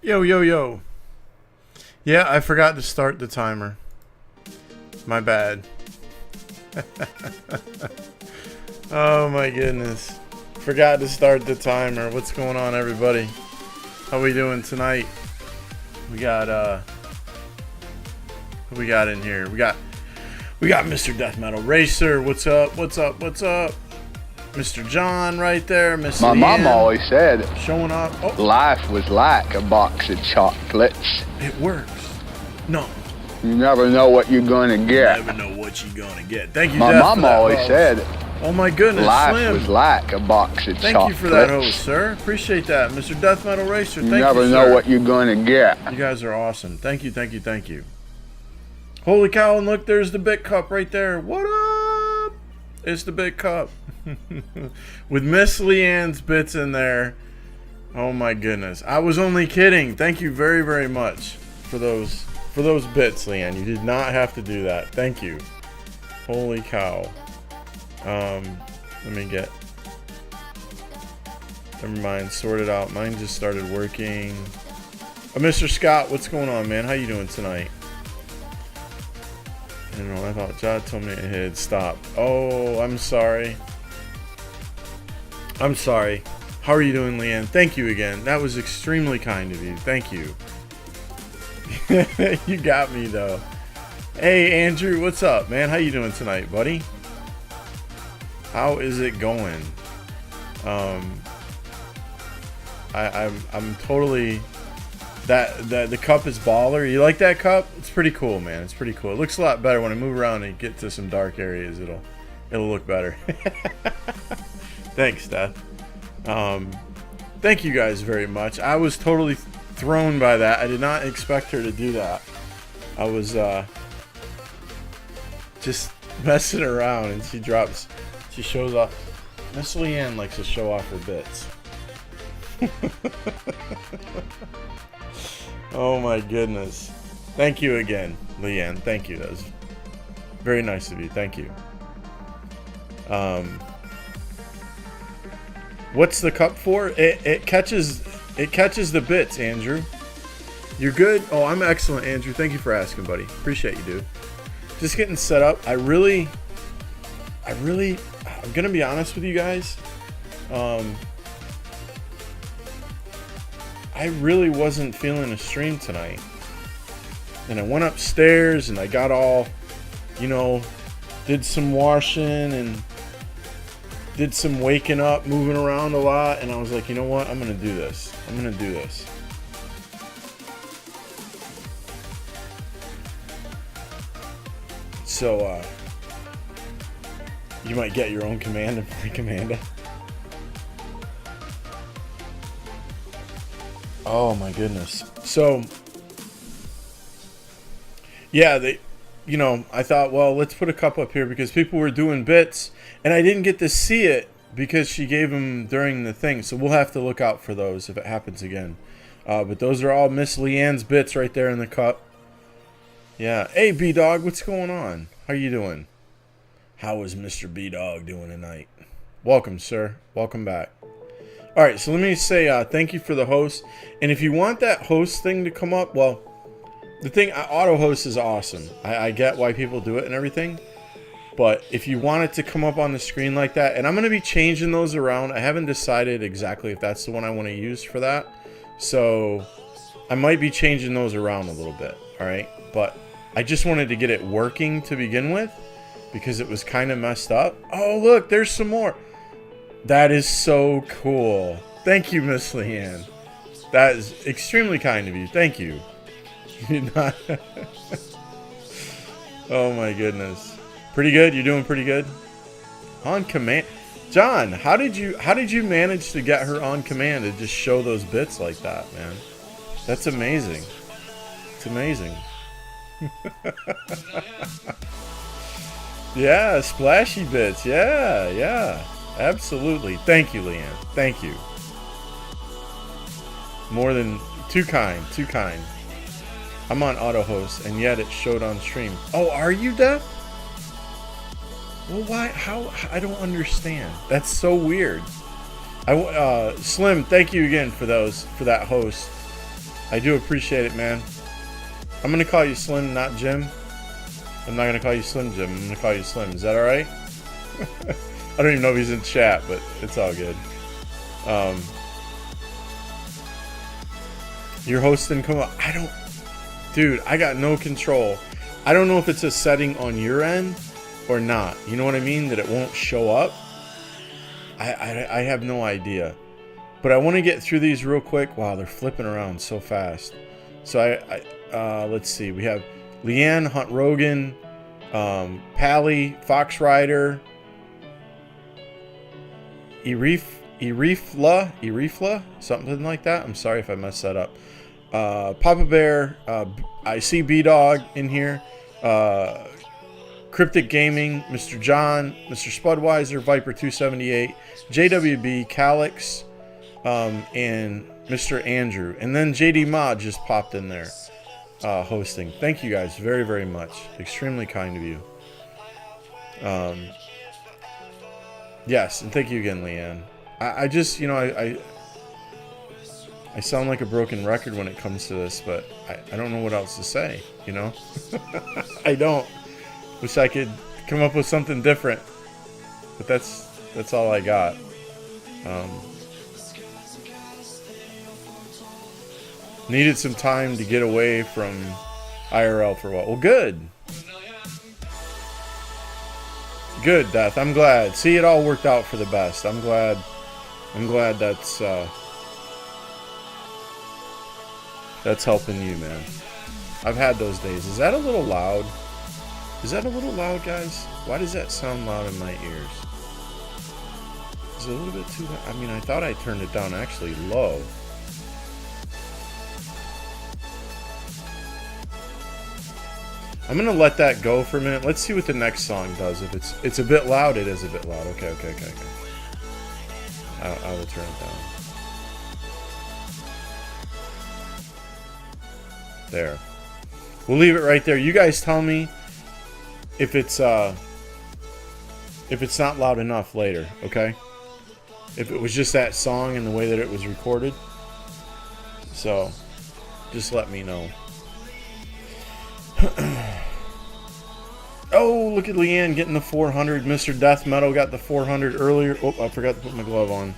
Yo, yo, yo. Yeah, I forgot to start the timer. My bad. Oh my goodness. Forgot to start the timer. What's going on, everybody? How we doing tonight? We got who we got in here? We got Mr. Death Metal Racer. What's up? What's up? What's up? Mr. John right there. Miss My Leanne mom always said showing up. Oh, life was like a box of chocolates. it works. No. You never know what you're gonna get. Never know what you're gonna get. Thank you, My Jeff, mom for that always host. said Oh my goodness, life Slim. was like a box of Thank chocolates. you for that host, sir. Appreciate that. Mr. Death Metal Racer, You thank never you, know sir. what you're gonna get. You guys are awesome. Thank you, thank you, thank you. Holy cow, and look, there's the big cup right there. What up? It's the big cup. With Miss Leanne's bits in there. Oh my goodness. I was only kidding. Thank you very, very much for those bits, Leanne. You did not have to do that. Thank you. Holy cow. Let me get... Never mind. Sort it out. Mine just started working. Mr. Scott, what's going on, man? How you doing tonight? I don't know. I thought Jod told me it had stopped. Oh, I'm sorry. I'm sorry. How are you doing, Leanne? Thank you again. That was extremely kind of you. Thank you. You got me, though. Hey, Andrew, what's up, man? How you doing tonight, buddy? How is it going? I'm totally... The cup is baller. You like that cup? It's pretty cool, man. It's pretty cool. It looks a lot better when I move around and get to some dark areas. It'll look better. Thanks, Steph. Thank you guys very much. I was totally thrown by that. I did not expect her to do that. I was just messing around, and she shows off. Miss Leanne likes to show off her bits. Oh my goodness. Thank you again, Leanne. Thank you. That was very nice of you. Thank you. What's the cup for? It catches the bits, Andrew. You're good? Oh, I'm excellent, Andrew. Thank you for asking, buddy. Appreciate you, dude. Just getting set up. I'm gonna be honest with you guys. I really wasn't feeling a stream tonight. And I went upstairs and I got all, did some washing and did some waking up, moving around a lot. And I was like, you know what? I'm going to do this. I'm going to do this. So, you might get your own command and play Commanda. Oh my goodness. So, yeah, I thought, well, let's put a cup up here because people were doing bits and I didn't get to see it because she gave them during the thing. So we'll have to look out for those if it happens again. But those are all Miss Leanne's bits right there in the cup. Yeah. Hey, B-Dog, what's going on? How you doing? How is Mr. B-Dog doing tonight? Welcome, sir. Welcome back. All right, so let me say thank you for the host. And if you want that host thing to come up, well, the thing, auto host is awesome. I get why people do it and everything. But if you want it to come up on the screen like that, and I'm going to be changing those around. I haven't decided exactly if that's the one I want to use for that. So I might be changing those around a little bit, all right? But I just wanted to get it working to begin with because it was kind of messed up. Oh, look, there's some more. That is so cool. Thank you, Miss Leanne. That is extremely kind of you. Thank you. Oh my goodness. Pretty good? You're doing pretty good? On command. John, how did you manage to get her on command to just show those bits like that, man? That's amazing. It's amazing. Yeah, splashy bits. Yeah. Absolutely. Thank you, Leanne. Thank you. More than too kind. I'm on auto host and yet it showed on stream. Oh, are you deaf? Well, why? How? I don't understand. That's so weird. Slim, thank you again for that host. I do appreciate it, man. I'm going to call you Slim, not Jim. I'm not going to call you Slim Jim. I'm going to call you Slim. Is that all right? I don't even know if he's in chat, but it's all good. You're hosting, come on. Dude, I got no control. I don't know if it's a setting on your end or not. You know what I mean? That it won't show up. I have no idea. But I want to get through these real quick. Wow, they're flipping around so fast. So let's see. We have Leanne, Hunt Rogan, Pally, Fox Rider, Erifla, something like that. I'm sorry if I messed that up. Papa Bear, I see B-Dog in here. Cryptic Gaming, Mr. John, Mr. Spudweiser, Viper278, JWB, Calix, and Mr. Andrew. And then JD Mod just popped in there hosting. Thank you guys very, very much. Extremely kind of you. Yes, and thank you again, Leanne. I just, I sound like a broken record when it comes to this, but I don't know what else to say, I don't. Wish I could come up with something different, but that's all I got. Needed some time to get away from IRL for a while. Well, good. Good, Death. I'm glad. See, it all worked out for the best. I'm glad that's helping you, man. I've had those days. Is that a little loud? Is that a little loud, guys? Why does that sound loud in my ears? Is it a little bit too loud? I mean, I thought I turned it down actually low. I'm gonna let that go for a minute. Let's see what the next song does. If it's a bit loud, it is a bit loud. Okay. I will turn it down. There. We'll leave it right there. You guys tell me if it's not loud enough later, okay? If it was just that song and the way that it was recorded. So, just let me know. Oh, look at Leanne getting the 400. Mr. Death Metal got the 400 earlier. Oh, I forgot to put my glove on.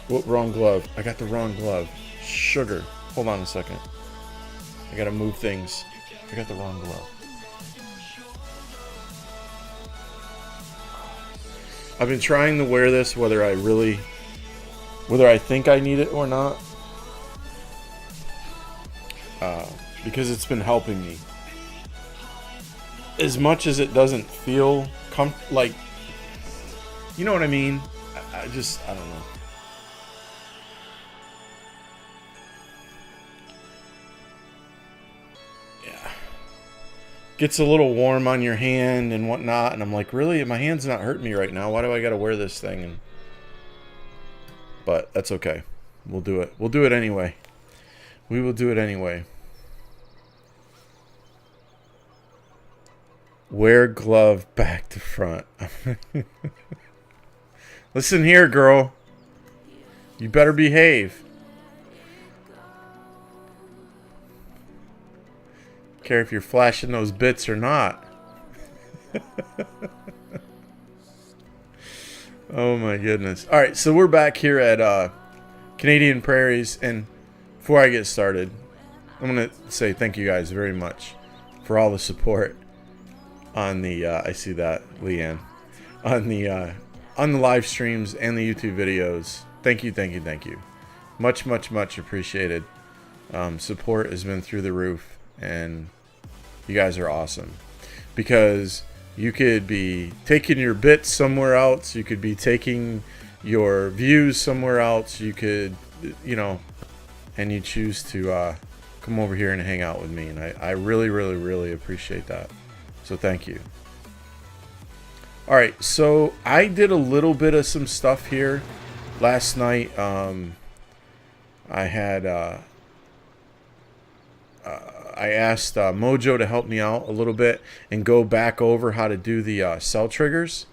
Oh, wrong glove. I got the wrong glove. Sugar. Hold on a second. I gotta move things. I got the wrong glove. I've been trying to wear this whether I think I need it or not. Because it's been helping me. As much as it doesn't feel like, you know what I mean? I don't know. Yeah. Gets a little warm on your hand and whatnot, and I'm like, really? My hand's not hurting me right now. Why do I gotta wear this thing? But that's okay. We'll do it. We'll do it anyway. We will do it anyway. Wear glove back to front. Listen here, girl. You better behave. Care if you're flashing those bits or not. Oh my goodness. Alright, so we're back here at Canadian Prairies, and before I get started, I'm going to say thank you guys very much for all the support on the I see that, Leanne, on the live streams and the YouTube videos. Thank you. Much appreciated. Support has been through the roof, and you guys are awesome. Because you could be taking your bits somewhere else, you could be taking your views somewhere else, you could, and you choose to come over here and hang out with me, and I really appreciate that. So thank you. Alright, so I did a little bit of some stuff here last night. I asked Mojo to help me out a little bit and go back over how to do the cell triggers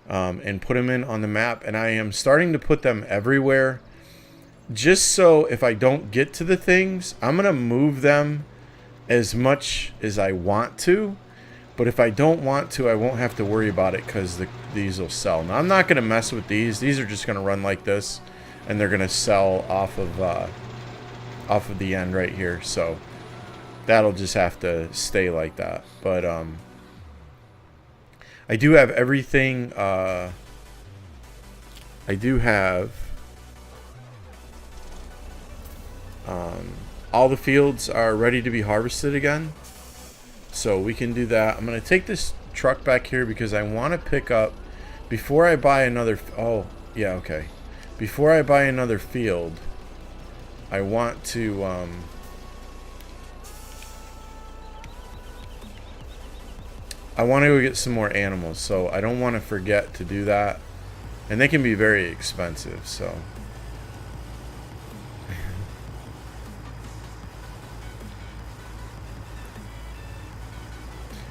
and put them in on the map. And I am starting to put them everywhere. just so if I don't get to the things, I'm going to move them as much as I want to. But if I don't want to, I won't have to worry about it because these will sell. Now, I'm not going to mess with these. These are just going to run like this, and they're going to sell off of the end right here. So that'll just have to stay like that. But I do have everything. I do have all the fields are ready to be harvested again. So we can do that. I'm going to take this truck back here because I want to pick up, before I buy another, oh, yeah, okay. Before I buy another field, I want to, go get some more animals. So I don't want to forget to do that. And they can be very expensive, so.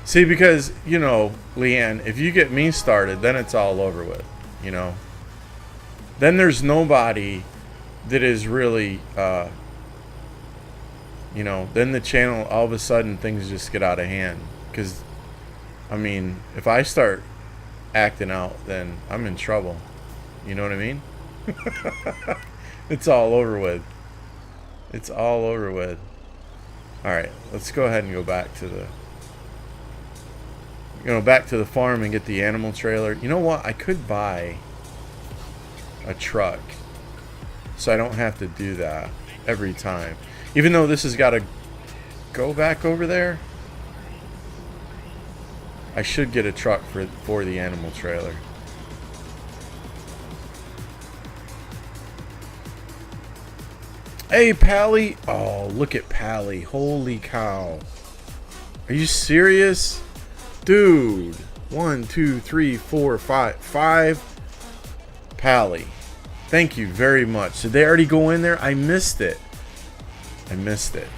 See, because, you know, Leanne, if you get me started, then it's all over with, you know. Then there's nobody that is really, you know, then the channel, all of a sudden, things just get out of hand. Because, I mean, if I start acting out, then I'm in trouble. You know what I mean? It's all over with. It's all over with. Alright, let's go ahead and go back to the... back to the farm and get the animal trailer. You know what? I could buy a truck so I don't have to do that every time. Even though this has got to go back over there, I should get a truck for the animal trailer. Hey, Pally. Oh, look at Pally. Holy cow. Are you serious? Dude, 1, 2, 3, 4, 5 Pally. Thank you very much. Did they already go in there? I missed it. I missed it.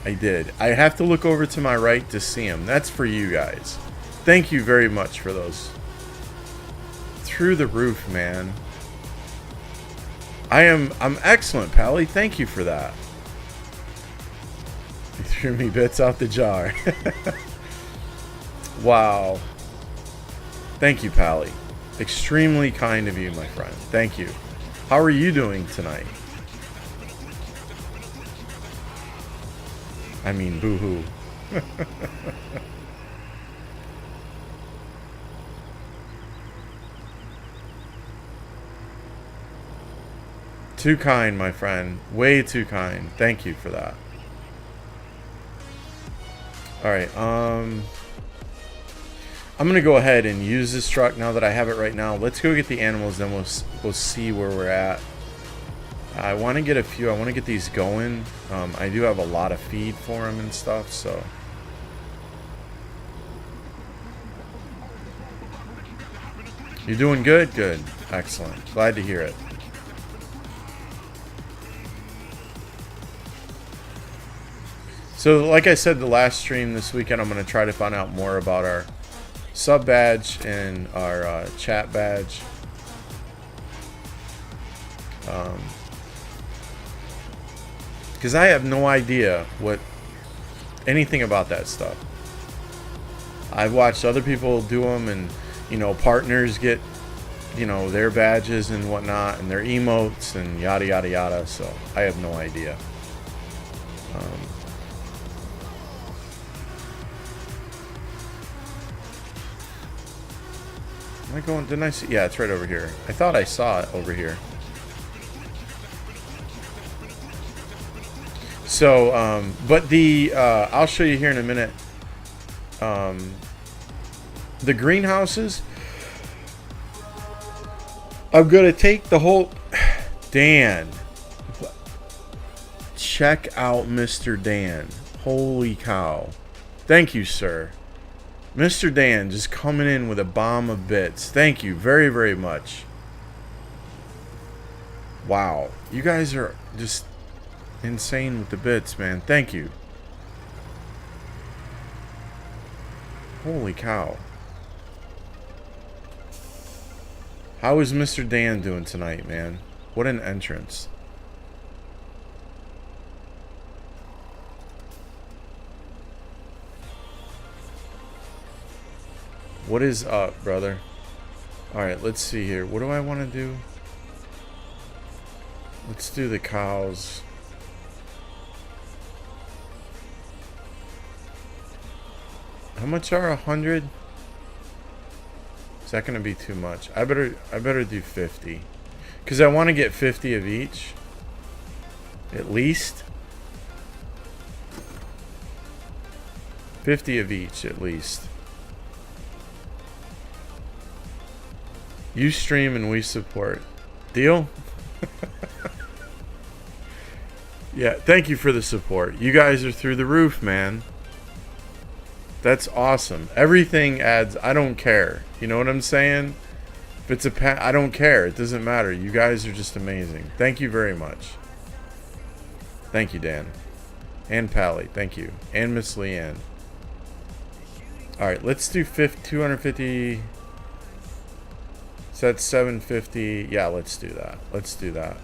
I did. I have to look over to my right to see them. That's for you guys. Thank you very much for those. Through the roof, man. I'm excellent, Pally. Thank you for that. You threw me bits out the jar. Wow. Thank you, Pally. Extremely kind of you, my friend. Thank you. How are you doing tonight? I mean, boo-hoo. Too kind, my friend. Way too kind. Thank you for that. Alright, I'm gonna go ahead and use this truck now that I have it right now. Let's go get the animals, then we'll see where we're at. I want to get a few. I want to get these going. I do have a lot of feed for them and stuff, so. You're doing good? Good. Excellent. Glad to hear it. So, like I said the last stream this weekend, I'm going to try to find out more about our sub badge and our chat badge. Because I have no idea anything about that stuff. I've watched other people do them, and partners get their badges and whatnot, and their emotes and yada yada yada. So I have no idea. Am I going? Didn't I see? Yeah, it's right over here. I thought I saw it over here. So, but I'll show you here in a minute. The greenhouses, I'm gonna take the whole. Dan, check out Mr. Dan. Holy cow! Thank you, sir. Mr. Dan just coming in with a bomb of bits. Thank you very, very much. Wow. You guys are just insane with the bits, man. Thank you. Holy cow. How is Mr. Dan doing tonight, man? What an entrance. What is up, brother? Alright, let's see here. What do I want to do? Let's do the cows. How much are 100? Is that going to be too much? I better do 50. Because I want to get 50 of each. At least. 50 of each, at least. You stream and we support. Deal? Yeah, thank you for the support. You guys are through the roof, man. That's awesome. Everything adds. I don't care. You know what I'm saying? If it's a I don't care. It doesn't matter. You guys are just amazing. Thank you very much. Thank you, Dan. And Pally. Thank you. And Miss Leanne. Alright, let's do 250. So that's 750. Yeah, let's do that. Let's do that.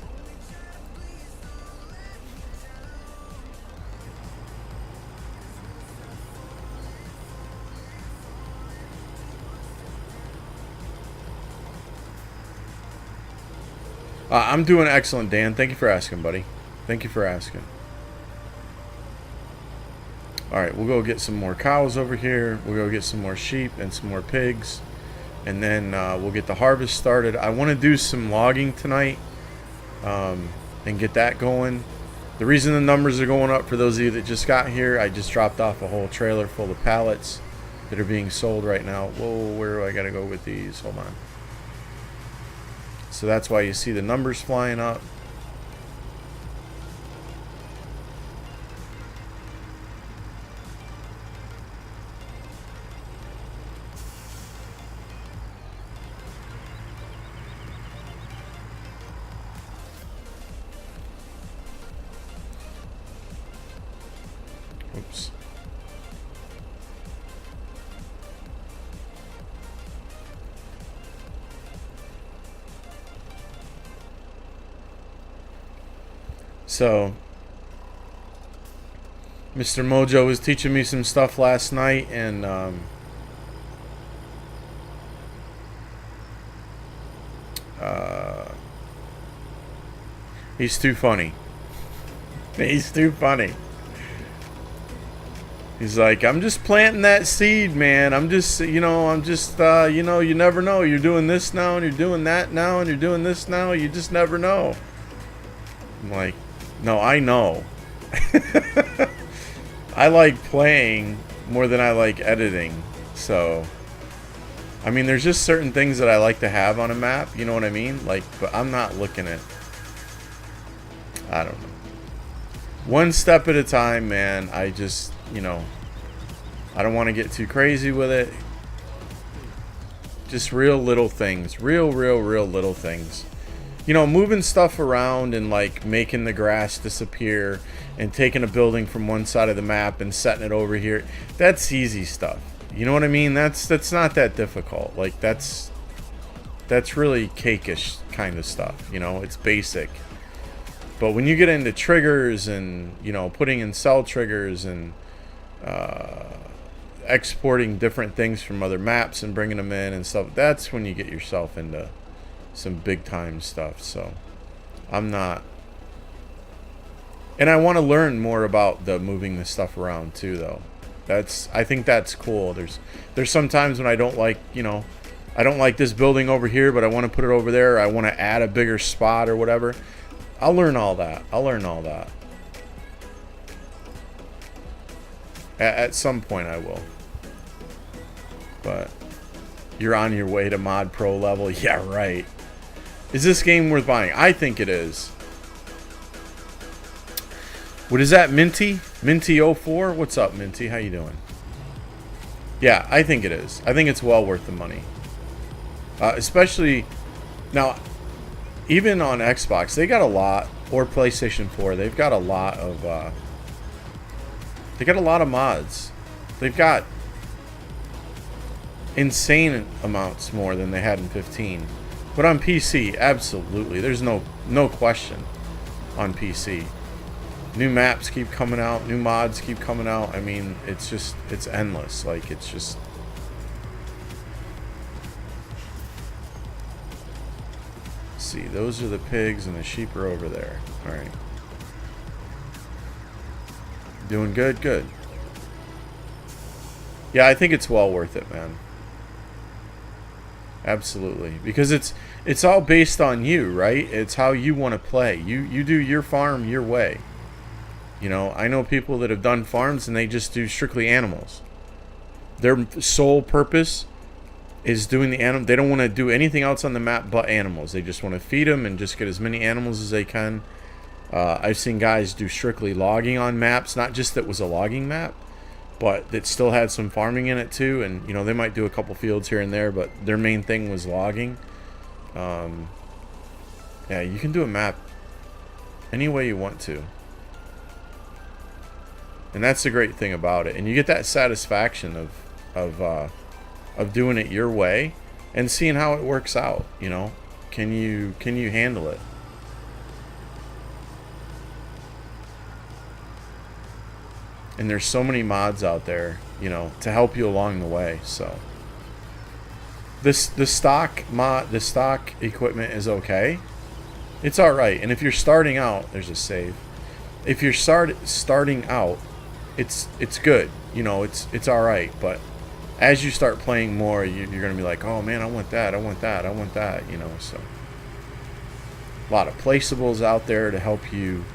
I'm doing excellent, Dan. Thank you for asking, buddy. Thank you for asking. Alright, we'll go get some more cows over here. We'll go get some more sheep and some more pigs. And then we'll get the harvest started. I want to do some logging tonight and get that going. The reason the numbers are going up, for those of you that just got here, I just dropped off a whole trailer full of pallets that are being sold right now. Whoa, where do I got to go with these? Hold on. So that's why you see the numbers flying up. Oops. So, Mr. Mojo was teaching me some stuff last night, and he's too funny. He's too funny. He's like, I'm just planting that seed, man. I'm just, you know, you never know. You're doing this now, and you're doing that now, and you're doing this now. You just never know. I'm like, no, I know. I like playing more than I like editing. So, I mean, there's just certain things that I like to have on a map. You know what I mean? Like, but I'm not looking at, I don't know. One step at a time, man. I just, you know, I don't want to get too crazy with it. Just real little things. Real little things. You know, moving stuff around and like making the grass disappear and taking a building from one side of the map and setting it over here. That's easy stuff. You know what I mean? That's not that difficult. Like that's really cakeish kind of stuff. You know, it's basic. But when you get into triggers and, you know, putting in cell triggers and exporting different things from other maps and bringing them in and stuff, that's when you get yourself into some big time stuff. So I'm not, and I want to learn more about the moving the stuff around too, though. I think that's cool. There's sometimes when I don't like, you know, I don't like this building over here, but I want to put it over there. I want to add a bigger spot or whatever. I'll learn all that. At some point I will. But you're on your way to Mod Pro level. Yeah, right. Is this game worth buying? I think it is. What is that, Minty? Minty04? What's up, Minty? How you doing? Yeah, I think it is. I think it's well worth the money. Especially now, even on Xbox, they got a lot, or PlayStation 4, they've got a lot of mods. They've got insane amounts more than they had in 15. But on PC, absolutely. There's no question on PC. New maps keep coming out, new mods keep coming out. I mean, it's endless. Like, it's just see, those are the pigs and the sheep are over there. Alright. Doing good? Good. Yeah, I think it's well worth it, man. Absolutely. Because it's all based on you, right? It's how you want to play. You do your farm your way. You know, I know people that have done farms and they just do strictly animals. Their sole purpose is doing the animal. They don't want to do anything else on the map but animals. They just want to feed them and just get as many animals as they can. I've seen guys do strictly logging on maps, not just that was a logging map, but that still had some farming in it too. And you know, they might do a couple fields here and there, but their main thing was logging. Yeah, you can do a map any way you want to, and that's the great thing about it. And you get that satisfaction of doing it your way and seeing how it works out. You know, can you handle it? And there's so many mods out there, you know, to help you along the way. So the stock equipment is okay. It's all right. And if you're starting out, there's a save. If you're starting out, it's good. You know, it's all right. But as you start playing more, you're going to be like, oh man, I want that, I want that, I want that. You know, so a lot of placeables out there to help you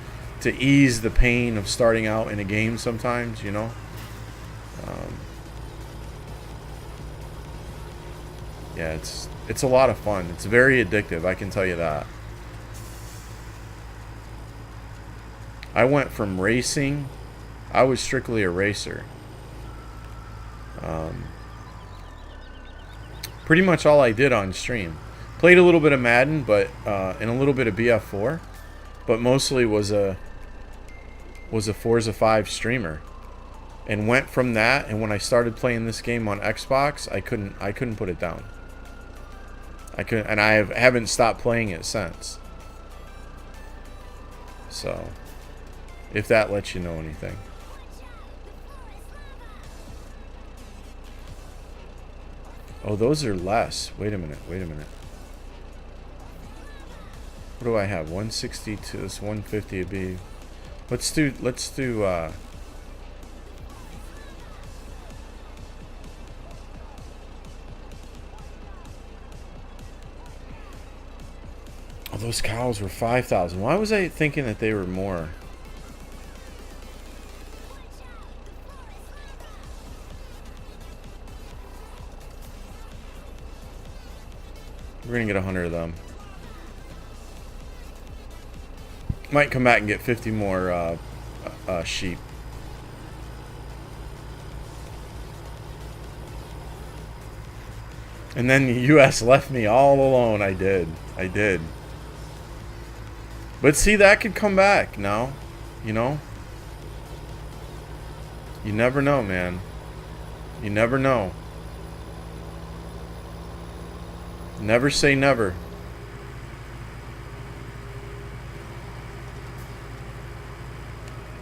to ease the pain of starting out in a game sometimes, you know. Yeah, it's a lot of fun. It's very addictive, I can tell you that. I went from racing, I was strictly a racer. Pretty much all I did on stream. Played a little bit of Madden, but and a little bit of BF4, but mostly was a Forza 5 streamer, and went from that. And when I started playing this game on Xbox, I couldn't put it down. I couldn't, and I haven't stopped playing it since. So, if that lets you know anything. Oh, those are less. Wait a minute. Wait a minute. What do I have? 162. This 150 would be. Let's do. Oh, those cows were 5,000. Why was I thinking that they were more? We're gonna get 100 of them. Might come back and get 50 more sheep. And then the U.S. left me all alone. I did. But see, that could come back now. You know? You never know, man. You never know. Never say never.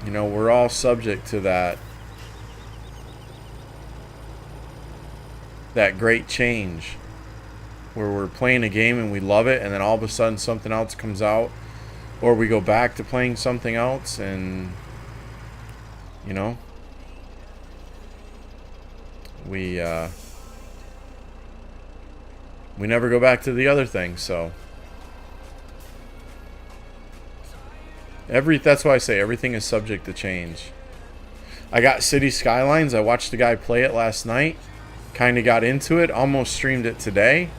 You know, we're all subject to that great change where we're playing a game and we love it, and then all of a sudden something else comes out, or we go back to playing something else, and you know, we never go back to the other thing. So that's why I say everything is subject to change. I got City Skylines. I watched the guy play it last night. Kind of got into it. Almost streamed it today.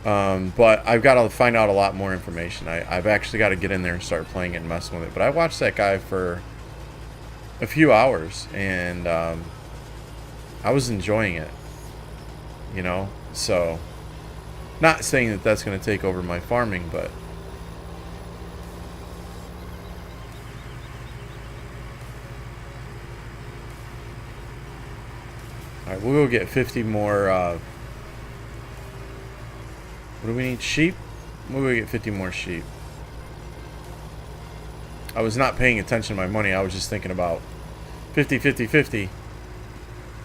But I've got to find out a lot more information. I've actually got to get in there and start playing it and messing with it. But I watched that guy for a few hours, and I was enjoying it. You know? So, not saying that that's going to take over my farming, but alright, we'll go get 50 more, what do we need? Sheep? We'll go get 50 more sheep. I was not paying attention to my money. I was just thinking about 50, 50, 50.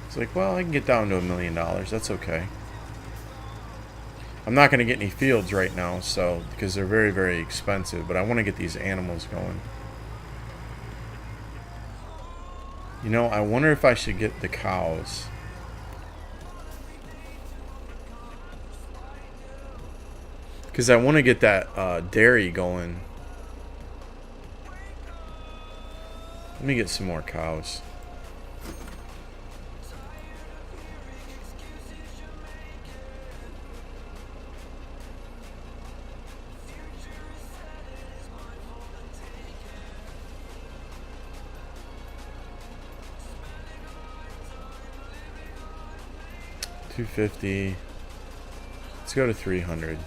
It's like, well, I can get down to $1 million. That's okay. I'm not going to get any fields right now, so because they're very, very expensive. But I want to get these animals going. You know, I wonder if I should get the cows. Because I want to get that dairy going. Let me get some more cows. $250. Let's go to 300.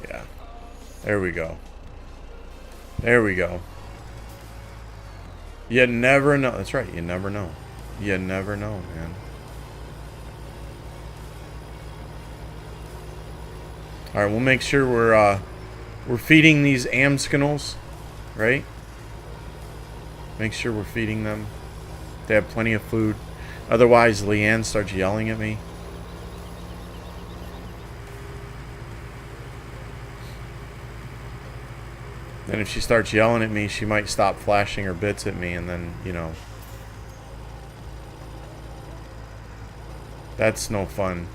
Yeah. There we go. There we go. You never know. That's right. You never know. You never know, man. All right, we'll make sure we're feeding these amskinels, right? Make sure we're feeding them. They have plenty of food. Otherwise, Leanne starts yelling at me. And if she starts yelling at me, she might stop flashing her bits at me, and then, you know, that's no fun.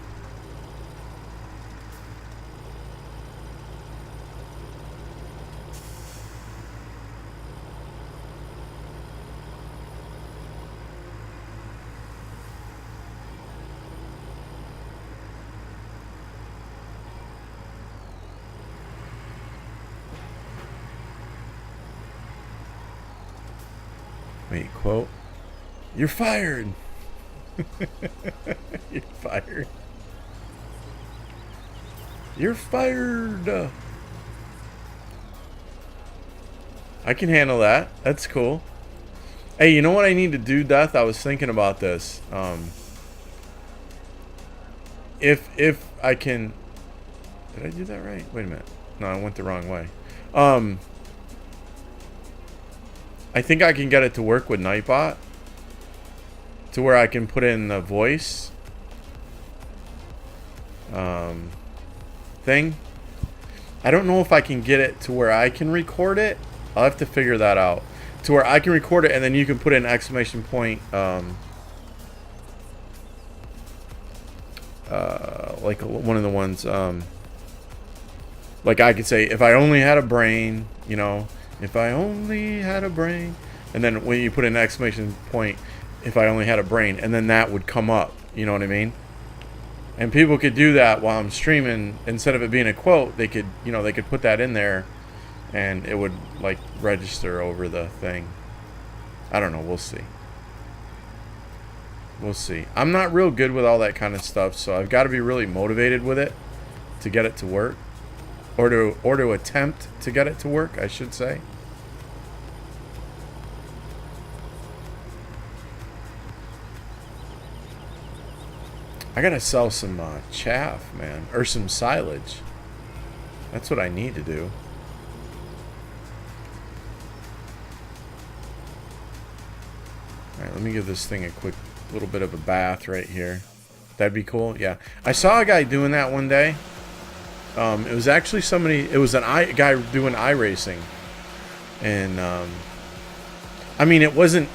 Wait, quote. You're fired. You're fired. You're fired. I can handle that. That's cool. Hey, you know what I need to do, Death? I was thinking about this. If I can... Did I do that right? Wait a minute. No, I went the wrong way. I think I can get it to work with Nightbot. To where I can put in the voice thing. I don't know if I can get it to where I can record it. I'll have to figure that out. To where I can record it and then you can put in exclamation point like one of the ones like I could say, if I only had a brain, you know, if I only had a brain, and then when you put in an exclamation point, if I only had a brain, and then that would come up, you know what I mean? And people could do that while I'm streaming. Instead of it being a quote, they could, you know, they could put that in there and it would like register over the thing. I don't know, we'll see. We'll see. I'm not real good with all that kind of stuff, so I've got to be really motivated with it to get it to work. Or to attempt to get it to work, I should say. I gotta sell some chaff, man. Or some silage. That's what I need to do. Alright, let me give this thing a quick little bit of a bath right here. That'd be cool, yeah. I saw a guy doing that one day. It was actually somebody, it was a guy doing iRacing. And, I mean, it wasn't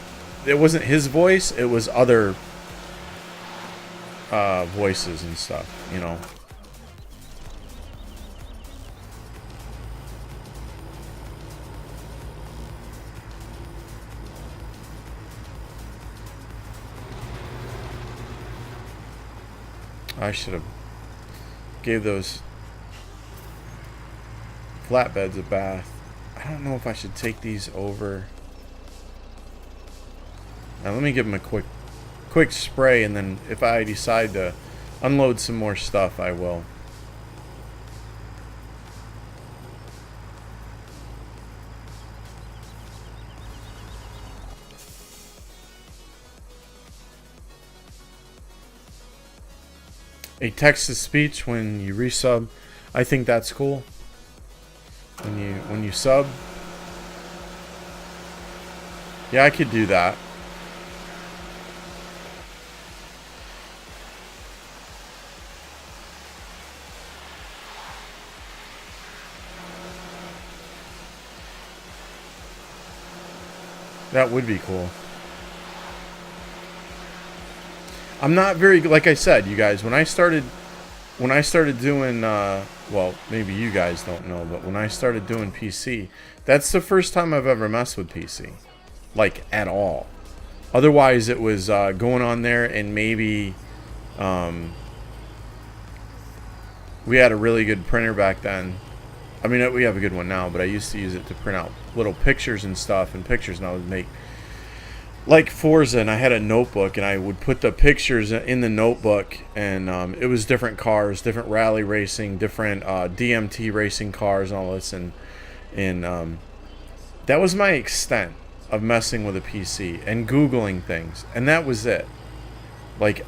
his voice, it was other voices and stuff, you know. I should have gave those flatbeds a bath. I don't know if I should take these over. Now let me give them a quick spray, and then if I decide to unload some more stuff, I will. A text-to-speech when you resub, I think that's cool. When you sub, yeah, I could do that. That would be cool. I'm not very, like I said, you guys, when I started doing, well, maybe you guys don't know, but when I started doing PC, that's the first time I've ever messed with PC. Like, at all. Otherwise, it was going on there and maybe, we had a really good printer back then. I mean, we have a good one now, but I used to use it to print out little pictures and stuff, and pictures, and I would make, like Forza, and I had a notebook, and I would put the pictures in the notebook, and it was different cars, different rally racing, different DMT racing cars, and all this, and that was my extent of messing with a PC and Googling things, and that was it. Like,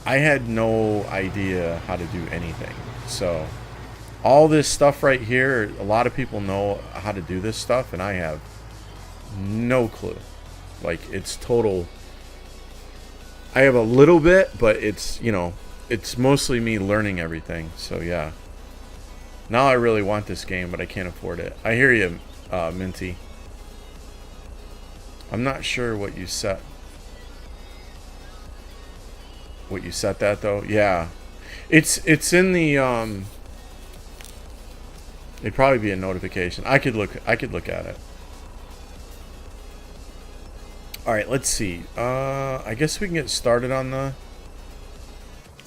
I had no idea how to do anything, so all this stuff right here, a lot of people know how to do this stuff, and I have no clue. Like, it's total. I have a little bit, but it's, you know, it's mostly me learning everything. So, yeah. Now I really want this game, but I can't afford it. I hear you, Minty. I'm not sure what you set. What you set that, though? Yeah. It's in the, it'd probably be a notification. I could look at it. Alright, let's see. I guess we can get started on the...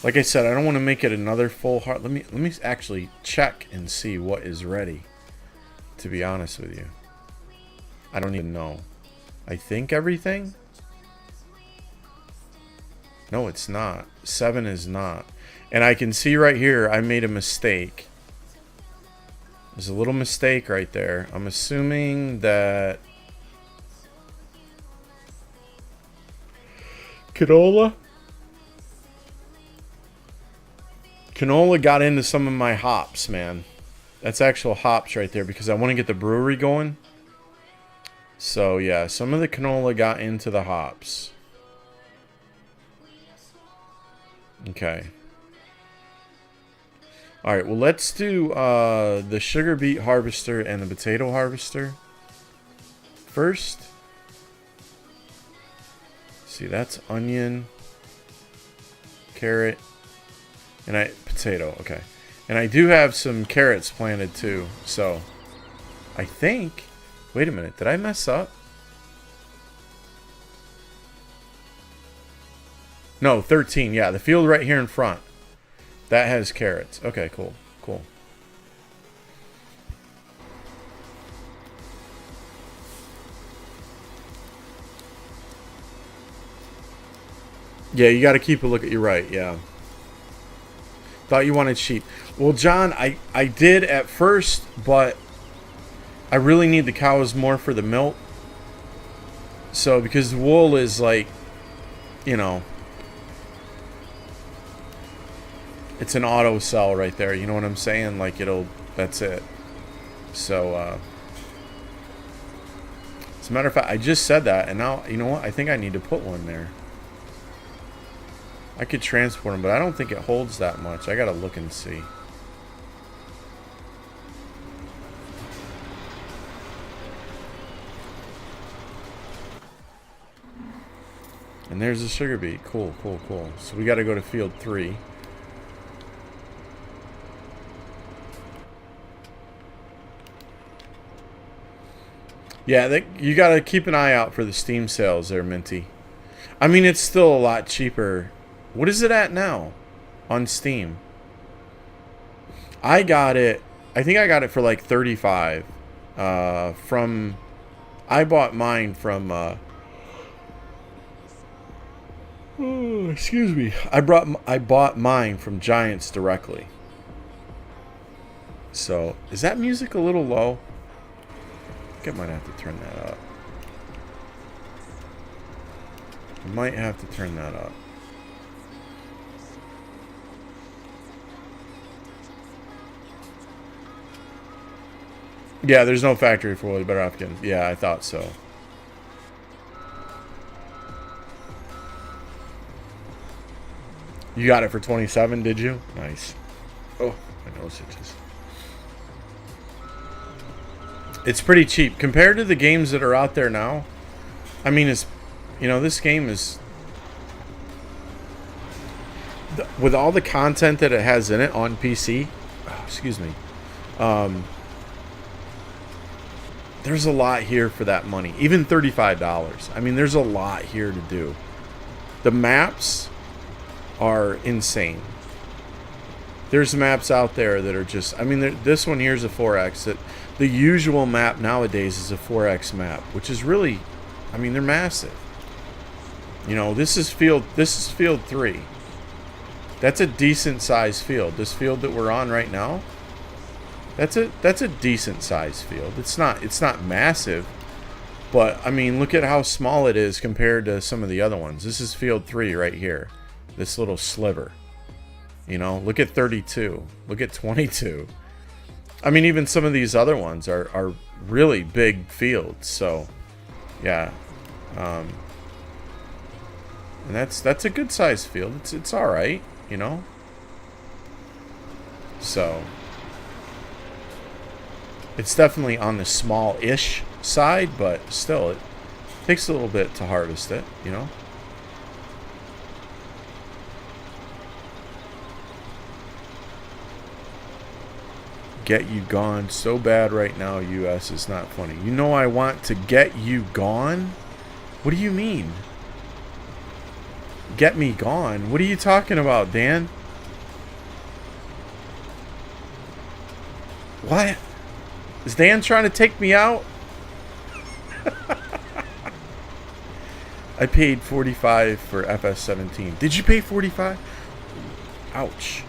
Like I said, I don't want to make it another full heart. Let me actually check and see what is ready. To be honest with you. I don't even know. I think everything? No, it's not. 7 is not. And I can see right here, I made a mistake. There's a little mistake right there. I'm assuming that... Canola got into some of my hops, man. That's actual hops right there because I want to get the brewery going. So, yeah, some of the canola got into the hops. Okay. Alright, well, let's do the sugar beet harvester and the potato harvester first. See, that's onion, carrot, and potato. Okay. And I do have some carrots planted too. So, I think... Wait a minute. Did I mess up? No, 13. Yeah, the field right here in front. That has carrots. Okay, cool. Cool. Yeah, you got to keep a look at your right. Yeah. Thought you wanted sheep. Well, John, I did at first, but I really need the cows more for the milk. So, because wool is like, you know, it's an auto sell right there. You know what I'm saying? Like, that's it. So, as a matter of fact, I just said that, and now, you know what? I think I need to put one there. I could transport them, but I don't think it holds that much. I gotta look and see. And there's the sugar beet. Cool, cool, cool. So we gotta go to field 3. Yeah, you gotta keep an eye out for the Steam sales there, Minty. I mean, it's still a lot cheaper. What is it at now on Steam? I got it. I think I got it for like 35. I bought mine from. Excuse me. I bought mine from Giants directly. So is that music a little low? I think I might have to turn that up. I might have to turn that up. Yeah, there's no factory for wood. Better off getting. Yeah, I thought so. You got it for 27, did you? Nice. Oh, my nose itches. It's pretty cheap compared to the games that are out there now. I mean, it's, you know, this game is, with all the content that it has in it on PC, excuse me, there's a lot here for that money. Even $35. I mean, there's a lot here to do. The maps are insane. There's maps out there that are just, I mean, this one here is a 4X. The usual map nowadays is a 4X map, which is really, I mean, they're massive. You know, this is field 3. That's a decent sized field. This field that we're on right now, that's a decent sized field. It's not massive, but I mean, look at how small it is compared to some of the other ones. This is field 3 right here. This little sliver. You know, look at 32. Look at 22. I mean, even some of these other ones are really big fields. So, yeah. And that's a good sized field. It's all right, you know. So, it's definitely on the small-ish side, but still, it takes a little bit to harvest it, you know. Get you gone so bad right now, US, is not funny. You know I want to get you gone? What do you mean? Get me gone? What are you talking about, Dan? What? Is Dan trying to take me out? I paid $45 for FS17. Did you pay $45? Ouch.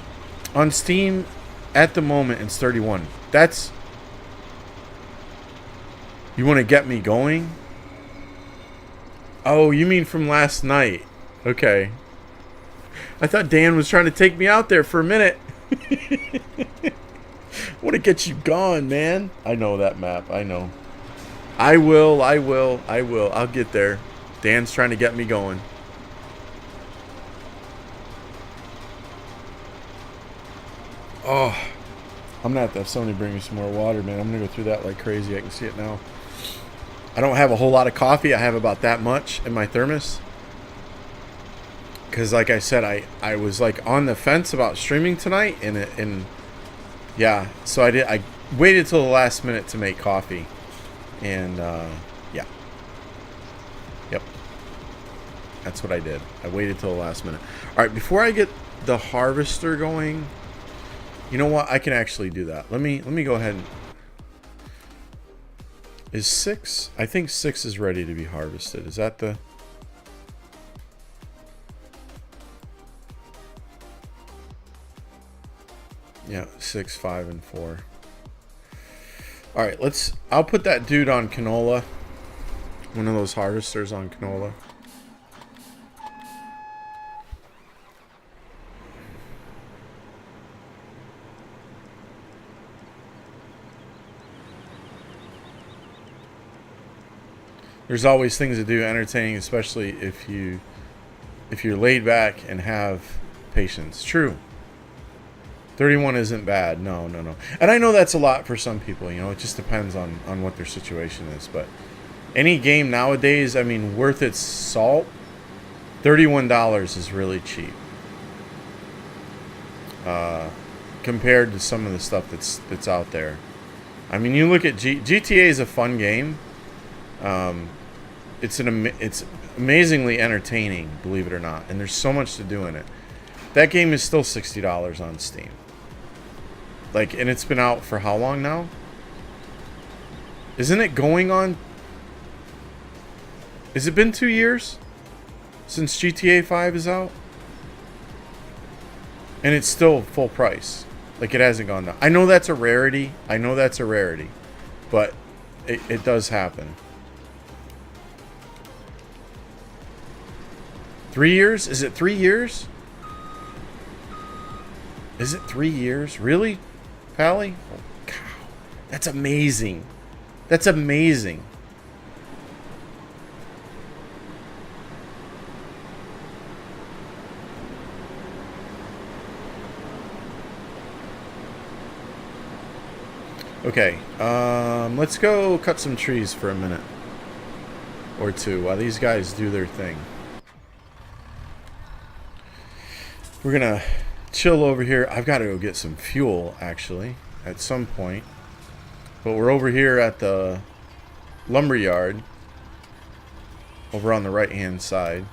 On Steam, at the moment, it's $31. That's... You want to get me going? Oh, you mean from last night. Okay. I thought Dan was trying to take me out there for a minute. I want to get you gone, man. I know that map. I know. I will. I'll get there. Dan's trying to get me going. Oh, I'm gonna have to have somebody bring me some more water, man. I'm gonna go through that like crazy. I can see it now. I don't have a whole lot of coffee. I have about that much in my thermos. Because like I said, I was like on the fence about streaming tonight, and yeah, so I waited till the last minute to make coffee, and yeah, yep, that's what I did. I waited till the last minute. All right, before I get the harvester going, you know what? I can actually do that. Let me go ahead and... Is 6? I think 6 is ready to be harvested. Is that the... Yeah, 6, 5, and 4. All right, I'll put that dude on canola. One of those harvesters on canola. There's always things to do, entertaining, especially if you're laid back and have patience. True. 31 isn't bad. No. And I know that's a lot for some people, you know, it just depends on what their situation is. But any game nowadays, I mean, worth its salt, $31 is really cheap. Compared to some of the stuff that's out there. I mean, you look at GTA is a fun game. It's amazingly entertaining, believe it or not, and there's so much to do in it. That game is still $60 on Steam. Like, and it's been out for how long now? Isn't it going on? Has it been 2 years since GTA 5 is out? And it's still full price. Like, it hasn't gone down. I know that's a rarity. But it does happen. 3 years? Is it 3 years? Is it 3 years? Really, Pally? Oh, cow. That's amazing. That's amazing. Okay, let's go cut some trees for a minute. or two while these guys do their thing. We're gonna chill over here. I've got to go get some fuel, actually, at some point. But we're over here at the lumber yard, over on the right-hand side.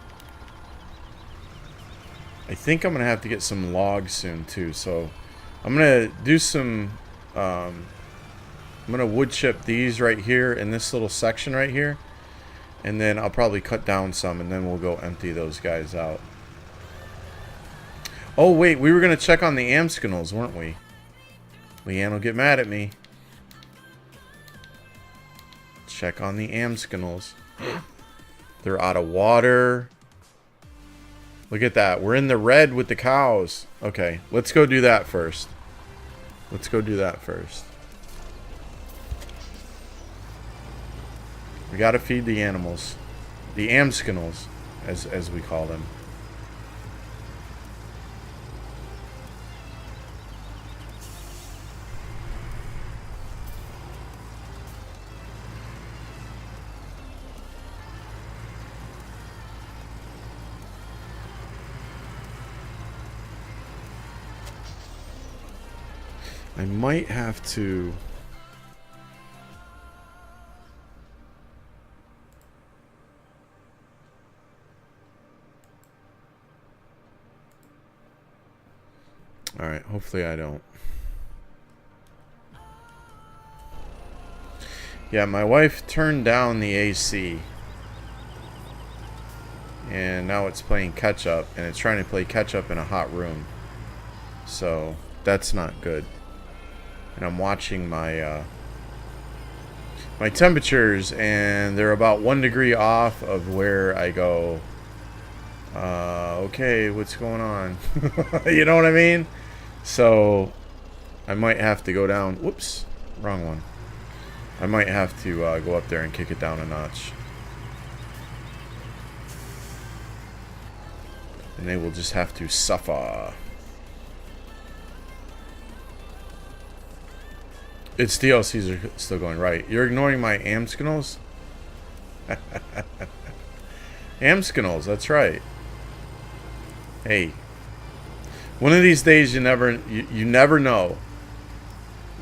I think I'm gonna have to get some logs soon too, so I'm gonna do some. I'm gonna wood chip these right here in this little section right here, and then I'll probably cut down some, and then we'll go empty those guys out. Oh wait, we were gonna check on the Amskinals, weren't we? Leanne will get mad at me. Check on the Amskinals. They're out of water. Look at that. We're in the red with the cows. Okay, let's go do that first. Let's go do that first. We gotta feed the animals. The Amskinals, as we call them. I might have to... Alright, hopefully I don't. Yeah, my wife turned down the AC. And now it's playing catch up, and it's trying to play catch up in a hot room. So, that's not good. And I'm watching my my temperatures, and they're about 1 degree off of where I go, okay, what's going on? You know what I mean? So I might have to go down. Whoops, wrong one. I might have to go up there and kick it down a notch. And they will just have to suffer. Its DLCs are still going right. You're ignoring my Amskinals? Amskinals, that's right. Hey. One of these days you never know.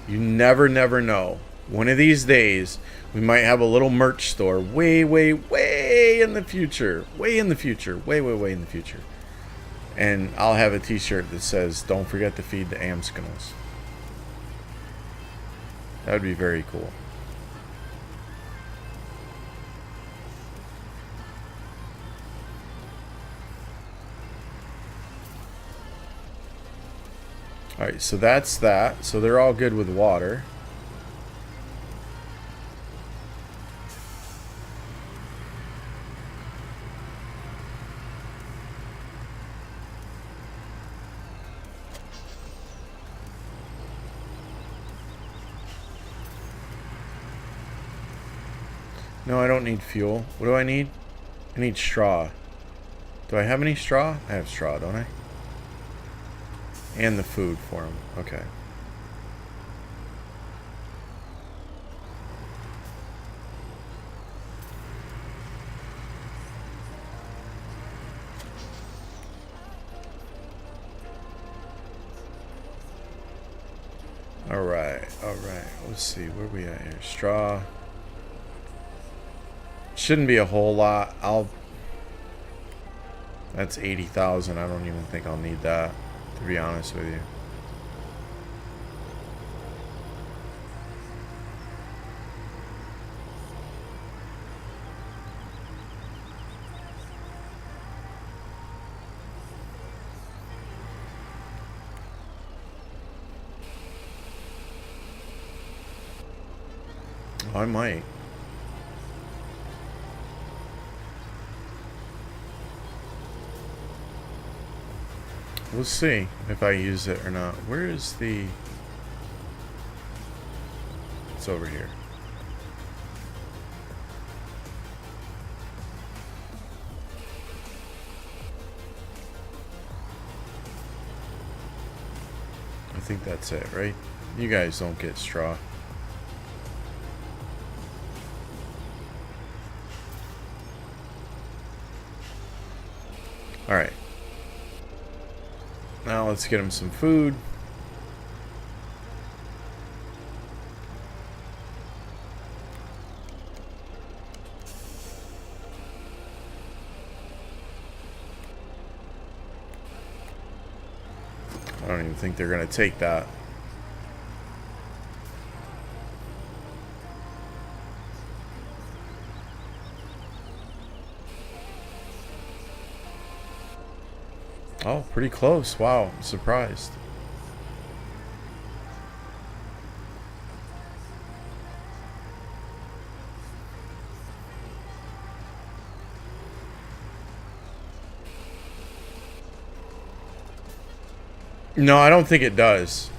You never know. One of these days we might have a little merch store way in the future. Way in the future. Way in the future. And I'll have a t-shirt that says, "Don't forget to feed the Amskinals." That would be very cool. Alright, so that's that. So they're all good with water. No, I don't need fuel. What do I need? I need straw. Do I have any straw? I have straw, don't I? And the food for them. Okay. Alright. Let's see. Where are we at here? Straw. Shouldn't be a whole lot. That's 80,000. I don't even think I'll need that, to be honest with you. I might. We'll see if I use it or not. Where is the... It's over here. I think that's it, right? You guys don't get straw. Alright. Now let's get him some food. I don't even think they're going to take that. Oh, pretty close. Wow, I'm surprised. No, I don't think it does.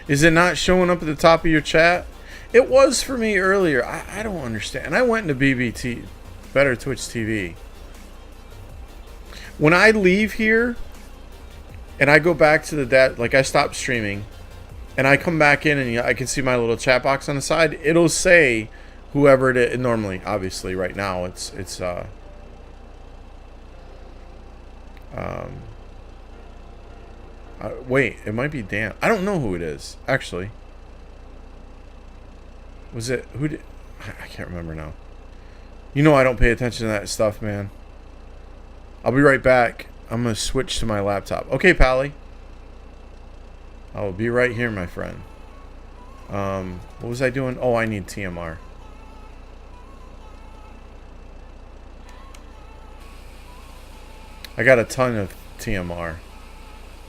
Is it not showing up at the top of your chat? It was for me earlier. I don't understand. And I went into BBT, Better Twitch TV. When I leave here and I go back to the like I stop streaming and I come back in and I can see my little chat box on the side, it'll say whoever it is. Normally, obviously, right now it's wait, it might be Dan. I don't know who it is, actually. Was it... Who did... I can't remember now. You know I don't pay attention to that stuff, man. I'll be right back. I'm going to switch to my laptop. Okay, Pally. I will be right here, my friend. What was I doing? Oh, I need TMR. I got a ton of TMR.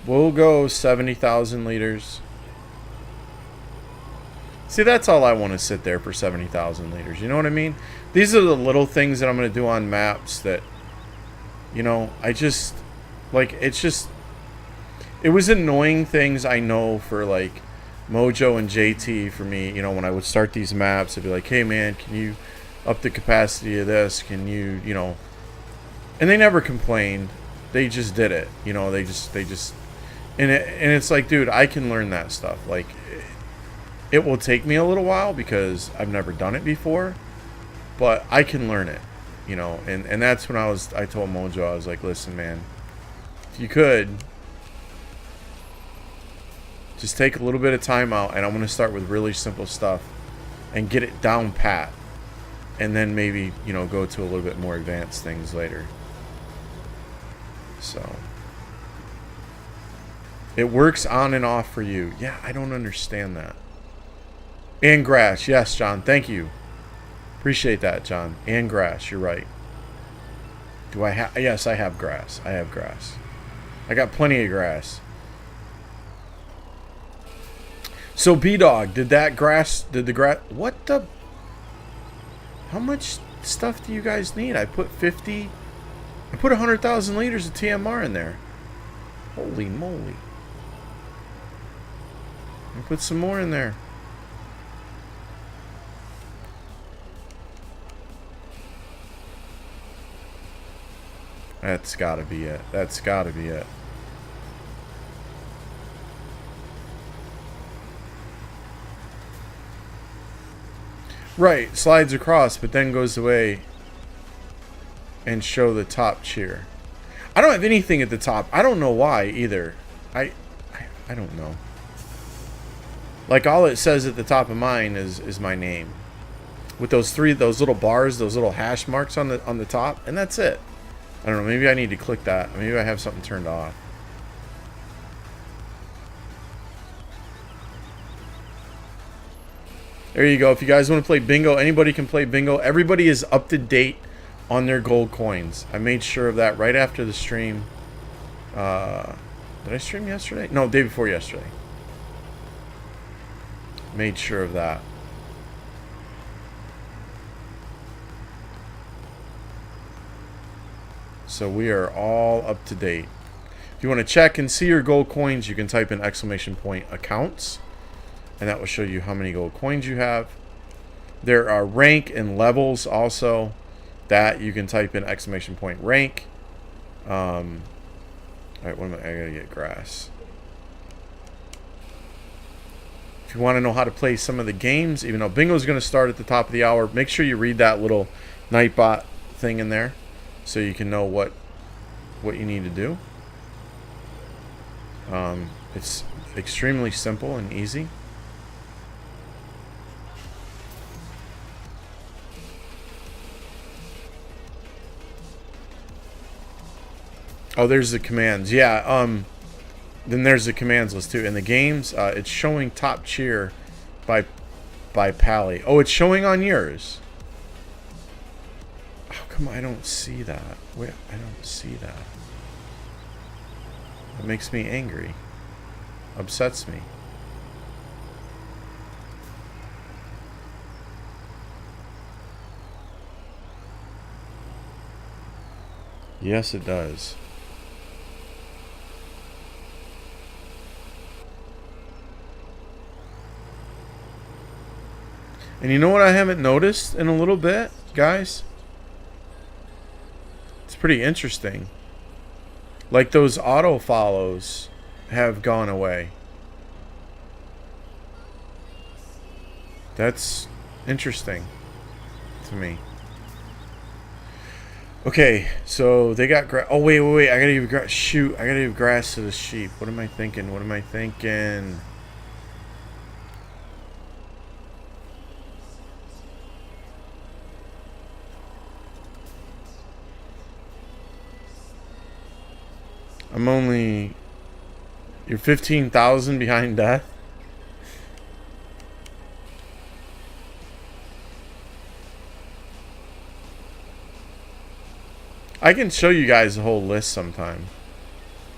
We'll go 70,000 liters. See, that's all I want to sit there for 70,000 liters. You know what I mean? These are the little things that I'm going to do on maps that, you know, I just, like, it's just, it was annoying things I know for, like, Mojo and JT for me. You know, when I would start these maps, I'd be like, hey, man, can you up the capacity of this? Can you, you know, and they never complained. They just did it. You know, they just, and it's like, dude, I can learn that stuff. Like, it will take me a little while because I've never done it before, but I can learn it, you know. And that's when I told Mojo, I was like, listen, man, if you could just take a little bit of time out, and I'm going to start with really simple stuff and get it down pat, and then maybe, you know, go to a little bit more advanced things later. So it works on and off for you. Yeah, I don't understand that. And grass. Yes, John. Thank you. Appreciate that, John. And grass. You're right. Do I have... Yes, I have grass. I have grass. I got plenty of grass. So, B-Dog, did the grass... What the... How much stuff do you guys need? I put 50... I put 100,000 liters of TMR in there. Holy moly. I put some more in there. That's gotta be it. That's gotta be it. Right, slides across, but then goes away and show the top cheer. I don't have anything at the top. I don't know why either. I don't know. Like, all it says at the top of mine is my name, with those little bars, those little hash marks on the top, and that's it. I don't know. Maybe I need to click that. Maybe I have something turned off. There you go. If you guys want to play bingo, anybody can play bingo. Everybody is up to date on their gold coins. I made sure of that right after the stream. Did I stream yesterday? No, day before yesterday. Made sure of that. So we are all up to date. If you want to check and see your gold coins, you can type in !accounts, and that will show you how many gold coins you have. There are rank and levels also, that you can type in !rank. Alright, what am I gotta get grass. If you want to know how to play some of the games, even though bingo's going to start at the top of the hour, make sure you read that little Nightbot thing in there so you can know what you need to do. It's extremely simple and easy. Oh, there's the commands. Yeah, then there's the commands list too. In the games, it's showing top cheer by Pally. Oh, it's showing on yours. Oh, come on, I don't see that. Wait, I don't see that. It makes me angry. Upsets me. Yes, it does. And you know what I haven't noticed in a little bit, guys? It's pretty interesting. Like those auto follows have gone away. That's interesting to me. Okay, so they got grass. Oh, wait. I gotta give grass. Shoot, I gotta give grass to the sheep. What am I thinking? You're 15,000 behind death? I can show you guys the whole list sometime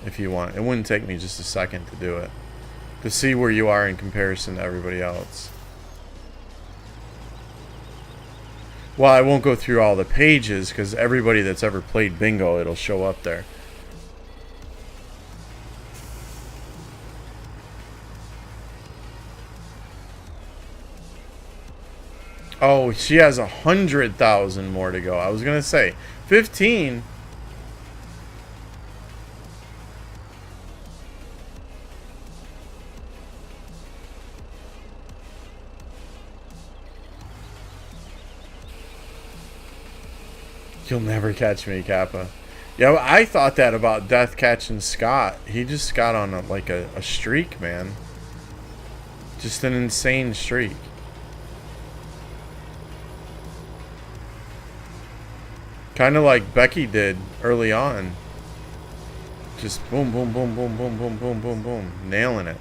if you want. It wouldn't take me just a second to do it. To see where you are in comparison to everybody else. Well, I won't go through all the pages because everybody that's ever played bingo, it'll show up there. Oh, she has 100,000 more to go. I was gonna say 15. You'll never catch me, Kappa. Yeah, well, I thought that about Death catching Scott. He just got on a streak, man. Just an insane streak. Kind of like Becky did early on. Just boom, boom, boom, boom, boom, boom, boom, boom, boom. Nailing it.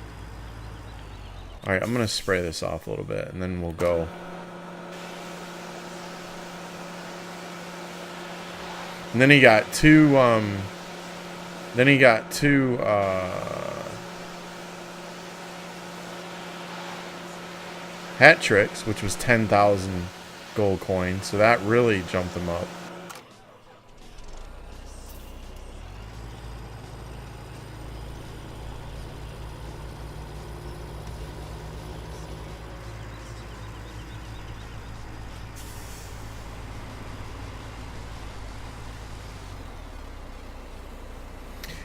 Alright, I'm going to spray this off a little bit, and then we'll go. And then he got two, hat tricks, which was 10,000 gold coins. So that really jumped him up.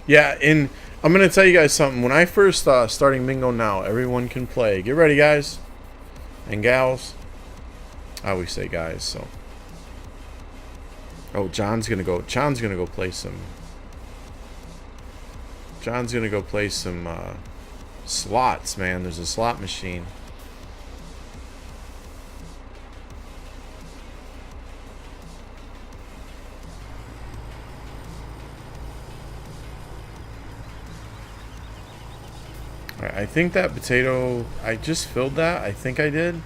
Yeah, and I'm going to tell you guys something. When I first starting bingo now, everyone can play. Get ready, guys and gals. I always say guys, so. Oh, John's going to go play some. John's going to go play some slots, man. There's a slot machine. I think that potato, I just filled that. I think I did.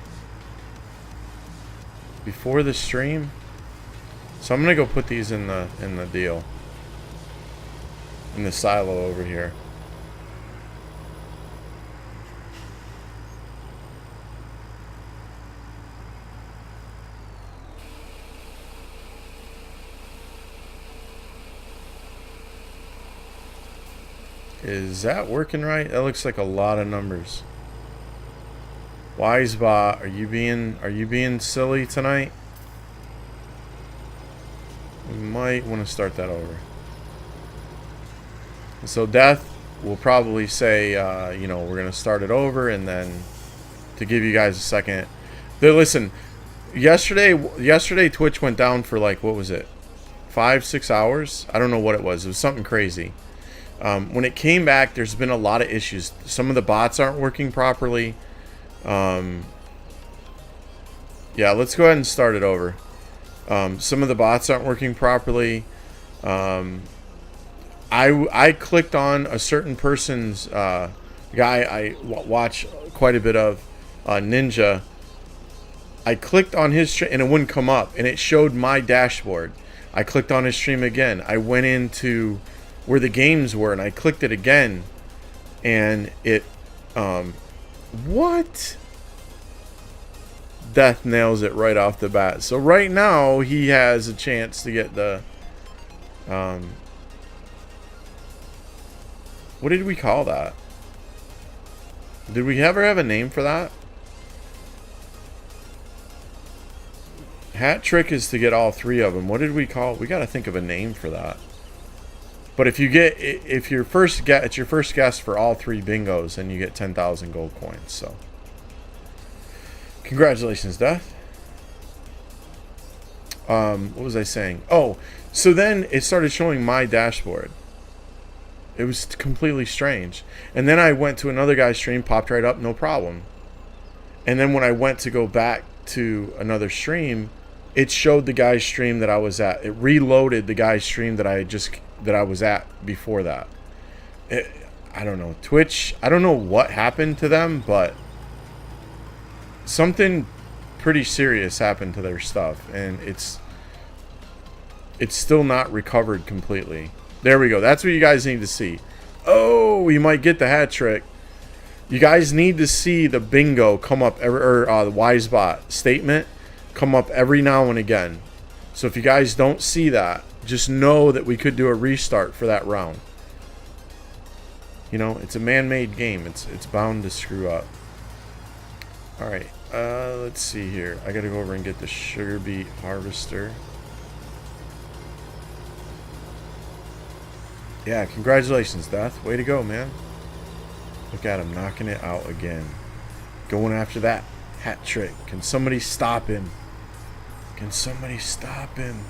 Before the stream. So I'm going to go put these in the deal. In the silo over here. Is that working right? That looks like a lot of numbers. Wisebot, are you being silly tonight? We might want to start that over. So Death will probably say, you know, we're going to start it over, and then to give you guys a second. Listen, yesterday Twitch went down for like, what was it? 5-6 hours? I don't know what it was. It was something crazy. When it came back, there's been a lot of issues. Some of the bots aren't working properly. Yeah, let's go ahead and start it over. Some of the bots aren't working properly. I clicked on a certain person's guy I watch quite a bit of, Ninja. I clicked on his stream and it wouldn't come up, and it showed my dashboard. I clicked on his stream again. I went into where the games were and I clicked it again, and it what? Death nails it right off the bat. So right now he has a chance to get the what did we call that? Did we ever have a name for that? Hat trick is to get all 3 of them. What did we call it? We got to think of a name for that. But if your first guess for all 3 bingos, then you get 10,000 gold coins. So congratulations, Death. What was I saying? Oh, so then it started showing my dashboard. It was completely strange. And then I went to another guy's stream, popped right up, no problem. And then when I went to go back to another stream, it showed the guy's stream that I was at. It reloaded the guy's stream that I was at before that. I don't know. Twitch, I don't know what happened to them, but something pretty serious happened to their stuff, and it's still not recovered completely. There we go. That's what you guys need to see. Oh, you might get the hat trick. You guys need to see the bingo come up, or the Wisebot statement come up every now and again. So if you guys don't see that, just know that we could do a restart for that round. You know, it's a man-made game. It's bound to screw up. All right. Let's see here. I gotta go over and get the sugar beet harvester. Yeah, congratulations, Death. Way to go, man. Look at him knocking it out again. Going after that hat trick. Can somebody stop him? Can somebody stop him?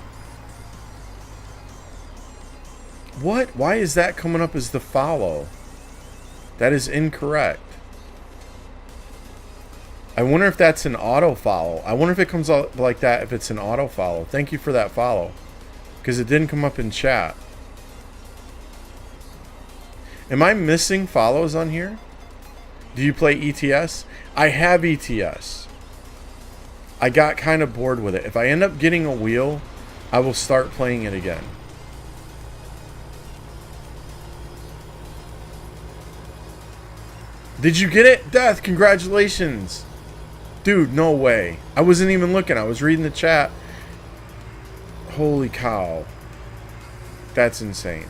What? Why is that coming up as the follow? That is incorrect. I wonder if that's an auto follow. I wonder if it comes out like that if it's an auto follow. Thank you for that follow. Because it didn't come up in chat. Am I missing follows on here? Do you play ETS? I have ETS. I got kind of bored with it. If I end up getting a wheel, I will start playing it again. Did you get it? Death, congratulations. Dude, no way. I wasn't even looking. I was reading the chat. Holy cow. That's insane.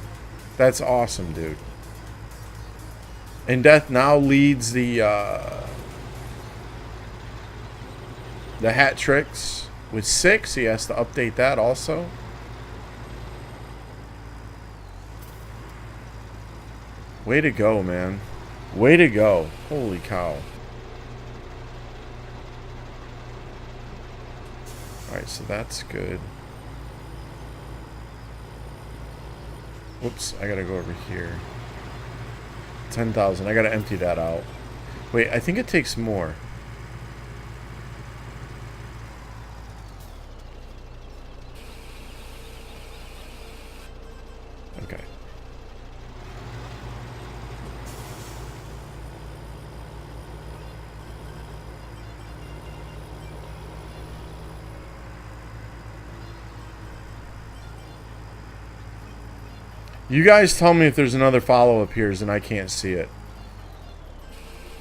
That's awesome, dude. And Death now leads the hat tricks with 6. He has to update that also. Way to go, man. Way to go. Holy cow. Alright, so that's good. Whoops, I gotta go over here. 10,000. I gotta empty that out. Wait, I think it takes more. Okay. You guys tell me if there's another follow appears and I can't see it.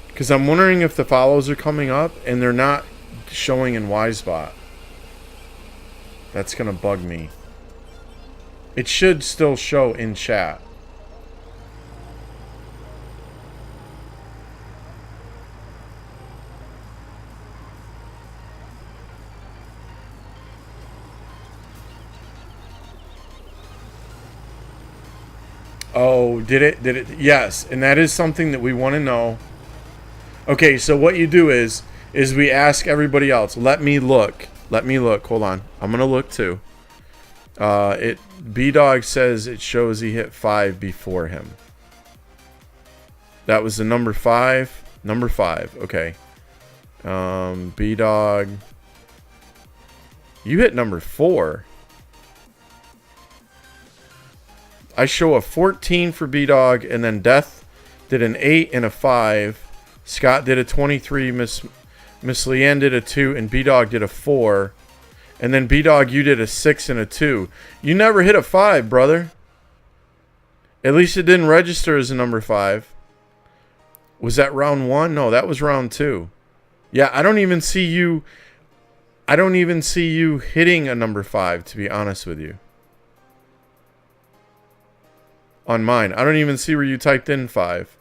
Because I'm wondering if the follows are coming up and they're not showing in Wisebot. That's going to bug me. It should still show in chat. Oh, did it? Did it? Yes, and that is something that we want to know. Okay, so what you do is we ask everybody else. Let me look. Let me look. Hold on. I'm gonna look too. B-Dog says it shows he hit 5 before him. That was the number 5. Number 5. Okay. B-Dog. You hit number 4. I show a 14 for B-Dog, and then Death did an 8 and a 5. Scott did a 23. Miss Leanne did a 2, and B-Dog did a 4. And then B-Dog, you did a 6 and a 2. You never hit a 5, brother. At least it didn't register as a number 5. Was that round 1? No, that was round 2. Yeah, I don't even see you. I don't even see you hitting a number 5, to be honest with you. On mine, I don't even see where you typed in 5.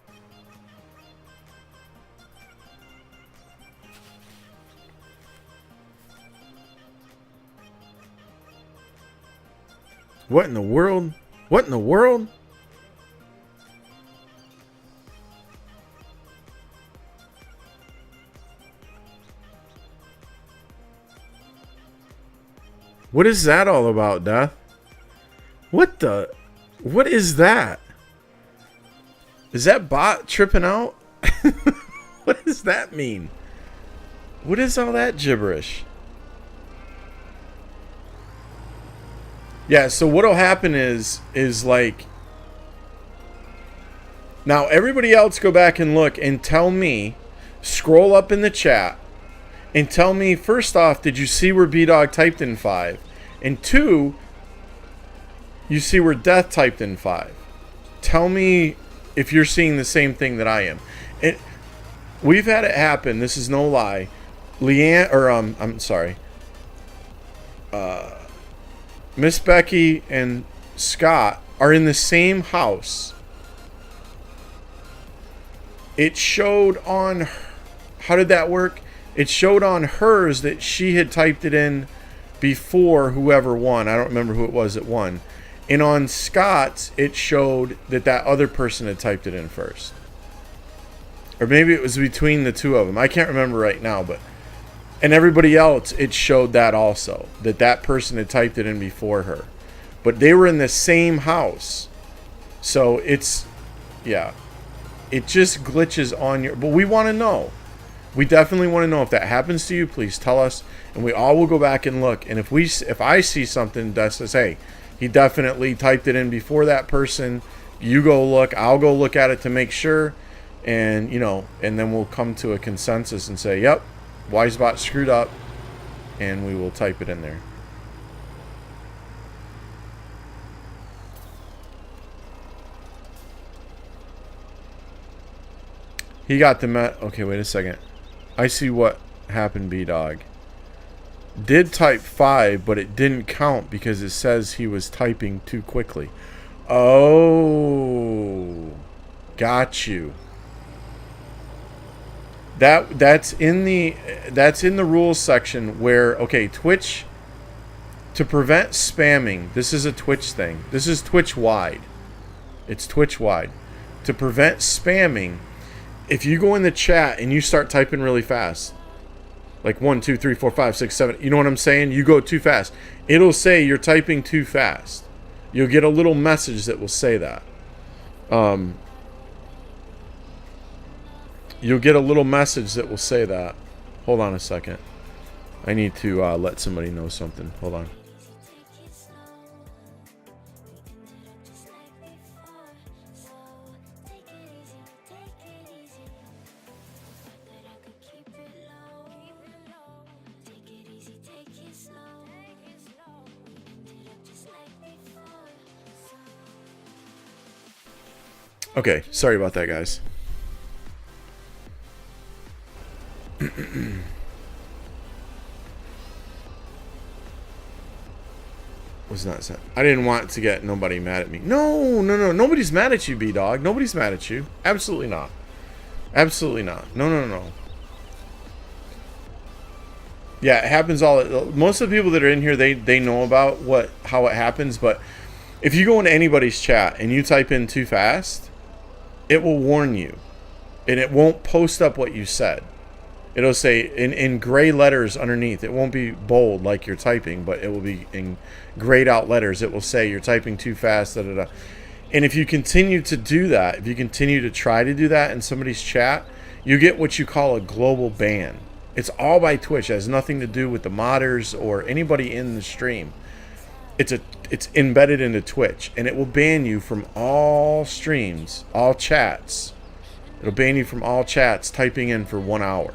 What in the world? What in the world? What is that all about, Death? What the? What is that? Is that bot tripping out? What does that mean? What is all that gibberish? Yeah, so what'll happen is like, now everybody else go back and look and tell me, scroll up in the chat and tell me, first off, did you see where B-Dog typed in 5? And 2, you see where Death typed in 5. Tell me if you're seeing the same thing that I am. We've had it happen, this is no lie. Leanne, or I'm sorry. Miss Becky and Scott are in the same house. It showed on, how did that work? It showed on hers that she had typed it in before whoever won. I don't remember who it was that won. And on Scott's, it showed that other person had typed it in first. Or maybe it was between the two of them. I can't remember right now, but... And everybody else, it showed that also. That person had typed it in before her. But they were in the same house. So it's... Yeah. It just glitches on your... But we want to know. We definitely want to know. If that happens to you, please tell us. And we all will go back and look. And if I see something that says, hey, he definitely typed it in before that person, you go look. I'll go look at it to make sure. And, you know, and then we'll come to a consensus and say, yep, Wisebot screwed up, and we will type it in there. He got the okay, wait a second. I see what happened, B-Dog. Did type 5, but it didn't count because it says he was typing too quickly. Oh, got you. That's in the rules section where, okay, Twitch, to prevent spamming, this is a Twitch thing. This is Twitch wide. It's Twitch wide. To prevent spamming, if you go in the chat and you start typing really fast, like 1, 2, 3, 4, 5, 6, 7, you know what I'm saying? You go too fast. It'll say you're typing too fast. You'll get a little message that will say that. You'll get a little message that will say that. Hold on a second. I need to let somebody know something. Hold on. Okay, sorry about that, guys. Was not sent. I didn't want to get nobody mad at me. No. Nobody's mad at you, B-Dog. Nobody's mad at you. Absolutely not. Absolutely not. No. Yeah, it happens all. Most of the people that are in here, they know about how it happens, but If you go into anybody's chat and you type in too fast, it will warn you. And it won't post up what you said. It'll say in gray letters underneath. It won't be bold like you're typing, but it will be in grayed out letters. It will say you're typing too fast, da da da. And if you continue to do that, if you continue to try to do that in somebody's chat, you get what you call a global ban. It's all by Twitch. It has nothing to do with the modders or anybody in the stream. It's embedded into Twitch, and it will ban you from all streams, all chats. It'll ban you from all chats typing in for 1 hour.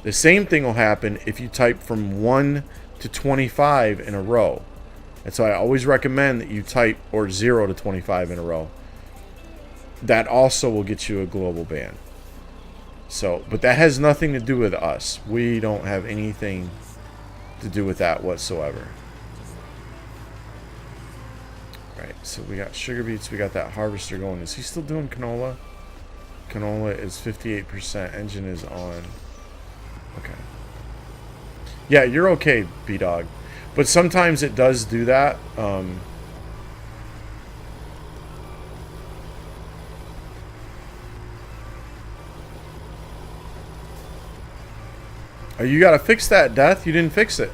The same thing will happen if you type from 1 to 25 in a row. That's why I always recommend that you type or 0 to 25 in a row. That also will get you a global ban. So, but that has nothing to do with us. We don't have anything to do with that whatsoever. Right, so we got sugar beets, we got that harvester going. Is he still doing canola? Canola is 58%. Engine is on. Okay. Yeah, you're okay, B-Dog. But sometimes it does do that. Oh, you gotta fix that, Death. You didn't fix it.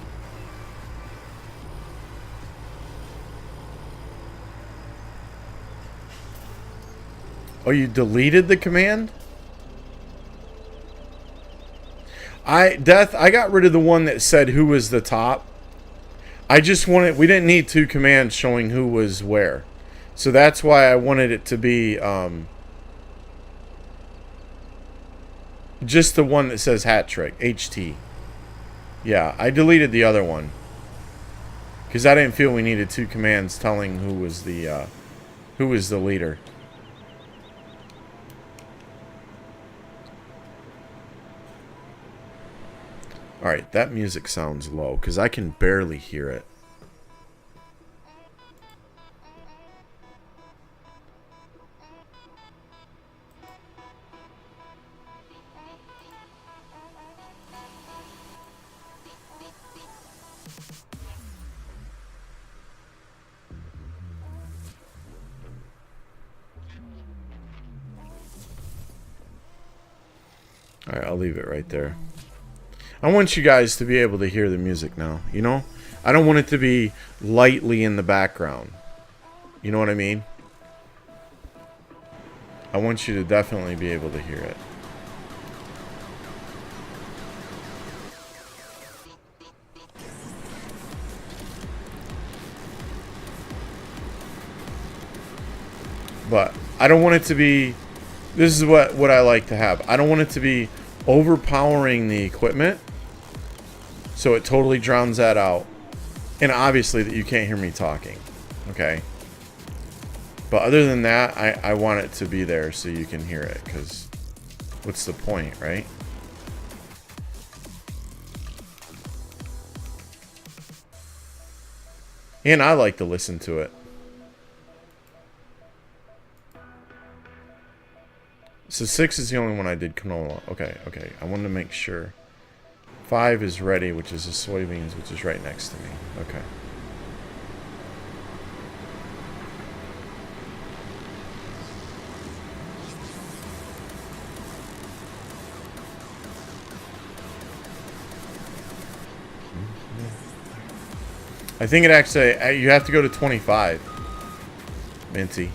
Oh, you deleted the command? Death, I got rid of the one that said who was the top. I just wanted, we didn't need 2 commands showing who was where. So that's why I wanted it to be just the one that says hat trick, HT. Yeah, I deleted the other one. Because I didn't feel we needed 2 commands telling who was the leader. Alright, that music sounds low, because I can barely hear it. Alright, I'll leave it right there. I want you guys to be able to hear the music now, you know? I don't want it to be lightly in the background. You know what I mean? I want you to definitely be able to hear it. But I don't want it to be... This is what I like to have. I don't want it to be overpowering the equipment, so it totally drowns that out. And obviously that you can't hear me talking. Okay? But other than that, I want it to be there so you can hear it, because what's the point, right? And I like to listen to it. So 6 is the only one I did canola. Okay, okay. I wanted to make sure. 5 is ready, which is the soybeans, which is right next to me. Okay. I think it actually, you have to go to 25. Minty.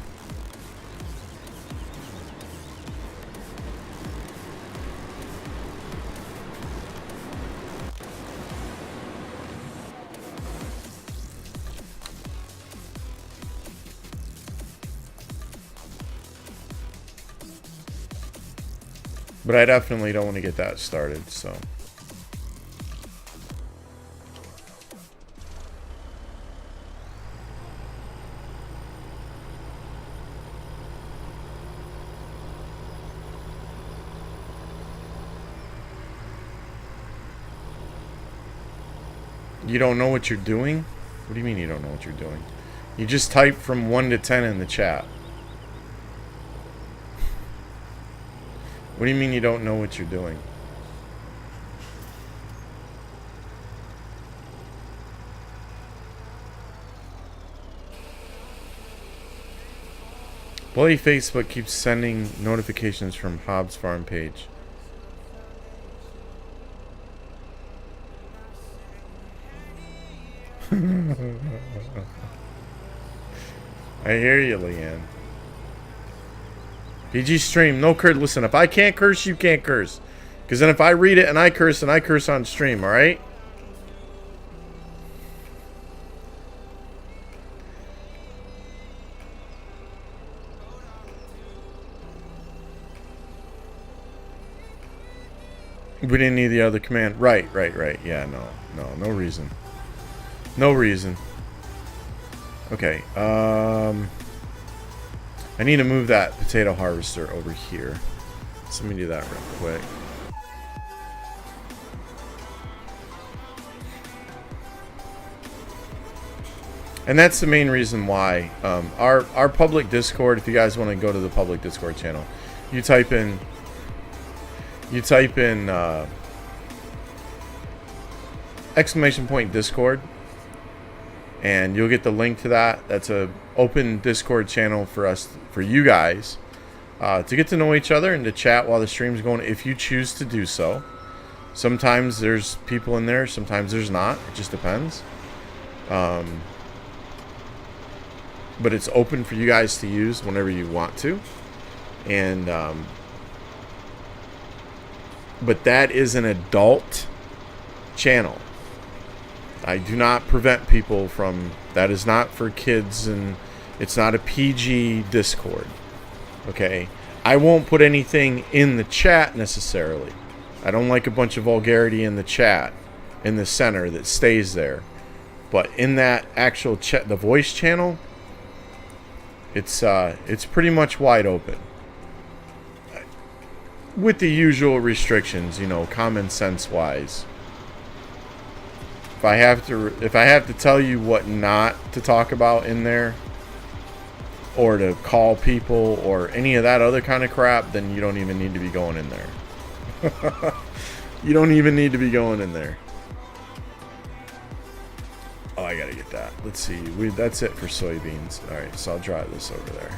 But I definitely don't want to get that started, so. You don't know what you're doing? What do you mean you don't know what you're doing? You just type from 1 to 10 in the chat. What do you mean you don't know what you're doing? Bully Facebook keeps sending notifications from Hobbs Farm page. I hear you, Leanne. PG stream, no curse. Listen, if I can't curse, you can't curse. Because then if I read it and I curse on stream, alright? We didn't need the other command. Right. Yeah, no reason. No reason. Okay, I need to move that potato harvester over here. So let me do that real quick. And that's the main reason why our public Discord, if you guys want to go to the public Discord channel, you type in exclamation point Discord, and you'll get the link to that. That's a open Discord channel for you guys to get to know each other and to chat while the stream's going, if you choose to do so. Sometimes there's people in there, sometimes there's not. It just depends. But it's open for you guys to use whenever you want to. And but that is an adult channel. I do not prevent people from... That is not for kids, and it's not a PG Discord. Okay? I won't put anything in the chat necessarily. I don't like a bunch of vulgarity in the chat, in the center, that stays there. But in that actual chat, the voice channel, it's pretty much wide open. With the usual restrictions, you know, common sense wise. If I have to tell you what not to talk about in there, or to call people, or any of that other kind of crap, then you don't even need to be going in there. You don't even need to be going in there. Oh, I gotta get that. Let's see. That's it for soybeans. Alright, so I'll drive this over there.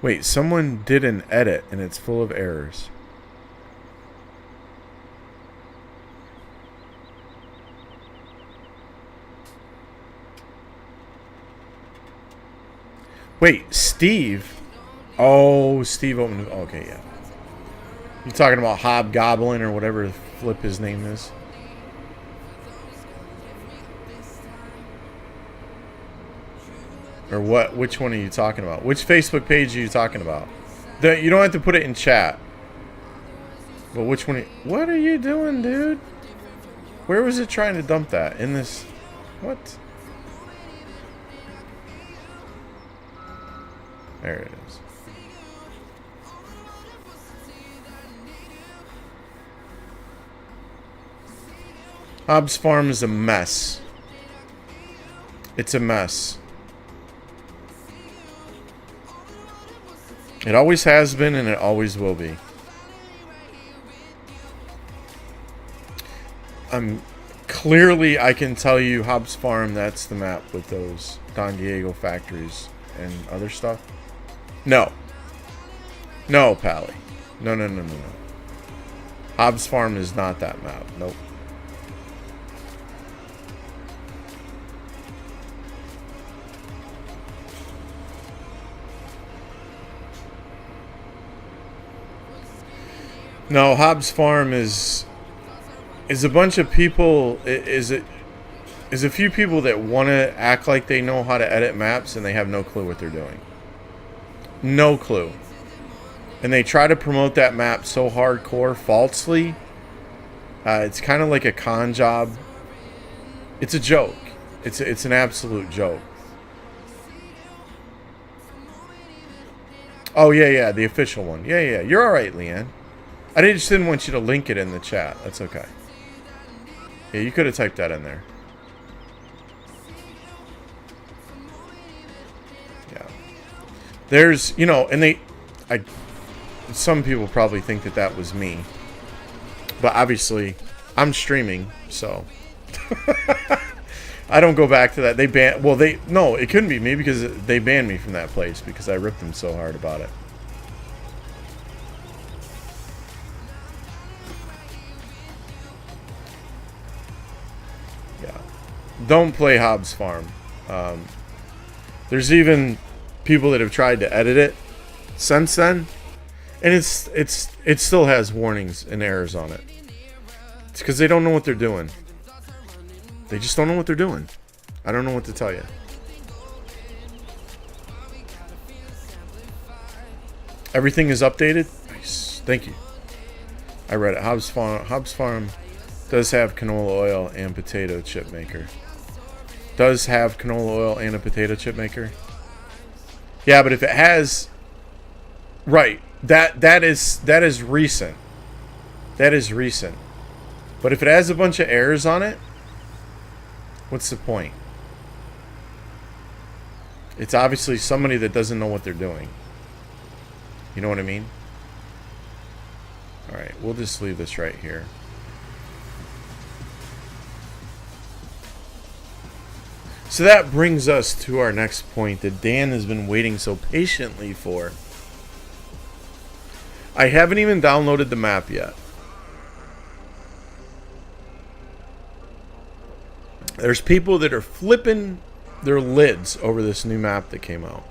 Wait, someone did an edit and it's full of errors. Wait, Steve? Oh, Steve opened... Okay, yeah. You talking about Hobgoblin or whatever the flip his name is? Or what? Which one are you talking about? Which Facebook page are you talking about? You don't have to put it in chat. But which one? What are you doing, dude? Where was it trying to dump that? In this... What? There it is. Hobbs Farm is a mess. It's a mess. It always has been, and it always will be. Clearly, I can tell you Hobbs Farm, that's the map with those Don Diego factories and other stuff. No. No, Pally. No. Hobbs Farm is not that map. Nope. No, Hobbs Farm is a bunch of people. Is a few people that want to act like they know how to edit maps and they have no clue what they're doing. No clue. And they try to promote that map so hardcore falsely. It's kind of like a con job. It's a joke. It's an absolute joke. Oh yeah, the official one. Yeah. You're all right, Leanne. I just didn't want you to link it in the chat. That's okay. Yeah, you could have typed that in there. There's, you know, and some people probably think that that was me. But obviously, I'm streaming, so I don't go back to that. They banned, well, no, it couldn't be me because they banned me from that place because I ripped them so hard about it. Yeah. Don't play Hobbs Farm. There's even people that have tried to edit it since then, and it still has warnings and errors on it. It's because they don't know what they're doing. They just don't know what they're doing. I don't know what to tell you. Everything is updated. Nice. Thank you. I read it. Hobbs Farm does have canola oil and potato chip maker. Does have canola oil and a potato chip maker. Yeah, but if it has, right, that is recent. That is recent. But if it has a bunch of errors on it, what's the point? It's obviously somebody that doesn't know what they're doing. You know what I mean? All right, we'll just leave this right here. So that brings us to our next point that Dan has been waiting so patiently for. I haven't even downloaded the map yet. There's people that are flipping their lids over this new map that came out.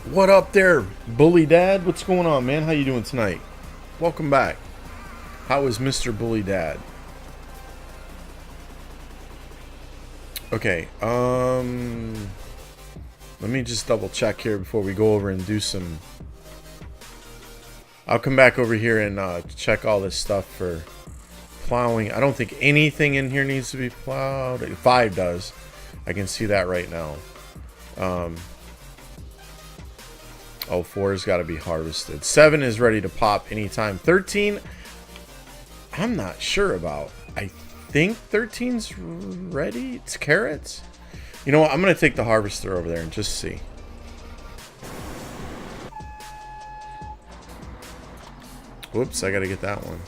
What up there, Bully Dad? What's going on, man? How you doing tonight? Welcome back. How is Mr. Bully Dad? Okay, let me just double check here before we go over and do some... I'll come back over here and check all this stuff for plowing. I don't think anything in here needs to be plowed. 5 does. I can see that right now. 4's got to be harvested. 7 is ready to pop anytime. 13, I'm not sure about. I think 13's ready. It's carrots. You know what? I'm going to take the harvester over there and just see. Whoops, I got to get that one.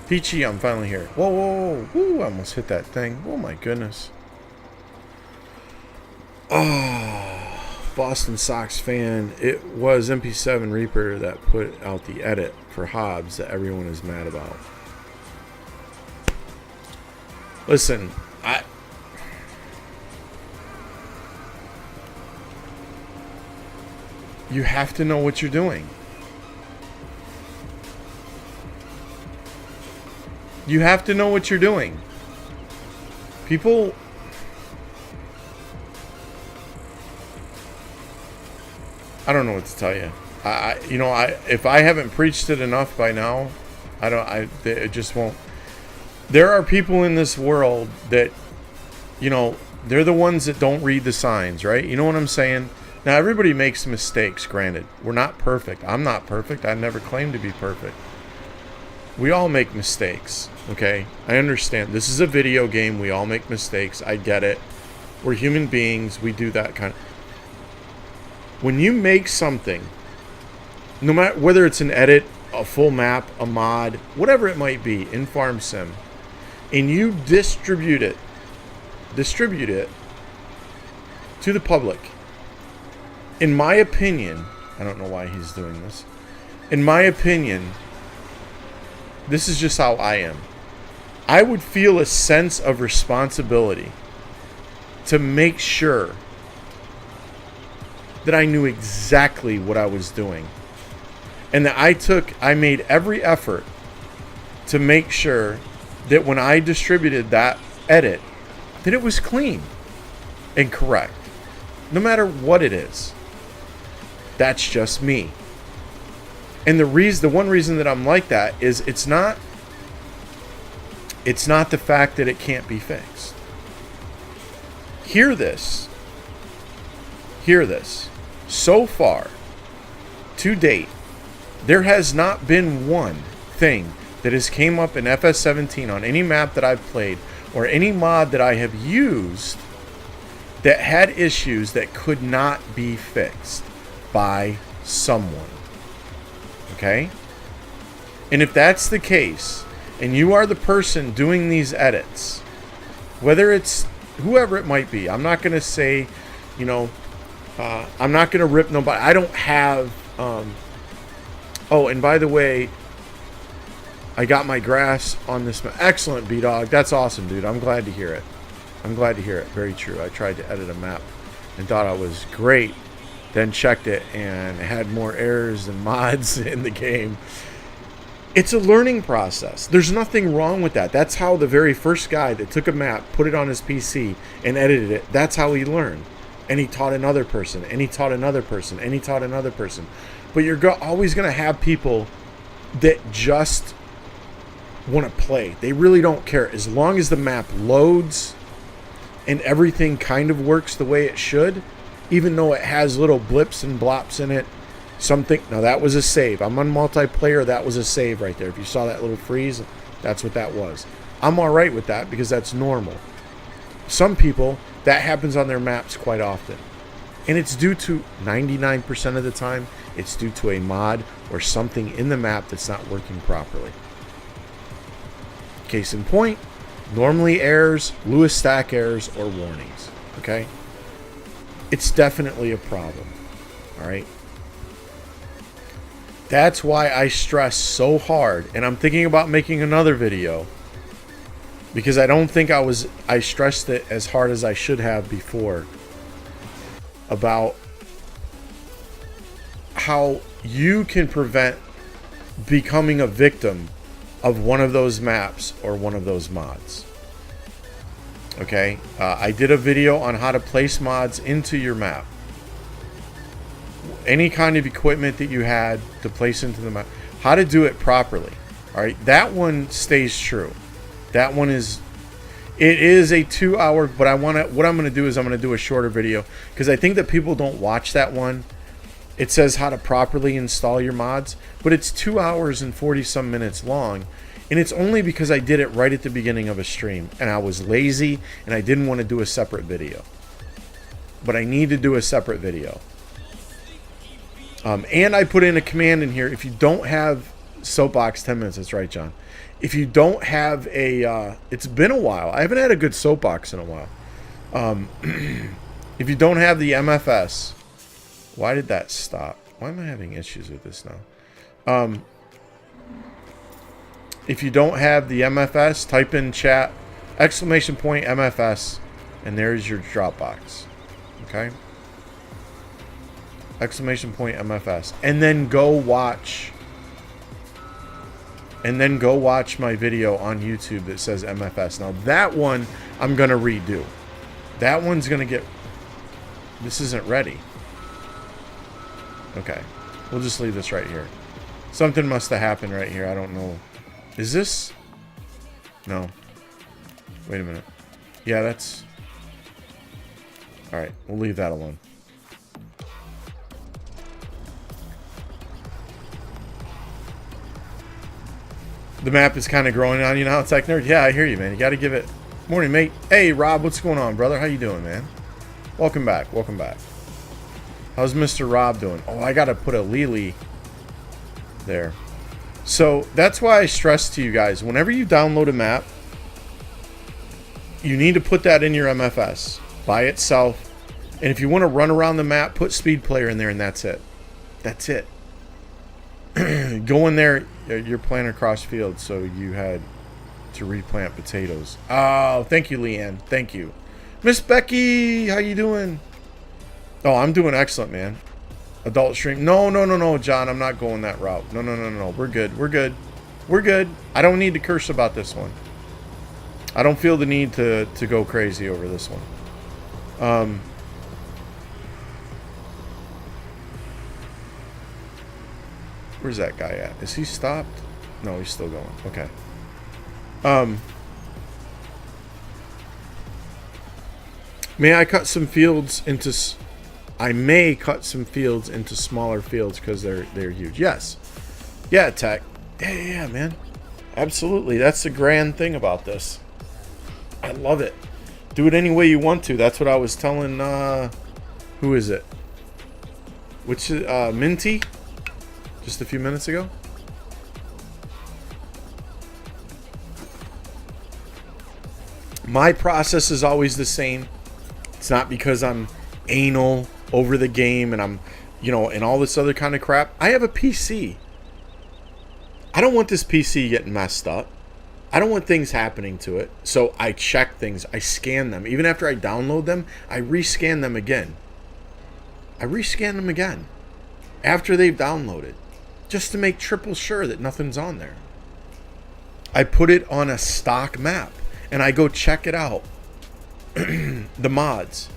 Peachy, I'm finally here. Whoa, whoa, whoa. Woo, I almost hit that thing. Oh my goodness. Oh, Boston Sox fan. It was MP7 Reaper that put out the edit for Hobbs that everyone is mad about. Listen, you have to know what you're doing. You have to know what you're doing. People... I don't know what to tell you. If I haven't preached it enough by now, it just won't. There are people in this world that, they're the ones that don't read the signs, right? You know what I'm saying? Now, everybody makes mistakes, granted. We're not perfect. I'm not perfect. I never claimed to be perfect. We all make mistakes, okay? I understand. This is a video game. We all make mistakes. I get it. We're human beings. We do that kind of... When you make something, no matter whether it's an edit, a full map, a mod, whatever it might be in Farm Sim, and you distribute it to the public, in my opinion, I don't know why he's doing this, in my opinion, this is just how I am. I would feel a sense of responsibility to make sure that I knew exactly what I was doing. And that I made every effort to make sure that when I distributed that edit, that it was clean and correct. No matter what it is. That's just me. And the one reason that I'm like that is it's not the fact that it can't be fixed. Hear this. So far, to date, there has not been one thing that has came up in FS17 on any map that I've played or any mod that I have used that had issues that could not be fixed by someone. Okay? And if that's the case, and you are the person doing these edits, whether it's whoever it might be, I'm not going to say, you know, I'm not going to rip nobody. I don't have, oh, and by the way, I got my grass on this. Excellent, B-Dog. That's awesome, dude. I'm glad to hear it. I'm glad to hear it. Very true. I tried to edit a map and thought I was great. Then checked it and had more errors than mods in the game. It's a learning process. There's nothing wrong with that. That's how the very first guy that took a map, put it on his PC, and edited it, that's how he learned. And he taught another person, and he taught another person, and he taught another person. But you're always going to have people that just want to play. They really don't care. As long as the map loads and everything kind of works the way it should, even though it has little blips and blops in it, something. Now that was a save. I'm on multiplayer. That was a save right there. If you saw that little freeze, that's what that was. I'm all right with that because that's normal. Some people, that happens on their maps quite often. And it's due to 99% of the time, it's due to a mod or something in the map that's not working properly. Case in point, normally errors, Lewis stack errors, or warnings. Okay? It's definitely a problem. Alright? That's why I stress so hard, and I'm thinking about making another video, because I don't think I stressed it as hard as I should have before, about how you can prevent becoming a victim of one of those maps or one of those mods. Okay, I did a video on how to place mods into your map. Any kind of equipment that you had to place into the map, how to do it properly. All right, that one stays true. That one is, it is a 2-hour, but what I'm going to do is I'm going to do a shorter video because I think that people don't watch that one. It says how to properly install your mods, but it's 2 hours and 40 some minutes long. And it's only because I did it right at the beginning of a stream and I was lazy and I didn't want to do a separate video. But I need to do a separate video. And I put in a command in here. If you don't have soapbox 10 minutes, that's right, John. If you don't have a, it's been a while. I haven't had a good soapbox in a while. If you don't have the MFS, why did that stop? Why am I having issues with this now? If you don't have the MFS, type in chat, exclamation point MFS, and there's your Dropbox. Okay? Exclamation point MFS. And then go watch. And then go watch my video on YouTube that says MFS. Now that one I'm going to redo. That one's going to get... This isn't ready. Okay. We'll just leave this right here. Something must have happened right here. I don't know. Is this? No. Wait a minute. Yeah, that's... Alright, we'll leave that alone. The map is kind of growing on you now. It's like, nerd. Yeah, I hear you, man. You got to give it... Morning, mate. Hey, Rob. What's going on, brother? How you doing, man? Welcome back. Welcome back. How's Mr. Rob doing? Oh, I got to put a Lily there. So, that's why I stress to you guys, whenever you download a map, you need to put that in your MFS by itself. And if you want to run around the map, put Speed Player in there, and that's it. That's it. Go in there. You're planting across fields, so you had to replant potatoes. Oh, thank you, Leanne. Thank you. Miss Becky, how you doing? Oh, I'm doing excellent, man. Adult stream. No, John. I'm not going that route. No. We're good. We're good. We're good. I don't need to curse about this one. I don't feel the need to go crazy over this one. Where's that guy at? Is he stopped? No, he's still going. Okay. May I cut some fields into... I may cut some fields into smaller fields because they're huge. Yes. Yeah, Tech. Yeah, man. Absolutely. That's the grand thing about this. I love it. Do it any way you want to. That's what I was telling, who is it? Which, Minty? Just a few minutes ago. My process is always the same. It's not because I'm anal over the game and I'm, you know, and all this other kind of crap. I have a PC. I don't want this PC getting messed up. I don't want things happening to it. So I check things. I scan them. Even after I download them, I rescan them again. After they've downloaded. Just to make triple sure that nothing's on there. I put it on a stock map. And I go check it out. The mods.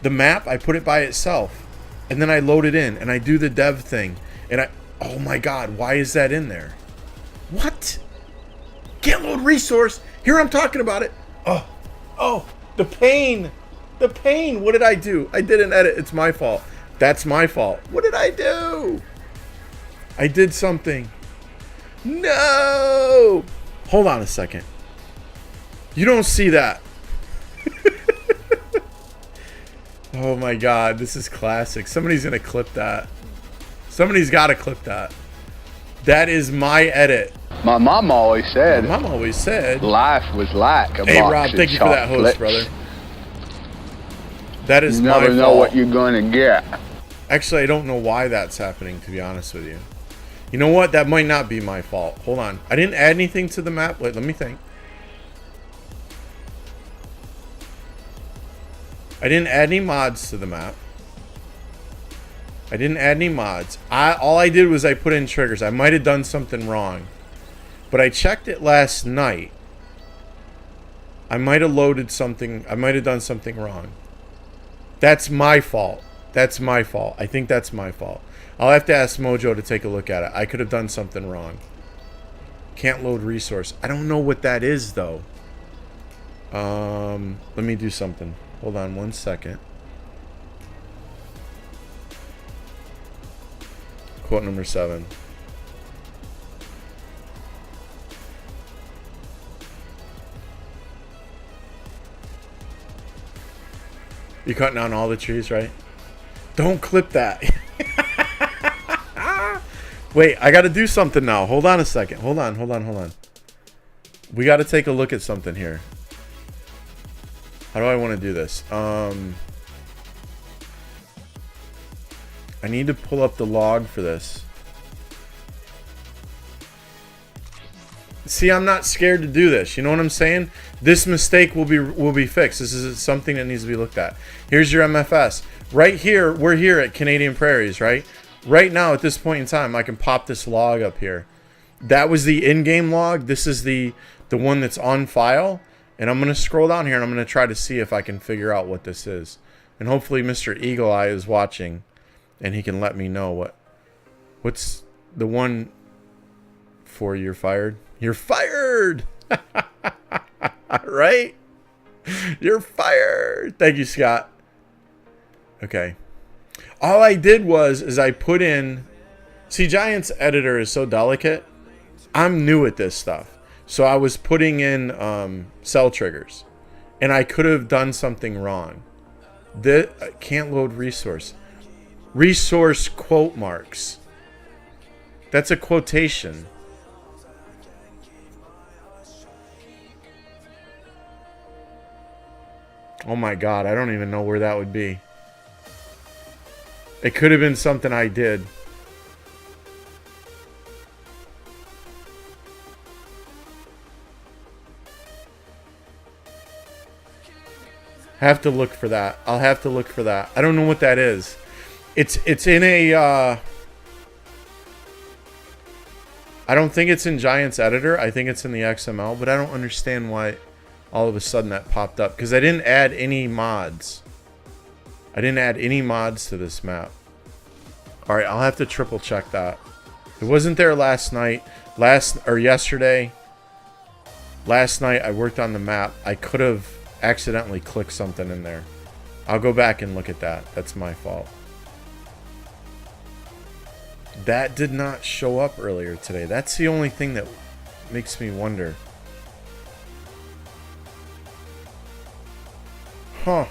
The map, I put it by itself. And then I load it in. And I do the dev thing. And oh my god, why is that in there? What? Can't load resource. Here I'm talking about it. Oh, the pain. The pain. What did I do? I didn't edit. It's my fault. That's my fault. What did I do? I did something. No. Hold on a second. You don't see that. Oh my god, this is classic. Somebody's gonna clip that. Somebody's gotta clip that. That is my edit. My mom always said. Life was like a Hey box Rob, of thank you for that host, chocolates. brother. That is You my fault. never know what you're gonna get. Actually, I don't know why that's happening, to be honest with you. You know what? That might not be my fault. Hold on. I didn't add anything to the map. Wait, let me think. I didn't add any mods to the map. All I did was I put in triggers. I might have done something wrong. But I checked it last night. I might have loaded something. I might have done something wrong. That's my fault. I think that's my fault. I'll have to ask Mojo to take a look at it. I could have done something wrong. Can't load resource. I don't know what that is, though. Let me do something. Hold on 1 second. Quote number 7. You're cutting down all the trees, right? Don't clip that. Wait, I gotta do something now. Hold on a second. Hold on. We gotta take a look at something here. How do I want to do this? I need to pull up the log for this. See, I'm not scared to do this. You know what I'm saying? This mistake will be fixed. This is something that needs to be looked at. Here's your MFS. Right here, we're here at Canadian Prairies, right? Right now, at this point in time, I can pop this log up here. That was the in-game log. This is the one that's on file. And I'm going to scroll down here and I'm going to try to see if I can figure out what this is. And hopefully Mr. Eagle Eye is watching and he can let me know what's the one for you're fired. You're fired! Right? You're fired! Thank you, Scott. Okay. All I did is I put in... See, Giant's editor is so delicate. I'm new at this stuff. So I was putting in cell triggers. And I could have done something wrong. Can't load resource. Resource quote marks. That's a quotation. Oh my god, I don't even know where that would be. It could have been something I did. Have to look for that. I'll have to look for that. I don't know what that is. It's in a I don't think it's in Giant's editor. I think it's in the XML, but I don't understand why all of a sudden that popped up because I didn't add any mods. I didn't add any mods to this map. All right, I'll have to triple check that. It wasn't there last night, yesterday. Last night I worked on the map. I could have accidentally clicked something in there. I'll go back and look at that. That's my fault. That did not show up earlier today. That's the only thing that makes me wonder. Huh.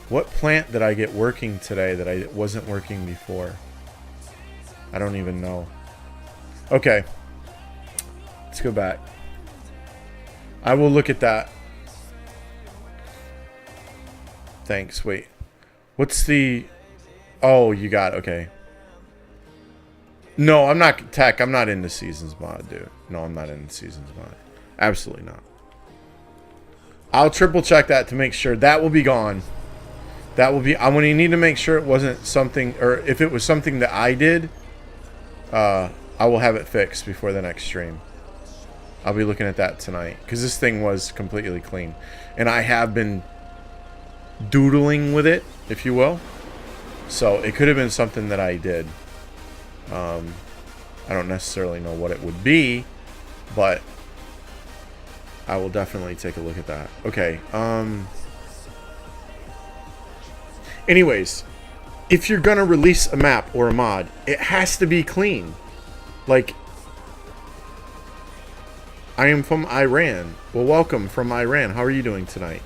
What plant did I get working today that I wasn't working before? I don't even know. Okay. Let's go back. I will look at that. Thanks. Wait. What's the... Oh, you got it. Okay. No, I'm not... Tech, I'm not into Seasons mod, dude. No, I'm not into Seasons mod. Absolutely not. I'll triple check that to make sure. That will be gone. That will be... I'm going to need to make sure it wasn't something... Or if it was something that I did, I will have it fixed before the next stream. I'll be looking at that tonight. Because this thing was completely clean. And I have been doodling with it, if you will. So it could have been something that I did. I don't necessarily know what it would be, but I will definitely take a look at that. Okay. Anyways, if you're gonna release a map or a mod, it has to be clean. Like, I am from Iran. Well, welcome from Iran. How are you doing tonight?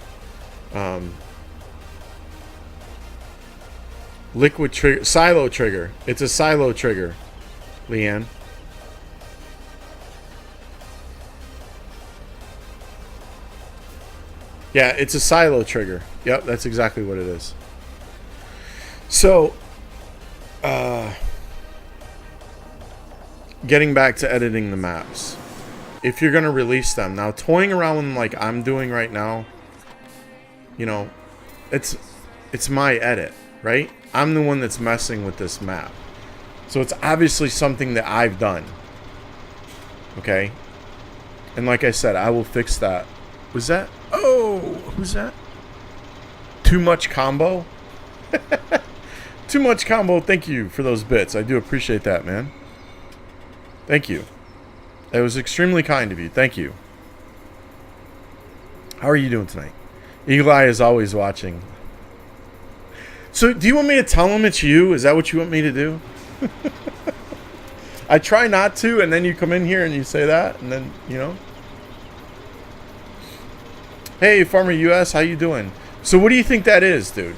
Liquid trigger, silo trigger. It's a silo trigger, Leanne. Yeah, it's a silo trigger. Yep, that's exactly what it is. So, getting back to editing the maps. If you're going to release them. Now, toying around with them like I'm doing right now, you know, it's my edit, right? I'm the one that's messing with this map. So it's obviously something that I've done. Okay? And like I said, I will fix that. Was that? Oh, who's that? Too much combo? Too much combo. Thank you for those bits. I do appreciate that, man. Thank you. It was extremely kind of you. Thank you. How are you doing tonight? Eagle Eye is always watching. So, do you want me to tell him it's you? Is that what you want me to do? I try not to, and then you come in here and you say that, and then, you know. Hey, Farmer US, how you doing? So, what do you think that is, dude?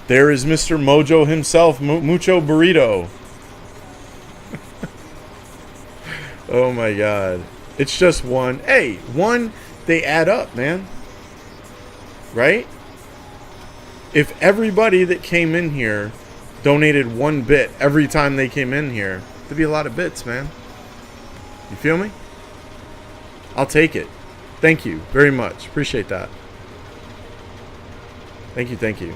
There is Mr. Mojo himself, Mucho Burrito. Oh my God. It's just one. Hey, one, they add up, man. Right? If everybody that came in here donated 1 bit every time they came in here, there'd be a lot of bits, man. You feel me? I'll take it. Thank you very much. Appreciate that. Thank you, thank you.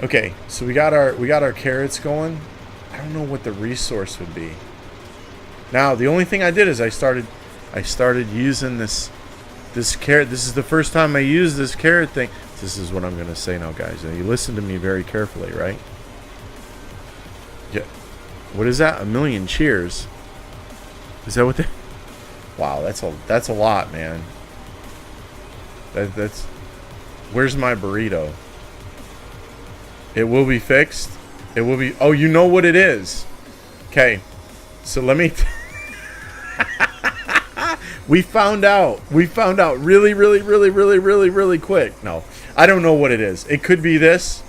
Okay, so we got our carrots going. I don't know what the resource would be. Now, the only thing I did is I started using this carrot. This is the first time I used this carrot thing. This is what I'm going to say now, guys. Now, you listen to me very carefully, right? Yeah. What is that? 1,000,000 cheers. Is that what they... Wow, that's a lot, man. That's... Where's my burrito? It will be fixed. It will be... Oh, you know what it is. Okay. So let me... We found out really quick. No, I don't know what it is. It could be this,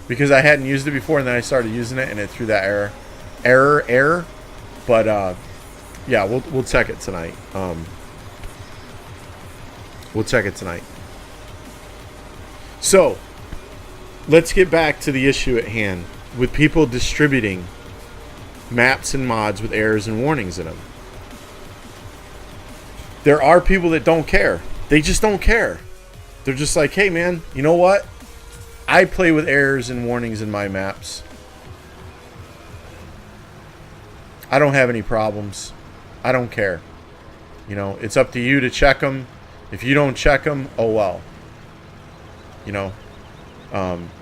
because I hadn't used it before, and then I started using it, and it threw that error. But yeah, we'll check it tonight. We'll check it tonight. So let's get back to the issue at hand with people distributing maps and mods with errors and warnings in them. There are people that don't care. They just don't care. They're just like, hey man, you know what? I play with errors and warnings in my maps. I don't have any problems. I don't care. You know, it's up to you to check them. If you don't check them, oh well. You know,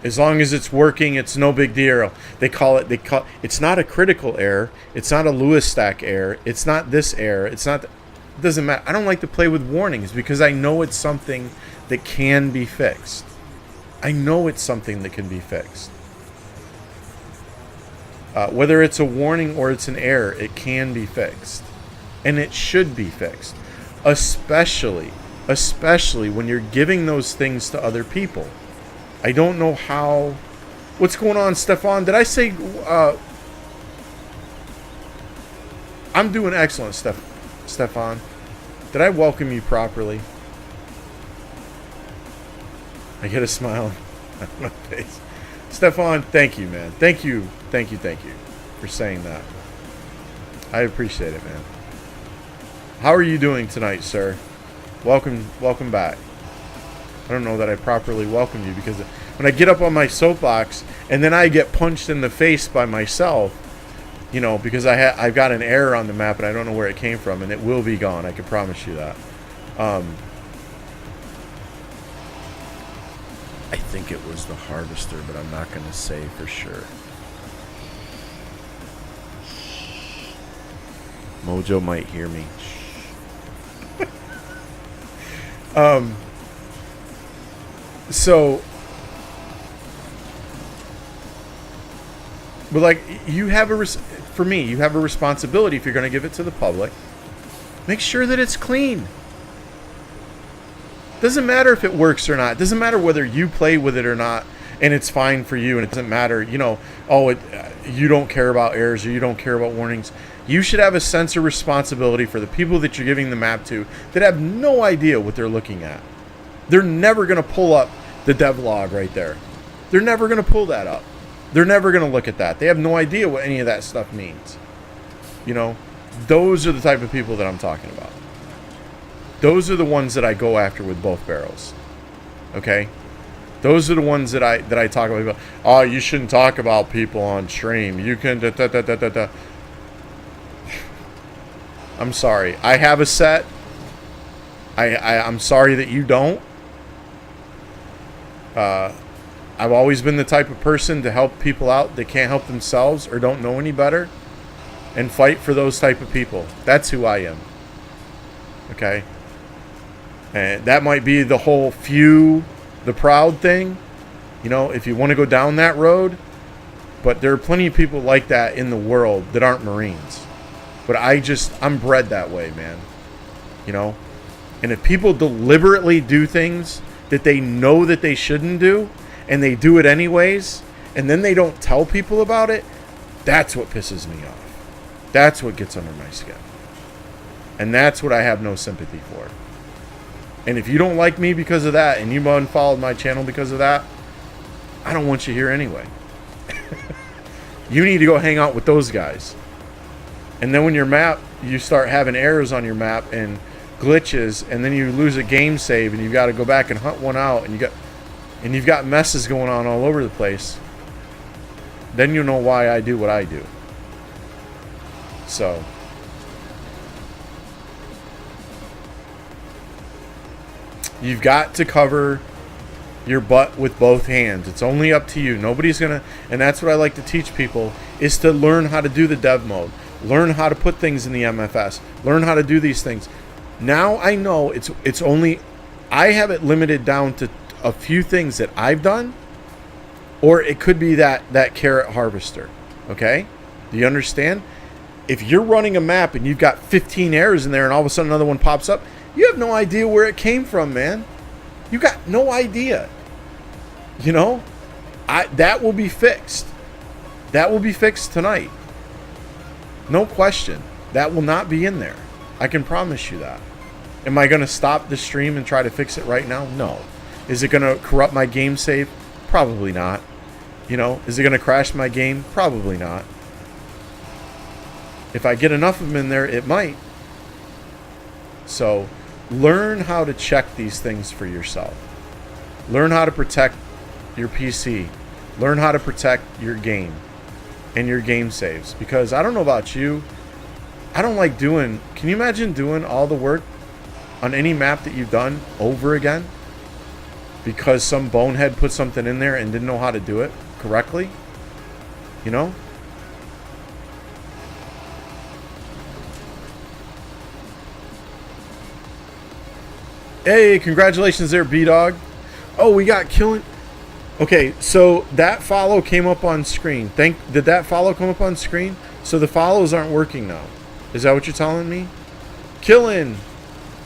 as long as it's working, it's no big deal. It's not a critical error. It's not a Lewis stack error. It's not this error. It's not... It doesn't matter. I don't like to play with warnings because I know it's something that can be fixed. I know it's something that can be fixed. Whether it's a warning or it's an error, it can be fixed. And it should be fixed. Especially when you're giving those things to other people. I don't know how... What's going on, Stefan? Did I say... I'm doing excellent, Stefan. Did I welcome you properly? I get a smile on my face. Stefan, thank you, man. Thank you for saying that. I appreciate it, man. How are you doing tonight, sir? Welcome back. I don't know that I properly welcomed you, because when I get up on my soapbox and then I get punched in the face by myself, you know, because I've got an error on the map and I don't know where it came from, and it will be gone. I can promise you that. I think it was the harvester, but I'm not going to say for sure. Mojo might hear me. So, but like, you have for me, you have a responsibility if you're going to give it to the public. Make sure that it's clean. Doesn't matter if it works or not. It doesn't matter whether you play with it or not, and it's fine for you, and it doesn't matter, you know, you don't care about errors or you don't care about warnings. You should have a sense of responsibility for the people that you're giving the map to that have no idea what they're looking at. They're never going to pull up the devlog right there. They're never going to pull that up. They're never going to look at that. They have no idea what any of that stuff means. You know, those are the type of people that I'm talking about. Those are the ones that I go after with both barrels. Okay? Those are the ones that I talk about. Oh, you shouldn't talk about people on stream. You can I'm sorry. I have a set. I'm sorry that you don't. I've always been the type of person to help people out that can't help themselves or don't know any better, and fight for those type of people. That's who I am. Okay? And that might be the whole the proud thing, you know, if you want to go down that road. But there are plenty of people like that in the world that aren't Marines. But I'm bred that way, man. You know? And if people deliberately do things that they know that they shouldn't do, and they do it anyways, and then they don't tell people about it, that's what pisses me off. That's what gets under my skin. And that's what I have no sympathy for. And if you don't like me because of that, and you unfollowed my channel because of that, I don't want you here anyway. You need to go hang out with those guys. And then when your map, you start having errors on your map and glitches, and then you lose a game save, and you've got to go back and hunt one out, and you've got messes going on all over the place, then you know why I do what I do. So, you've got to cover your butt with both hands. It's only up to you. Nobody's gonna, and that's what I like to teach people, is to learn how to do the dev mode, learn how to put things in the MFS, learn how to do these things. Now I know it's only, I have it limited down to a few things that I've done, or it could be that carrot harvester. Okay? Do you understand? If you're running a map and you've got 15 errors in there and all of a sudden another one pops up, you have no idea where it came from, man. You got no idea. You know? That will be fixed. That will be fixed tonight. No question. That will not be in there. I can promise you that. Am I going to stop the stream and try to fix it right now? No. Is it going to corrupt my game save? Probably not. You know, is it going to crash my game? Probably not. If I get enough of them in there, it might. So, learn how to check these things for yourself. Learn how to protect your PC. Learn how to protect your game and your game saves. Because I don't know about you, I don't like doing... Can you imagine doing all the work on any map that you've done over again because some bonehead put something in there and didn't know how to do it correctly? You know? Hey, congratulations there, B-Dog. Oh, we got killing... Okay, so that follow came up on screen. Did that follow come up on screen? So the follows aren't working now. Is that what you're telling me? Killin,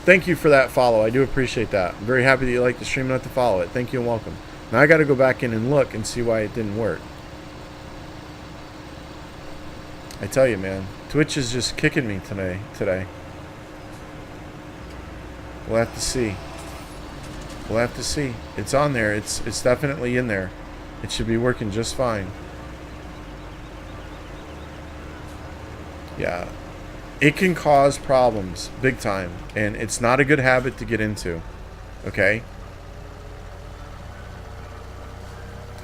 thank you for that follow. I do appreciate that. I'm very happy that you like the stream enough to follow it. Thank you and welcome. Now I got to go back in and look and see why it didn't work. I tell you, man, Twitch is just kicking me today. We'll have to see. We'll have to see. It's on there. It's definitely in there. It should be working just fine. Yeah. It can cause problems big time, and it's not a good habit to get into. Okay?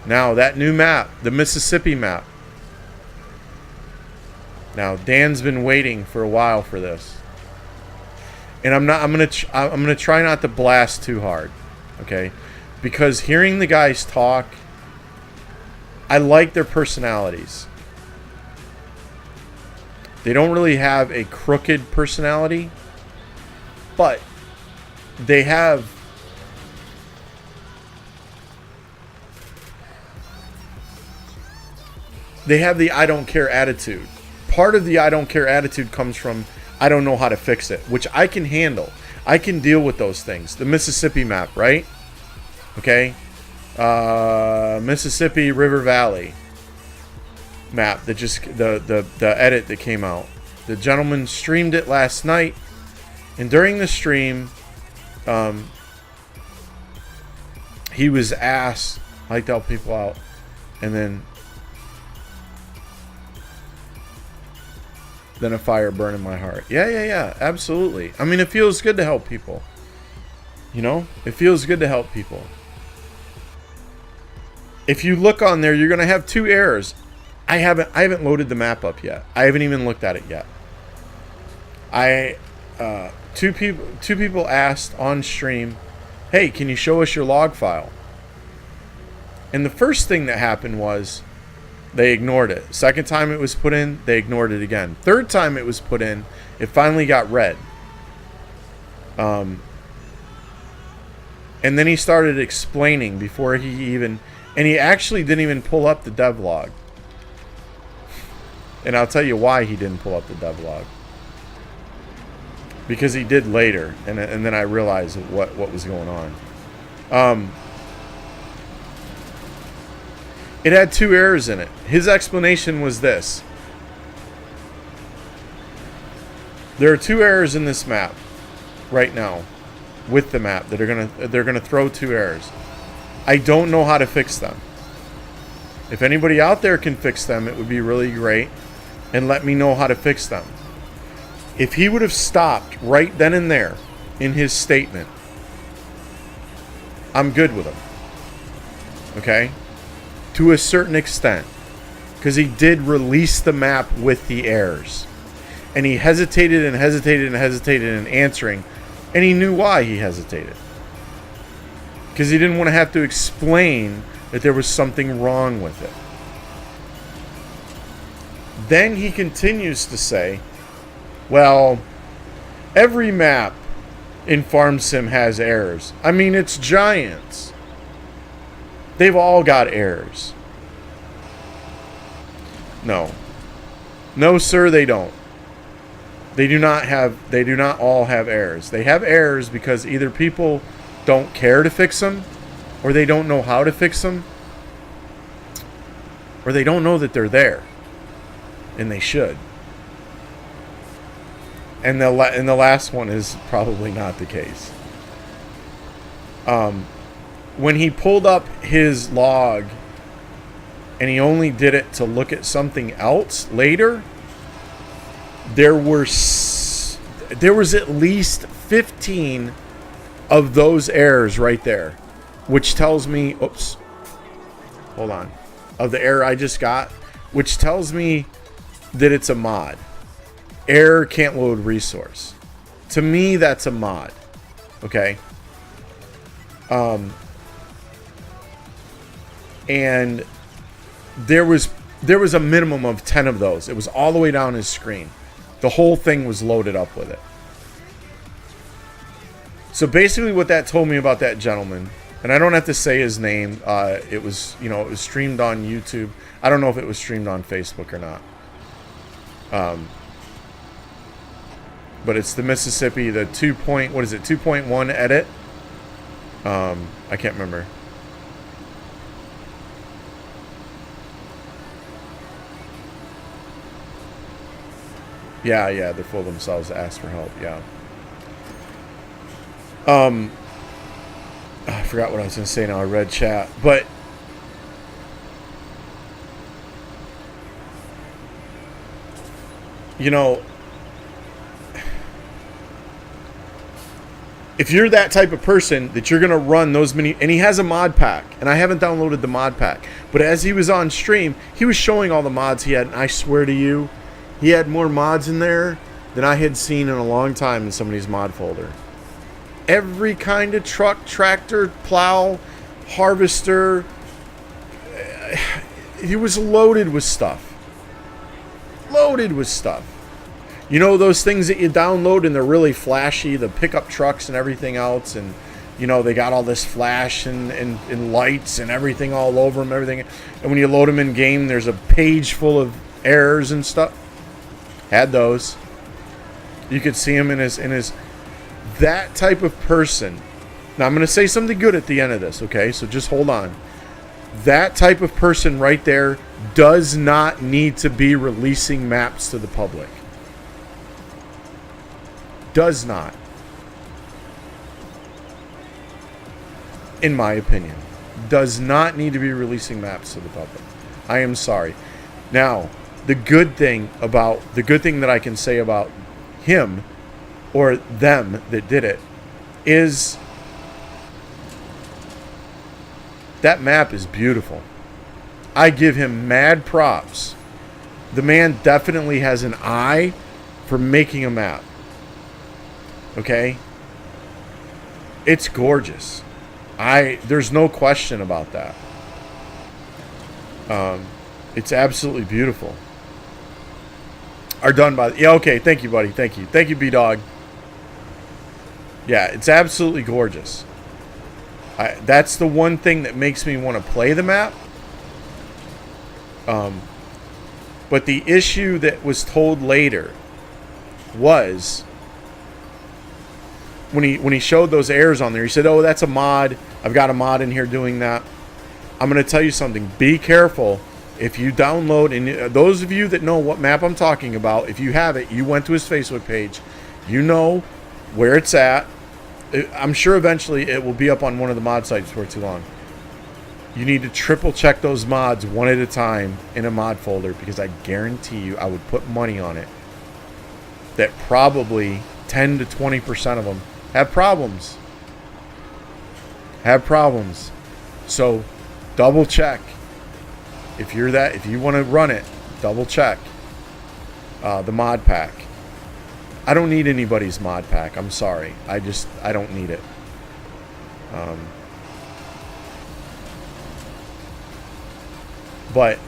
Now, that new map, the Mississippi map. Now, Dan's been waiting for a while for this. And I'm going to try not to blast too hard. Okay? Because hearing the guys talk, I like their personalities. They don't really have a crooked personality, but they have the I don't care attitude. Part of the I don't care attitude comes from I don't know how to fix it, which I can handle. I can deal with those things. The Mississippi map, right? Okay. Mississippi River Valley map that just the edit that came out. The gentleman streamed it last night, and during the stream, he was asked, I like to help people out, and then a fire burn in my heart. Yeah, absolutely. I mean, it feels good to help people. You know, it feels good to help people. If you look on there, you're gonna have 2 errors. I haven't loaded the map up yet. I haven't even looked at it yet. Two people asked on stream, "Hey, can you show us your log file?" And the first thing that happened was they ignored it. Second time it was put in, they ignored it again. Third time it was put in, it finally got read. And then he started explaining before and he actually didn't even pull up the devlog. And I'll tell you why he didn't pull up the devlog. Because he did later, and then I realized what was going on. It had 2 errors in it. His explanation was this. There are 2 errors in this map right now with the map that they're gonna throw 2 errors. I don't know how to fix them. If anybody out there can fix them, it would be really great, and let me know how to fix them. If he would have stopped right then and there in his statement, I'm good with him. Okay? To a certain extent. Because he did release the map with the errors. And he hesitated and hesitated and hesitated in answering. And he knew why he hesitated. Because he didn't want to have to explain that there was something wrong with it. Then he continues to say, well, every map in Farm Sim has errors. I mean, it's Giants. They've all got errors. No. No, sir, they don't. They do not all have errors. They have errors because either people don't care to fix them, or they don't know how to fix them, or they don't know that they're there. And they should. And the last one is probably not the case. When he pulled up his log and he only did it to look at something else later, there was at least 15 of those errors right there, which tells me, oops, hold on, of the error I just got, which tells me that it's a mod. Error can't load resource. To me, that's a mod. Okay? And there was a minimum of 10 of those. It was all the way down his screen. The whole thing was loaded up with it. So basically what that told me about that gentleman And I don't have to say his name. It was, you know, it was streamed on YouTube. I don't know if it was streamed on Facebook or not. But it's the Mississippi, the 2.1 edit? I can't remember. Yeah, they fool themselves to ask for help, yeah. I forgot what I was going to say now. I read chat. But you know, if you're that type of person that you're going to run those many, and he has a mod pack, and I haven't downloaded the mod pack, but as he was on stream, he was showing all the mods he had, and I swear to you, he had more mods in there than I had seen in a long time in somebody's mod folder. Every kind of truck, tractor, plow, harvester. He was loaded with stuff. Loaded with stuff. You know those things that you download and they're really flashy, the pickup trucks and everything else, and you know they got all this flash and lights and everything all over them, everything. And when you load them in game, there's a page full of errors and stuff. Had those. You could see him in his that type of person. Now I'm going to say something good at the end of this, okay? So just hold on. That type of person right there does not need to be releasing maps to the public. Does not. In my opinion. Does not need to be releasing maps to the public. I am sorry. Now, the good thing that I can say about him or them that did it is that map is beautiful. I give him mad props. The man definitely has an eye for making a map. Okay? It's gorgeous. There's no question about that. It's absolutely beautiful. Are done by... Yeah, okay. Thank you, buddy. Thank you. Thank you, B-Dog. Yeah, it's absolutely gorgeous. That's the one thing that makes me want to play the map. But the issue that was told later was when he showed those errors on there, he said, "Oh, that's a mod. I've got a mod in here doing that." I'm going to tell you something. Be careful. If you download, and those of you that know what map I'm talking about, if you have it, you went to his Facebook page, you know where it's at. I'm sure eventually it will be up on one of the mod sites before too long. You need to triple check those mods one at a time in a mod folder, because I guarantee you, I would put money on it, that probably 10 to 20% of them have problems. So double check. If you want to run it, double check the mod pack. I don't need anybody's mod pack. I'm sorry. I don't need it. But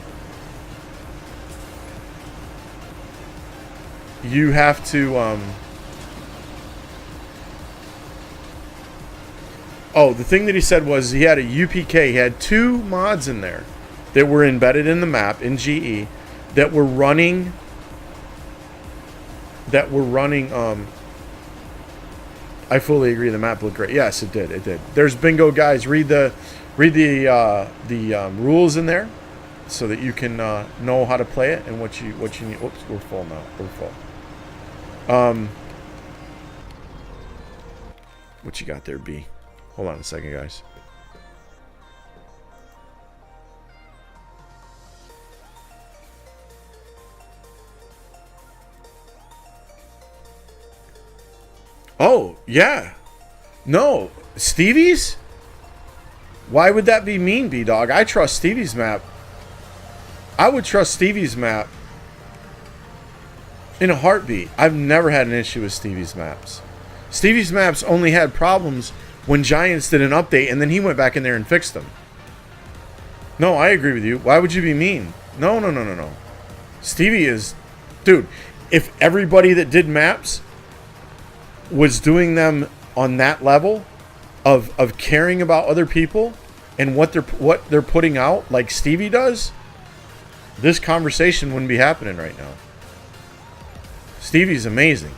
you have to oh, the thing that he said was he had a UPK. He had 2 mods in there that were embedded in the map in GE that were running I fully agree the map looked great. Yes, it did. There's bingo, guys. Read the rules in there so that you can know how to play it and what you need. Oops, we're full now. We're full. What you got there, B? Hold on a second, guys. Oh, yeah. No. Stevie's? Why would that be mean, B-Dog? I trust Stevie's map. I would trust Stevie's map in a heartbeat. I've never had an issue with Stevie's maps. Stevie's maps only had problems when Giants did an update, and then he went back in there and fixed them. No, I agree with you. Why would you be mean? No. Stevie is... Dude, if everybody that did maps was doing them on that level of caring about other people and what they're putting out, like Stevie does, this conversation wouldn't be happening right now. Stevie's amazing.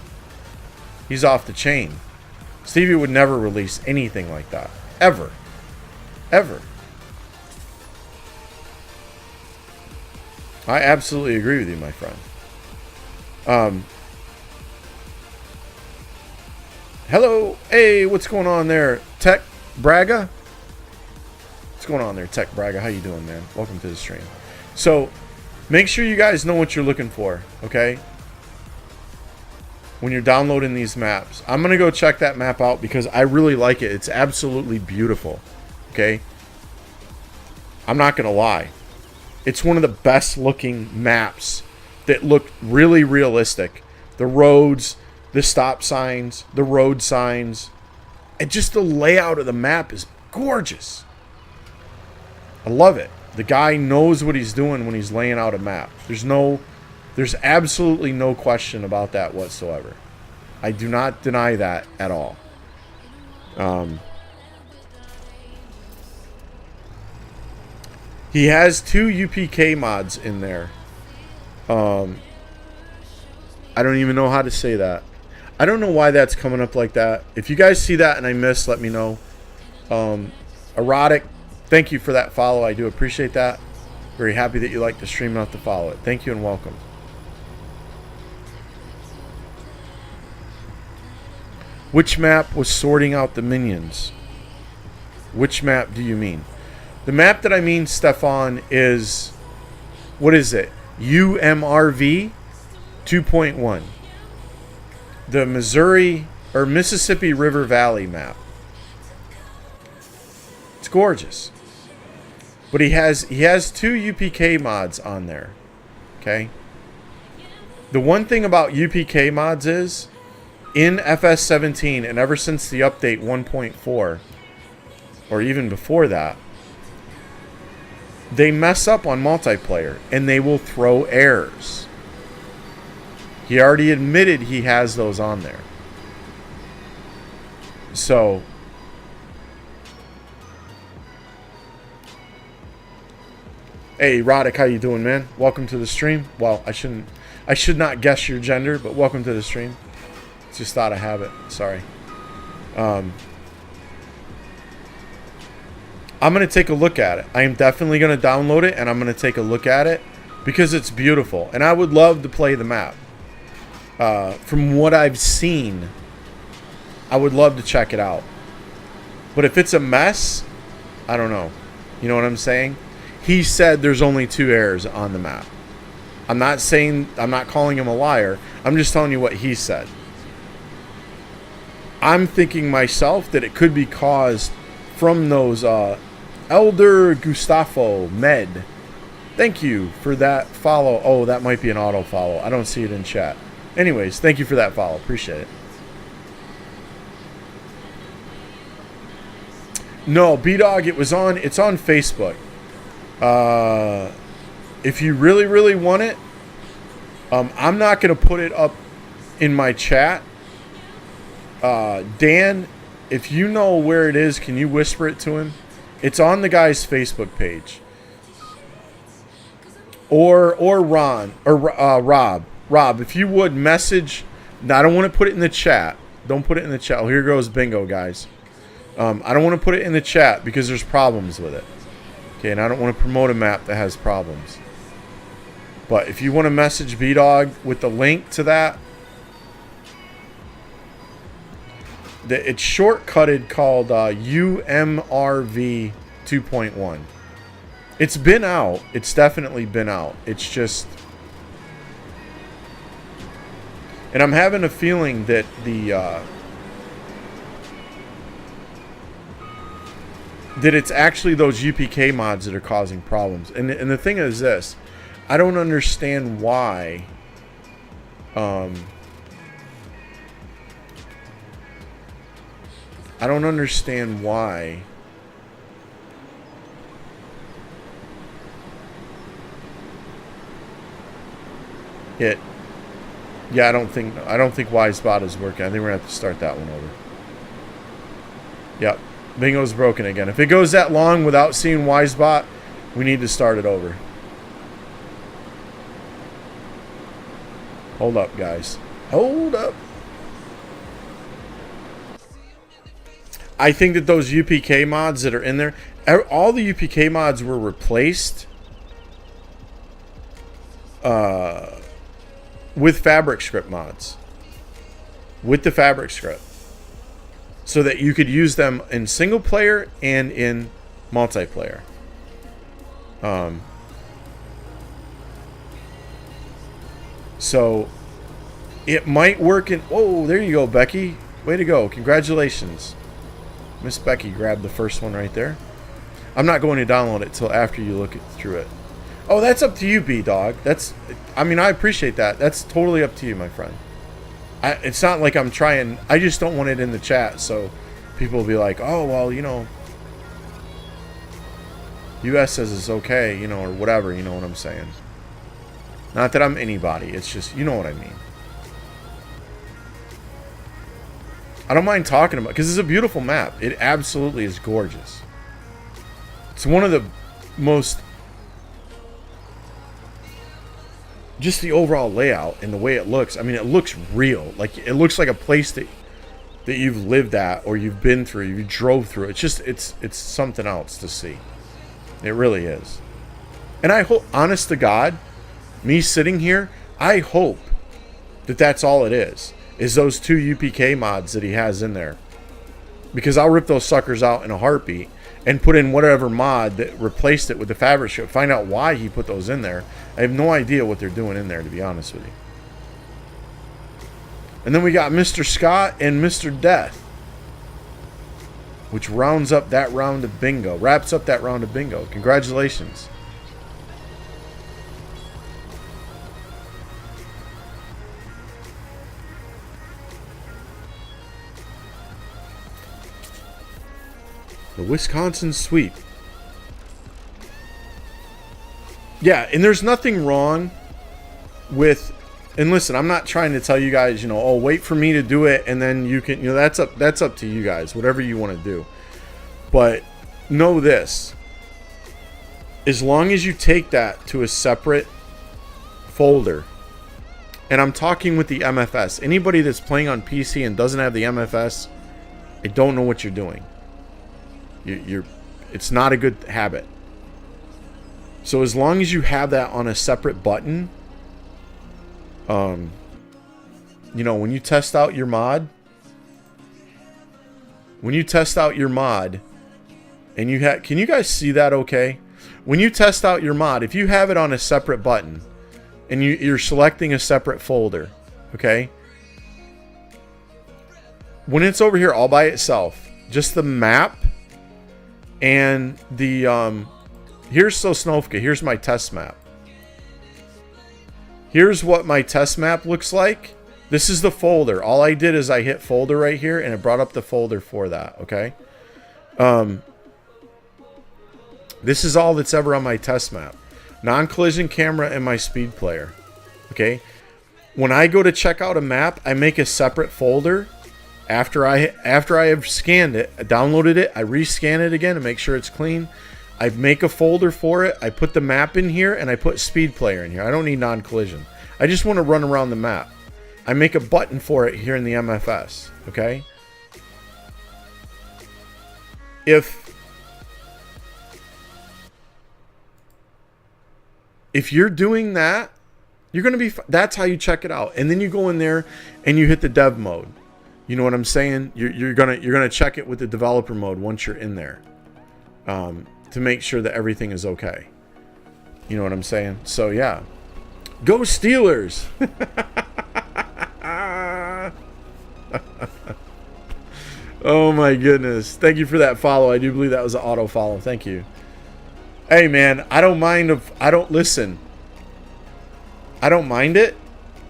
He's off the chain. Stevie would never release anything like that. Ever. Ever. I absolutely agree with you, my friend. Hello. Hey, what's going on there? Tech Braga? What's going on there, Tech Braga? How you doing, man? Welcome to the stream. So, make sure you guys know what you're looking for, okay? When you're downloading these maps. I'm going to go check that map out because I really like it. It's absolutely beautiful, okay? I'm not going to lie. It's one of the best looking maps that look really realistic. The roads, the stop signs, the road signs, and just the layout of the map is gorgeous. I love it. The guy knows what he's doing when he's laying out a map. There's absolutely no question about that whatsoever. I do not deny that at all. He has 2 UPK mods in there. I don't even know how to say that. I don't know why that's coming up like that. If you guys see that and I missed, let me know. Erotic, thank you for that follow. I do appreciate that. Very happy that you like the stream enough to follow it. Thank you and welcome. Which map was sorting out the minions? Which map do you mean? The map that I mean, Stefan, is... What is it? UMRV 2.1. The Missouri or Mississippi River Valley map. It's gorgeous. But he has 2 UPK mods on there. Okay? The one thing about UPK mods is in FS17 and ever since the update 1.4 or even before that, they mess up on multiplayer and they will throw errors. He already admitted he has those on there. So, hey, Roddick, how you doing, man? Welcome to the stream. Well, I should not guess your gender, but welcome to the stream. It's just out of habit. Sorry. I'm going to take a look at it. I am definitely going to download it, and I'm going to take a look at it because it's beautiful. And I would love to play the map. From what I've seen, I would love to check it out. But if it's a mess, I don't know. You know what I'm saying? He said there's only 2 errors on the map. I'm not calling him a liar. I'm just telling you what he said. I'm thinking myself that it could be caused from those Elder Gustavo Med. Thank you for that follow. Oh, that might be an auto follow. I don't see it in chat. Anyways, thank you for that follow. Appreciate it. No, B-Dog, it's on Facebook. If you really, really want it, I'm not going to put it up in my chat. Dan, if you know where it is, can you whisper it to him? It's on the guy's Facebook page. Or Ron, or Rob. Rob, if you would message... Now, I don't want to put it in the chat. Don't put it in the chat. Oh, here goes bingo, guys. I don't want to put it in the chat because there's problems with it. Okay, and I don't want to promote a map that has problems. But if you want to message B-Dog with the link to that, it's shortcutted called UMRV 2.1. It's been out. It's definitely been out. It's just... And I'm having a feeling that that it's actually those UPK mods that are causing problems. And the thing is this. I don't understand why... I don't understand why... Yeah, I don't think Wisebot is working. I think we're gonna have to start that one over. Yep. Bingo's broken again. If it goes that long without seeing Wisebot, we need to start it over. Hold up, guys. Hold up. I think that those UPK mods that are in there, all the UPK mods were replaced with fabric script mods. With the fabric script. So that you could use them in single player and in multiplayer. So it might work in... Oh, there you go, Becky. Way to go. Congratulations. Miss Becky grabbed the first one right there. I'm not going to download it till after you look through it. Oh, that's up to you, B-Dog. That's... I mean, I appreciate that. That's totally up to you, my friend. It's not like I'm trying... I just don't want it in the chat, so people will be like, oh, well, you know... US says it's okay, you know, or whatever, you know what I'm saying. Not that I'm anybody. It's just, you know what I mean. I don't mind talking about it, because it's a beautiful map. It absolutely is gorgeous. It's one of the most... Just the overall layout and the way it looks. I mean, it looks real. Like, it looks like a place that you've lived at or you've been through. You drove through. It's just, it's something else to see. It really is. And I hope, honest to God, me sitting here, I hope that that's all it is those 2 UPK mods that he has in there. Because I'll rip those suckers out in a heartbeat and put in whatever mod that replaced it with the fabric strip. Find out why he put those in there. I have no idea what they're doing in there, to be honest with you. And then we got Mr. Scott and Mr. Death, which rounds up that round of bingo. Wraps up that round of bingo. Congratulations. The Wisconsin sweep. Yeah, and there's nothing wrong with... And listen, I'm not trying to tell you guys, you know, oh, wait for me to do it, and then you can... You know, that's up to you guys, whatever you want to do. But know this. As long as you take that to a separate folder... And I'm talking with the MFS. Anybody that's playing on PC and doesn't have the MFS, I don't know what you're doing. It's not a good habit. So as long as you have that on a separate button, you know, when you test out your mod, and you have, can you guys see that okay? When you test out your mod, if you have it on a separate button, and you're selecting a separate folder, okay? When it's over here all by itself, just the map and the here's Sosnovka. Here's my test map. Here's what my test map looks like. This is the folder. All I did is I hit folder right here and it brought up the folder for that, okay? This is all that's ever on my test map. Non-collision camera and my speed player. Okay? When I go to check out a map, I make a separate folder. After I have scanned it, downloaded it, I rescan it again to make sure it's clean. I make a folder for it. I put the map in here and I put speed player in here. I don't need non-collision. I just want to run around the map. I make a button for it here in the MFS. Okay? If you're doing that, you're going to be... That's how you check it out. And then you go in there and you hit the dev mode. You know what I'm saying? You're gonna check it with the developer mode once you're in there, to make sure that everything is okay. You know what I'm saying? So yeah, go Steelers! Oh my goodness! Thank you for that follow. I do believe that was an auto follow. Thank you. Hey man, I don't mind if I don't listen. I don't mind it.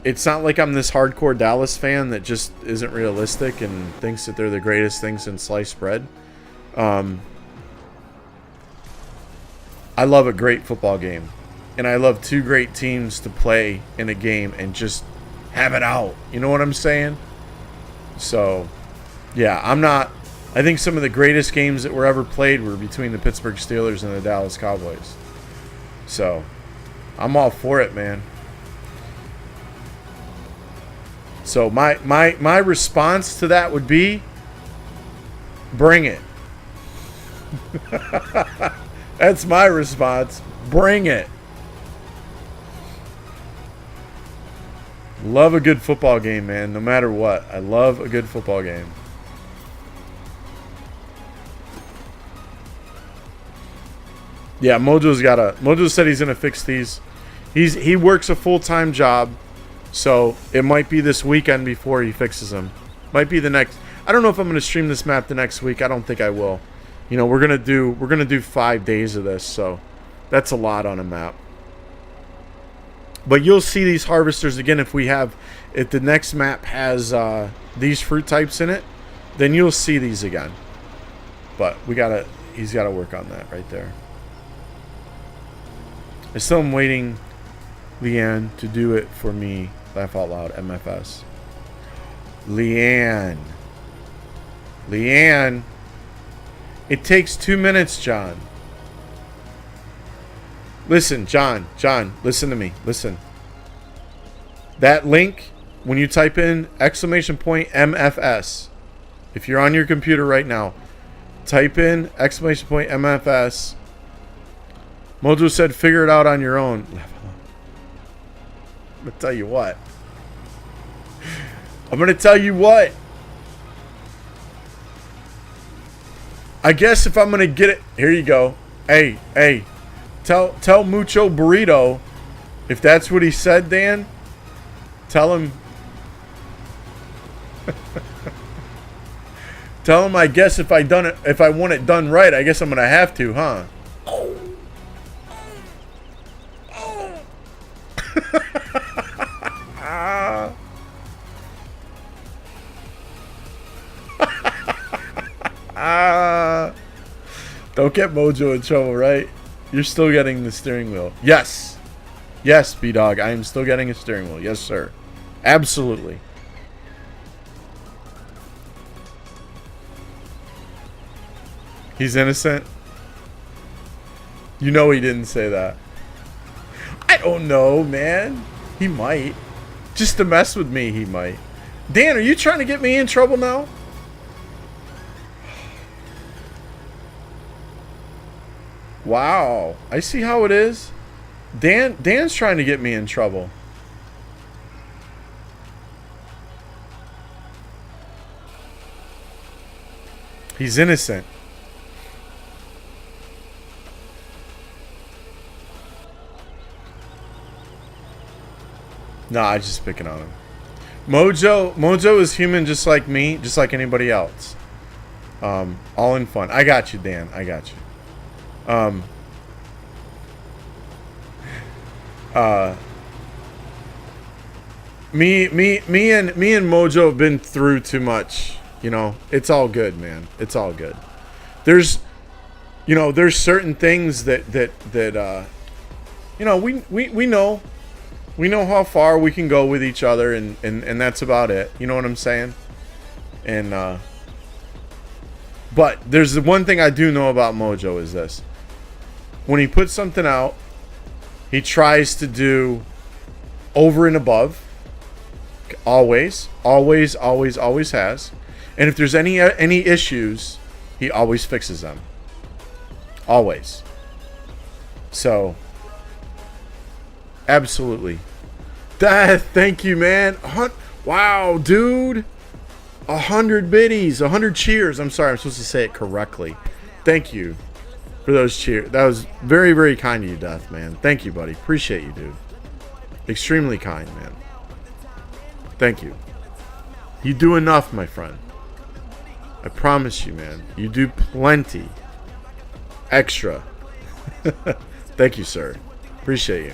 It's not like I'm this hardcore Dallas fan that just isn't realistic and thinks that they're the greatest thing since sliced bread. I love a great football game. And I love two great teams to play in a game and just have it out. You know what I'm saying? So, yeah, I'm not I think some of the greatest games that were ever played were between the Pittsburgh Steelers and the Dallas Cowboys. So, I'm all for it, man. So my response to that would be, bring it. That's my response. Bring it. Love a good football game, man. No matter what. I love a good football game. Yeah, Mojo said he's gonna fix these. He works a full-time job, so it might be this weekend before he fixes them. Might be the next. I don't know if I'm gonna stream this map the next week. I don't think I will. You know, we're gonna do 5 days of this, so that's a lot on a map. But you'll see these harvesters again if the next map has these fruit types in it, then you'll see these again. But he's gotta work on that right there. I still am waiting, Leanne, to do it for me. Laugh out loud, MFS. Leanne. It takes 2 minutes, John. Listen, John, listen to me. Listen. That link, when you type in !MFS, if you're on your computer right now, type in !MFS. Mojo said, figure it out on your own. I'm going to tell you what. I guess if I'm going to get it. Here you go. Hey. Tell Mucho Burrito, if that's what he said, Dan, tell him. Tell him, I guess if I want it done right, I guess I'm going to have to, huh? Don't get Mojo in trouble, right? You're still getting the steering wheel. Yes, B-Dog, I am still getting a steering wheel. Yes, sir. Absolutely. He's innocent? You know he didn't say that. I don't know, man. He might. Just to mess with me, he might. Dan, are you trying to get me in trouble now? Wow. I see how it is. Dan's trying to get me in trouble. He's innocent. Nah, I'm just picking on him. Mojo is human just like me, just like anybody else. All in fun. I got you, Dan. I got you. Me and Mojo have been through too much. You know, it's all good, man. It's all good. There's certain things that we know how far we can go with each other, and that's about it. You know what I'm saying? And but there's the one thing I do know about Mojo is this: when he puts something out, he tries to do over and above. Always has. And if there's any issues, he always fixes them. Always. So, absolutely. Thank you, man. Wow, dude. 100 biddies, 100 cheers. I'm sorry, I'm supposed to say it correctly. Thank you for those cheers. That was very, very kind of you, Death, man. Thank you, buddy. Appreciate you, dude. Extremely kind, man. Thank you. You do enough, my friend. I promise you, man. You do plenty. Extra. Thank you, sir. Appreciate you.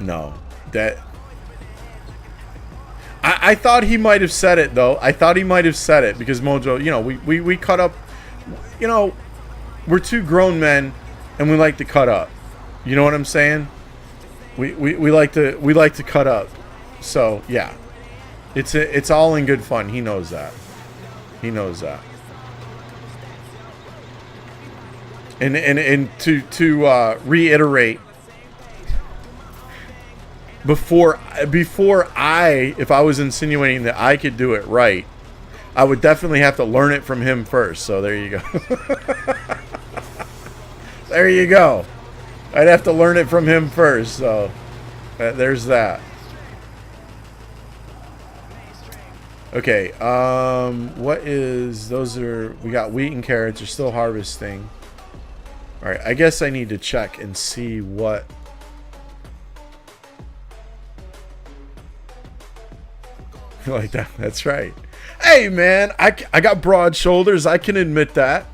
No. That... I thought he might have said it, though. I thought he might have said it because Mojo, you know, we cut up... You know, we're two grown men and we like to cut up. You know what I'm saying? We like to cut up. So yeah, it's all in good fun. He knows that. He knows that. And to reiterate, before if I was insinuating that I could do it right, I would definitely have to learn it from him first. So there you go. There you go. I'd have to learn it from him first. So there's that. Okay. What is those? We got wheat and carrots. They're still harvesting. All right. I guess I need to check and see what. Like that. That's right. Hey, man. I got broad shoulders. I can admit that.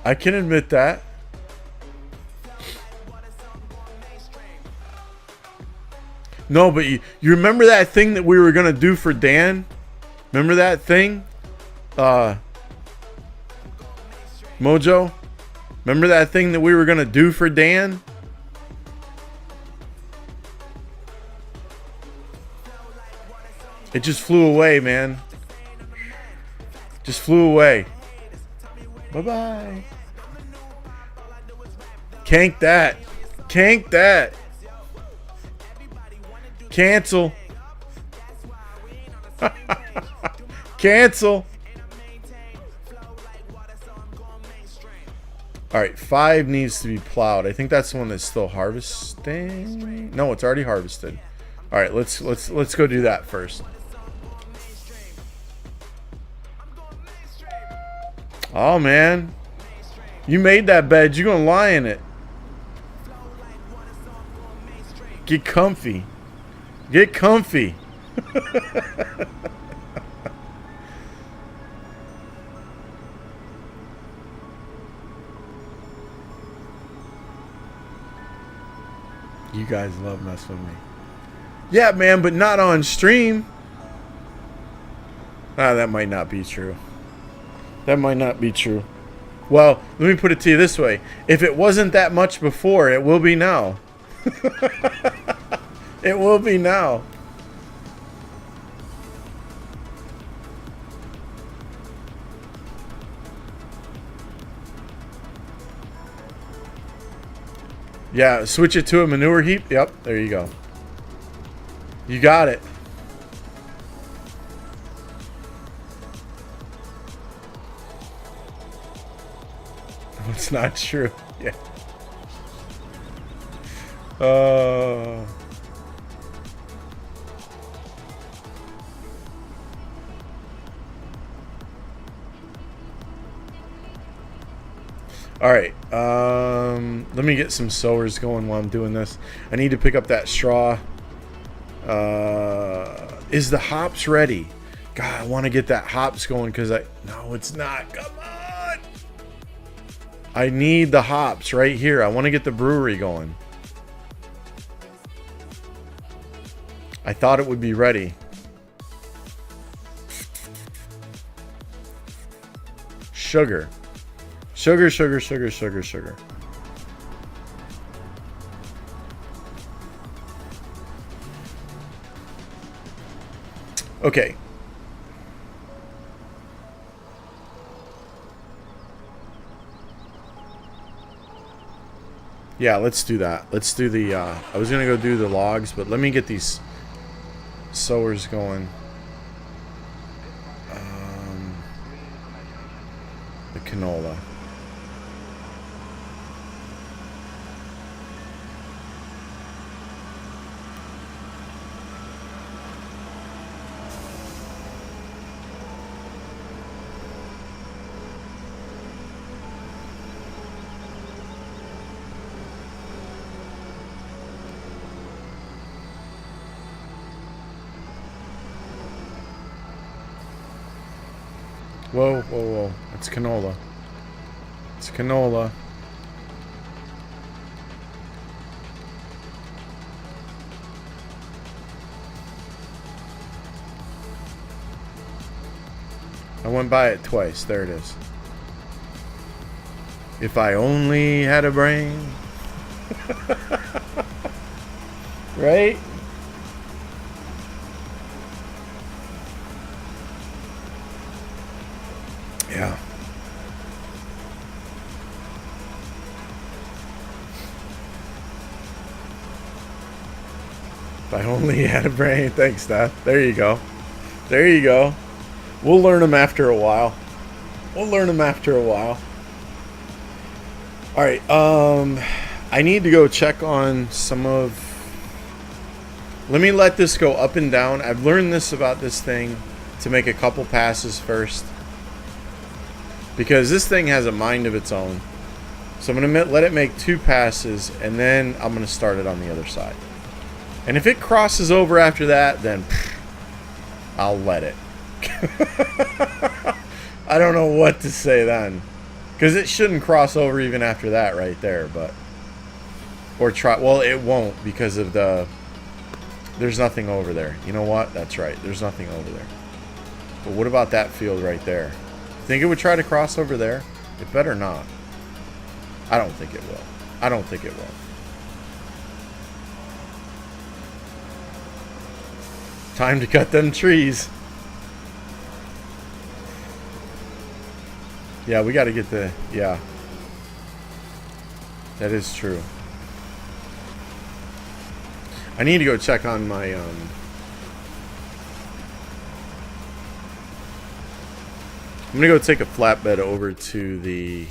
I can admit that. No, but you remember that thing that we were going to do for Dan? Remember that thing? Mojo? Remember that thing that we were going to do for Dan? It just flew away, man. Just flew away. Bye-bye. Cank that. Cank that. Cancel. Cancel. Alright, 5 needs to be plowed. I think that's the one that's still harvesting. No, it's already harvested. Alright, let's go do that first. Oh man. You made that bed, you're gonna lie in it. Get comfy. Get comfy. You guys love messing with me. Yeah, man, but not on stream. Ah, that might not be true. That might not be true. Well, let me put it to you this way. If it wasn't that much before, it will be now. It will be now. Yeah, switch it to a manure heap. Yep, there you go. You got it. It's not true. Yeah. All right. Let me get some sowers going while I'm doing this. I need to pick up that straw. Is the hops ready? God, I want to get that hops going because no, it's not. Come on. I need the hops right here. I want to get the brewery going. I thought it would be ready. Sugar. Sugar, sugar, sugar, sugar, sugar. Okay. Yeah, let's do that. Let's do the, I was going to go do the logs, but let me get these sowers going. The canola. Whoa, whoa, whoa. It's canola. It's canola. I went by it twice. There it is. If I only had a brain. Right? Yeah. If I only had a brain. Thanks, Dad. There you go. There you go. We'll learn them after a while. We'll learn them after a while. Alright, I need to go check on some of... Let me let this go up and down. I've learned this about this thing, to make a couple passes first. Because this thing has a mind of its own. So I'm going to let it make 2 passes, and then I'm going to start it on the other side. And if it crosses over after that, then I'll let it. I don't know what to say then. Because it shouldn't cross over even after that right there, but... Or try... Well, it won't because of the... There's nothing over there. You know what? That's right. There's nothing over there. But what about that field right there? Think it would try to cross over there? It better not. I don't think it will. I don't think it will. Time to cut them trees. Yeah, we got to get the... Yeah. That is true. I need to go check on my... I'm going to go take a flatbed over to the...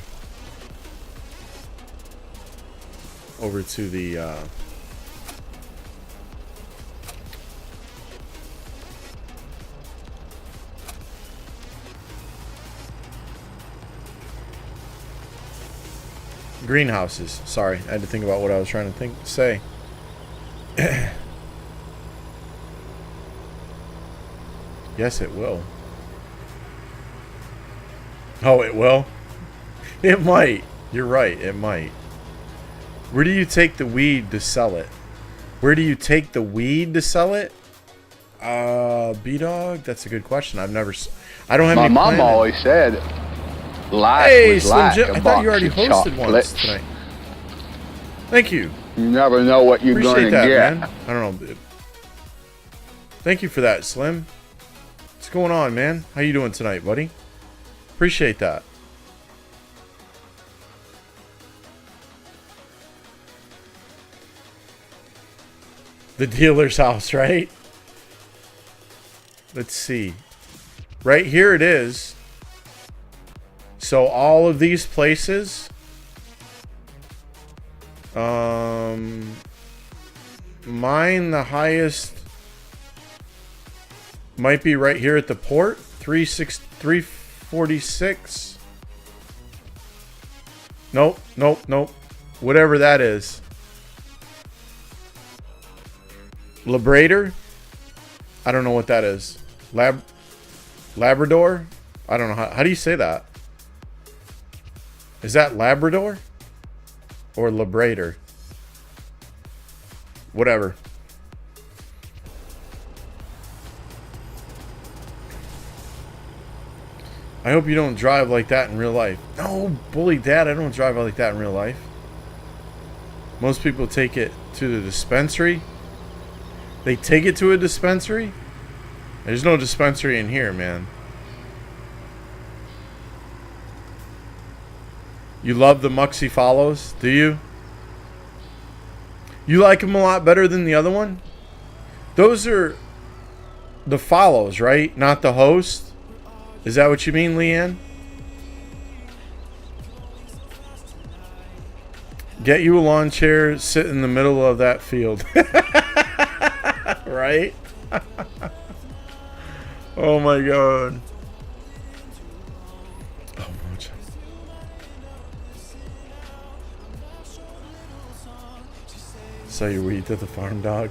greenhouses. Sorry, I had to think about what I was trying to say. Yes, it will. Oh, it will? It might. You're right, it might. Where do you take the weed to sell it? Where do you take the weed to sell it? B-Dog? That's a good question. I don't have any My mom planted. always said life Hey, was Slim like Jim. a I thought box you already of hosted once chocolates. tonight. Thank you. You never know what you're Appreciate going to that, get. man. I don't know. Thank you for that, Slim. What's going on, man? How you doing tonight, buddy? Appreciate that. The dealer's house, right? Let's see. Right here it is. So all of these places... Mine, the highest might be right here at the port. 346. Nope. Whatever that is. Labrador? I don't know what that is. Labrador? I don't know. How do you say that? Is that Labrador? Or Labrador? Whatever. I hope you don't drive like that in real life. No, bully dad, I don't drive like that in real life. Most people take it to the dispensary. They take it to a dispensary? There's no dispensary in here, man. You love the Muxy Follows, do you? You like them a lot better than the other one? Those are the follows, right? Not the host? Is that what you mean, Leanne? Get you a lawn chair, sit in the middle of that field. Right? Oh my god. Oh, Mocha. Sell your weed to the farm dog.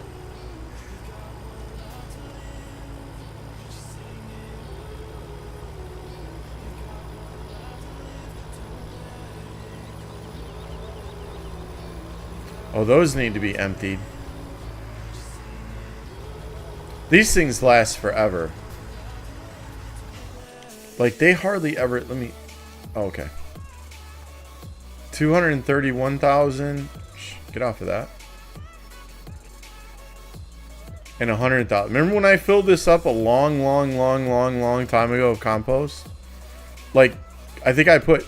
Oh, those need to be emptied. These things last forever. Like, they hardly ever... Let me... Oh, okay. 231,000. Get off of that. And 100,000. Remember when I filled this up a long time ago of compost? Like, I think I put,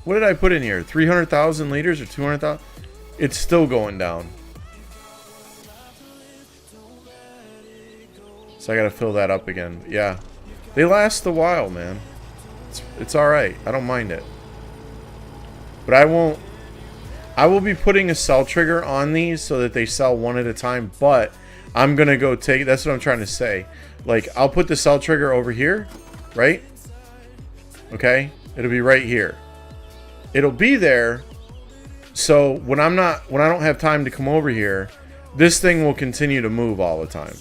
what did I put in here? 300,000 liters or 200,000? It's still going down. So I gotta fill that up again. Yeah. They last a while, man. It's alright. I don't mind it. But I will be putting a cell trigger on these so that they sell one at a time, but I'm gonna go take, that's what I'm trying to say. Like, I'll put the cell trigger over here, right? Okay? It'll be right here. It'll be there, so when I don't have time to come over here, this thing will continue to move all the time.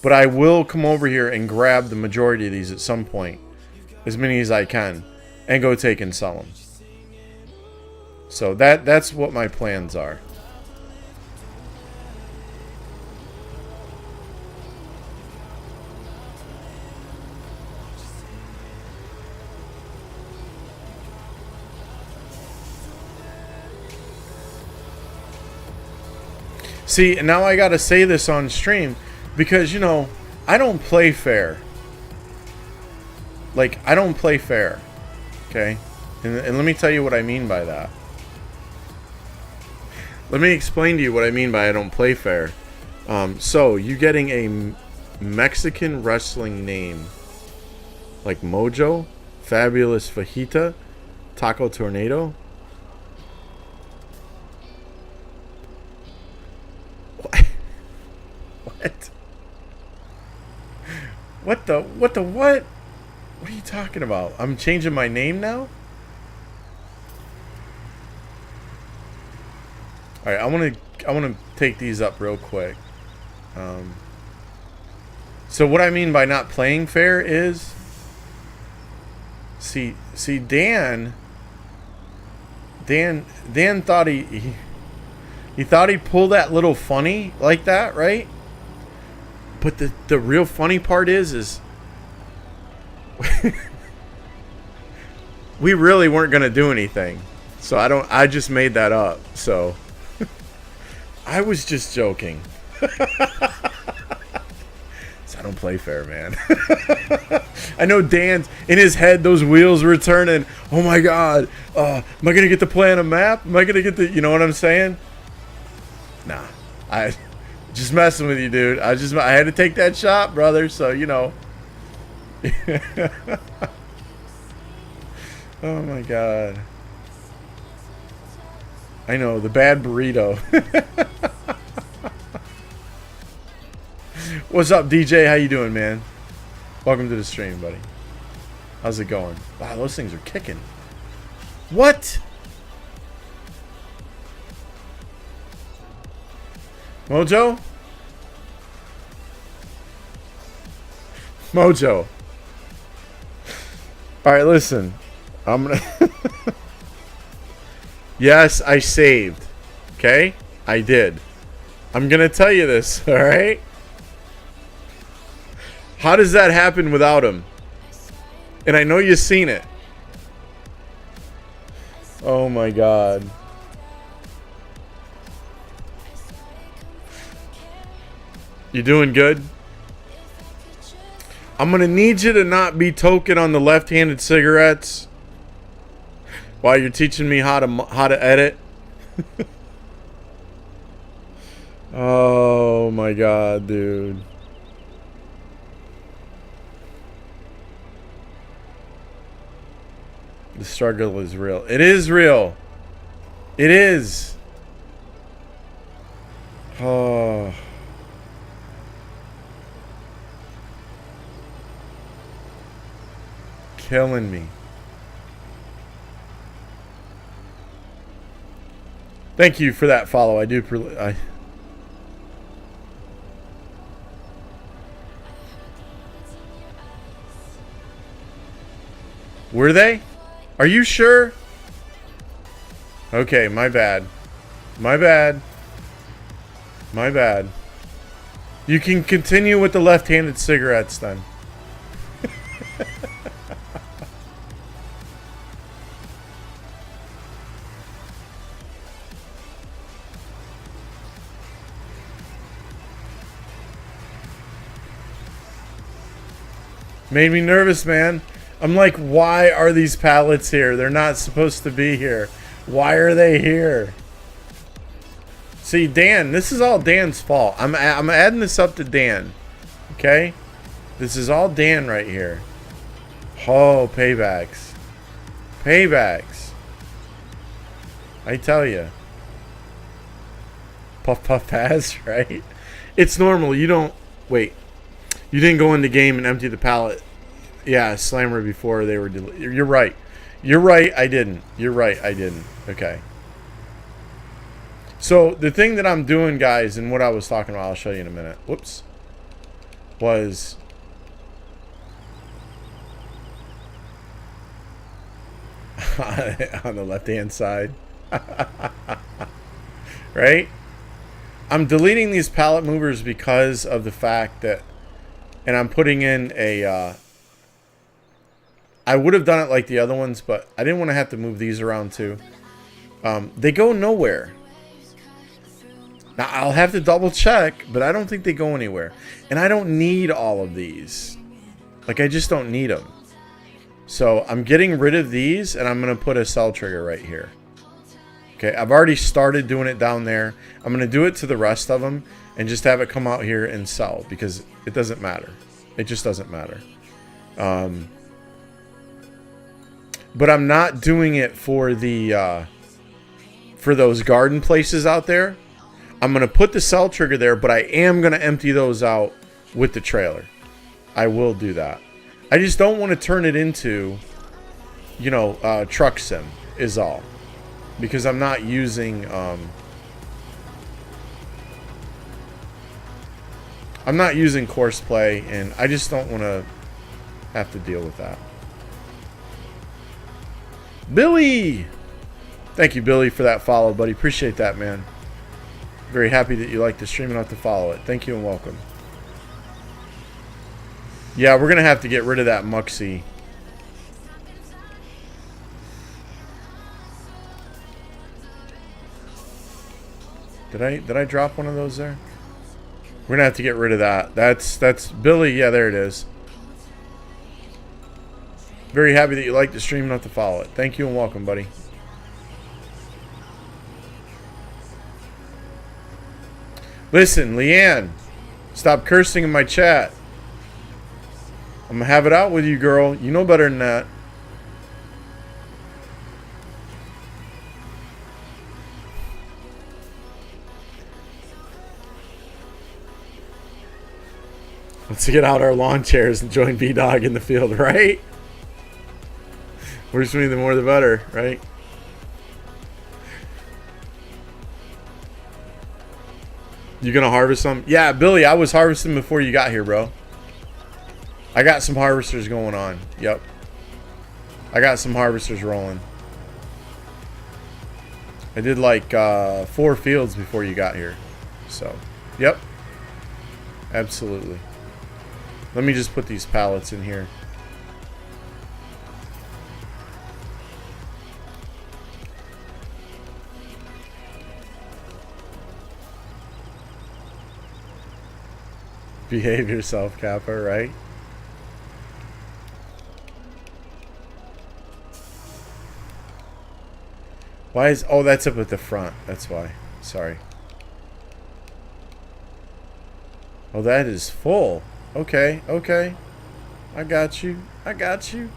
But I will come over here and grab the majority of these at some point, as many as I can, and go take and sell them. So that's what my plans are. See, and now I gotta say this on stream because, you know, I don't play fair. Like, I don't play fair. Okay? And let me tell you what I mean by that. Let me explain to you what I mean by I don't play fair. So, you getting a Mexican wrestling name like Mojo, Fabulous Fajita, Taco Tornado. What? What the what? What are you talking about? I'm changing my name now? Alright, I wanna take these up real quick. So what I mean by not playing fair is, see Dan thought he thought he pulled that little funny like that, right? But the real funny part is we really weren't gonna do anything. So I just made that up. So I was just joking. So I don't play fair, man. I know Dan's in his head, those wheels were turning. Oh my god. Am I gonna get to play on a map? Am I gonna get to, you know what I'm saying? Nah. I just messing with you, dude. I had to take that shot, brother, so you know. Oh my god. I know, the bad burrito. What's up, DJ? How you doing, man? Welcome to the stream, buddy. How's it going? Wow, those things are kicking. What? Mojo? Mojo. Alright, listen. I'm gonna... Yes, I saved. Okay? I did. I'm gonna tell you this, alright? How does that happen without him? And I know you've seen it. Oh my god. You doing good? I'm gonna need you to not be token on the left-handed cigarettes while you're teaching me how to edit. Oh my god, dude. The struggle is real. It is real. It is. Oh. Killing me. Thank you for that follow. I do. Were they? Are you sure? Okay, my bad. My bad. My bad. You can continue with the left-handed cigarettes then. Made me nervous, man. I'm like, why are these pallets here? They're not supposed to be here. Why are they here? See, Dan, this is all Dan's fault. I'm adding this up to Dan. Okay? This is all Dan right here. Oh, paybacks. Paybacks. I tell you. Puff puff pass, right? It's normal. You don't... Wait. You didn't go in the game and empty the pallet. Yeah, slammer before they were... You're right. You're right, I didn't. You're right, I didn't. Okay. So, the thing that I'm doing, guys, and what I was talking about, I'll show you in a minute. Whoops. Was... on the left-hand side. Right? I'm deleting these pallet movers because of the fact that... And I'm putting in a... I would have done it like the other ones, but I didn't want to have to move these around too. They go nowhere. Now, I'll have to double check, but I don't think they go anywhere. And I don't need all of these. Like, I just don't need them. So, I'm getting rid of these, and I'm going to put a cell trigger right here. Okay, I've already started doing it down there. I'm going to do it to the rest of them, and just have it come out here and sell, because it doesn't matter. It just doesn't matter. But I'm not doing it for the for those garden places out there. I'm going to put the cell trigger there, but I am going to empty those out with the trailer. I will do that. I just don't want to turn it into, you know, truck sim is all. Because I'm not using... I'm not using course play, and I just don't want to have to deal with that. Billy! Thank you, Billy, for that follow, buddy. Appreciate that, man. Very happy that you like the stream and not to follow it. Thank you and welcome. Yeah, we're going to have to get rid of that Muxie. Did I drop one of those there? We're going to have to get rid of that. That's Billy. Yeah, there it is. Very happy that you like the stream, not to follow it. Thank you and welcome, buddy. Listen, Leanne, stop cursing in my chat. I'm going to have it out with you, girl. You know better than that. Let's get out our lawn chairs and join B-Dog in the field, right? Worse for me, the more the better, right? You gonna harvest some? Yeah, Billy, I was harvesting before you got here, bro. I got some harvesters going on. Yep. I got some harvesters rolling. I did like 4 fields before you got here. So, yep. Absolutely. Let me just put these pallets in here. Behave yourself, Kappa, right? Why is... Oh, that's up at the front. That's why. Sorry. Oh, that is full. Okay, okay. I got you. I got you.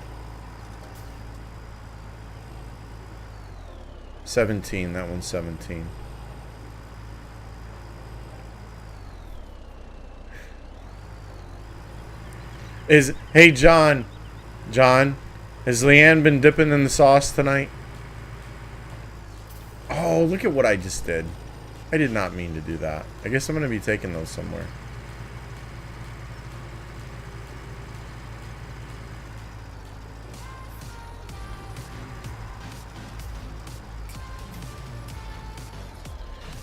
17. That one's 17. Hey, John. John, has Leanne been dipping in the sauce tonight? Oh, look at what I just did. I did not mean to do that. I guess I'm going to be taking those somewhere.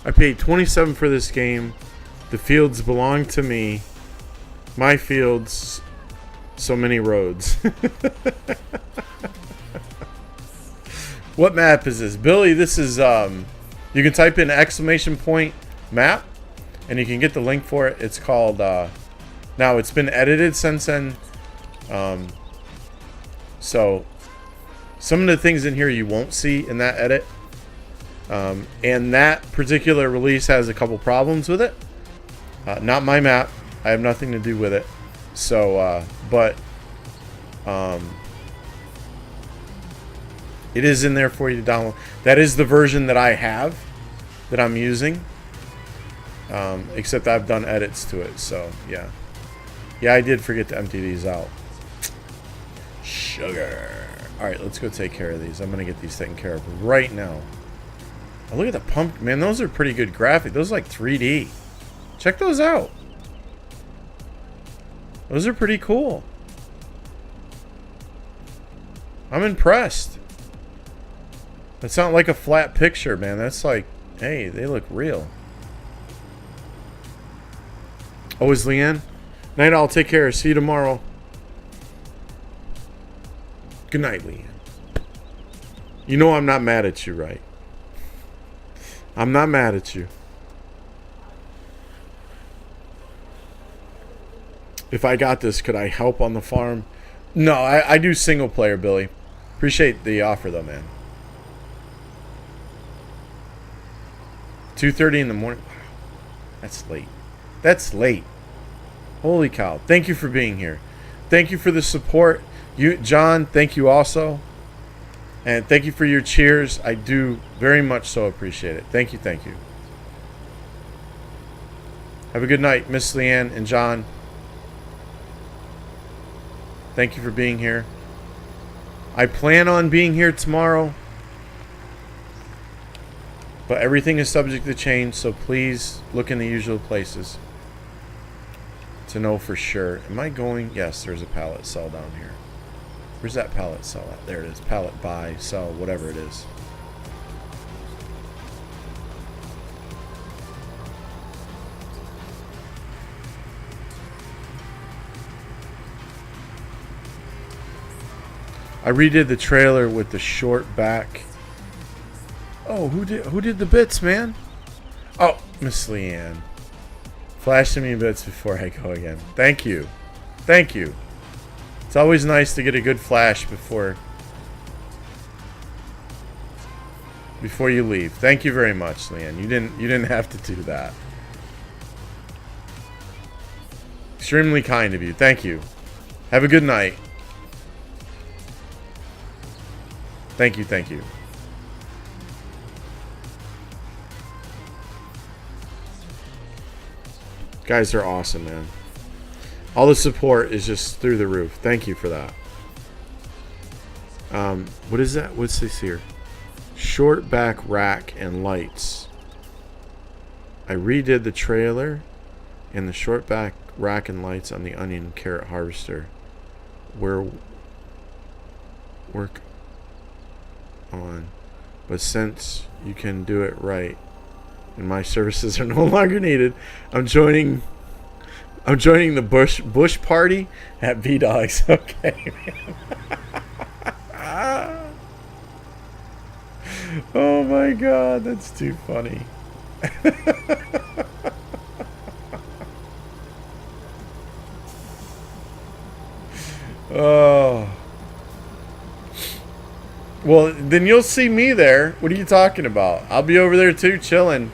I paid $27 for this game. The fields belong to me. My fields, so many roads. What map is this? Billy, this is, you can type in exclamation point map, and you can get the link for it. It's called, now it's been edited since then. So some of the things in here you won't see in that edit. And that particular release has a couple problems with it. Not my map. I have nothing to do with it. So, it is in there for you to download. That is the version that I have, that I'm using. Except I've done edits to it, so yeah. Yeah, I did forget to empty these out. Sugar. Alright, let's go take care of these. I'm going to get these taken care of right now. Oh, look at the pump. Man, those are pretty good graphics. Those are like 3D. Check those out. Those are pretty cool. I'm impressed. That's not like a flat picture, man. That's like, hey, they look real. Oh, is Leanne? Night, I'll take care. See you tomorrow. Good night, Leanne. You know I'm not mad at you, right? I'm not mad at you. If I got this, could I help on the farm? No, I do single player, Billy. Appreciate the offer, though, man. 2:30 in the morning. That's late. That's late. Holy cow. Thank you for being here. Thank you for the support. You, John, thank you also. And thank you for your cheers. I do very much so appreciate it. Thank you, thank you. Have a good night, Miss Leanne and John. Thank you for being here. I plan on being here tomorrow, but everything is subject to change, so please look in the usual places to know for sure. Am I going? Yes, there's a pallet sell down here. Where's that pallet sell at? There it is. Pallet buy, sell, whatever it is. I redid the trailer with the short back. Oh, who did the bits, man? Oh, Miss Leanne. Flashing me bits before I go again. Thank you. Thank you. It's always nice to get a good flash before you leave. Thank you very much, Leanne. You didn't have to do that. Extremely kind of you. Thank you. Have a good night. Thank you, thank you. Guys are awesome, man. All the support is just through the roof. Thank you for that. What is that? What's this here? Short back rack and lights. I redid the trailer and the short back rack and lights on the onion carrot harvester. Work on, but since you can do it right and my services are no longer needed, I'm joining the bush party at B-Dogs. Okay, man. Oh my god, that's too funny. Oh. Well, then you'll see me there. What are you talking about? I'll be over there too, chilling.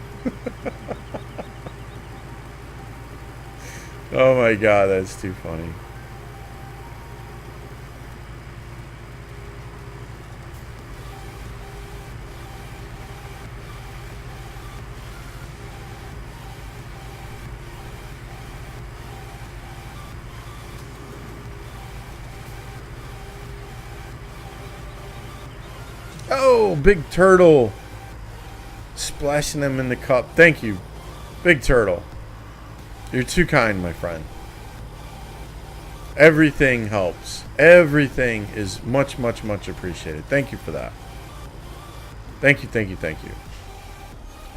Oh my god, that's too funny. Oh, big turtle. Splashing them in the cup. Thank you, big turtle. You're too kind, my friend. Everything helps. Everything is much, much, much appreciated. Thank you for that. Thank you, thank you, thank you.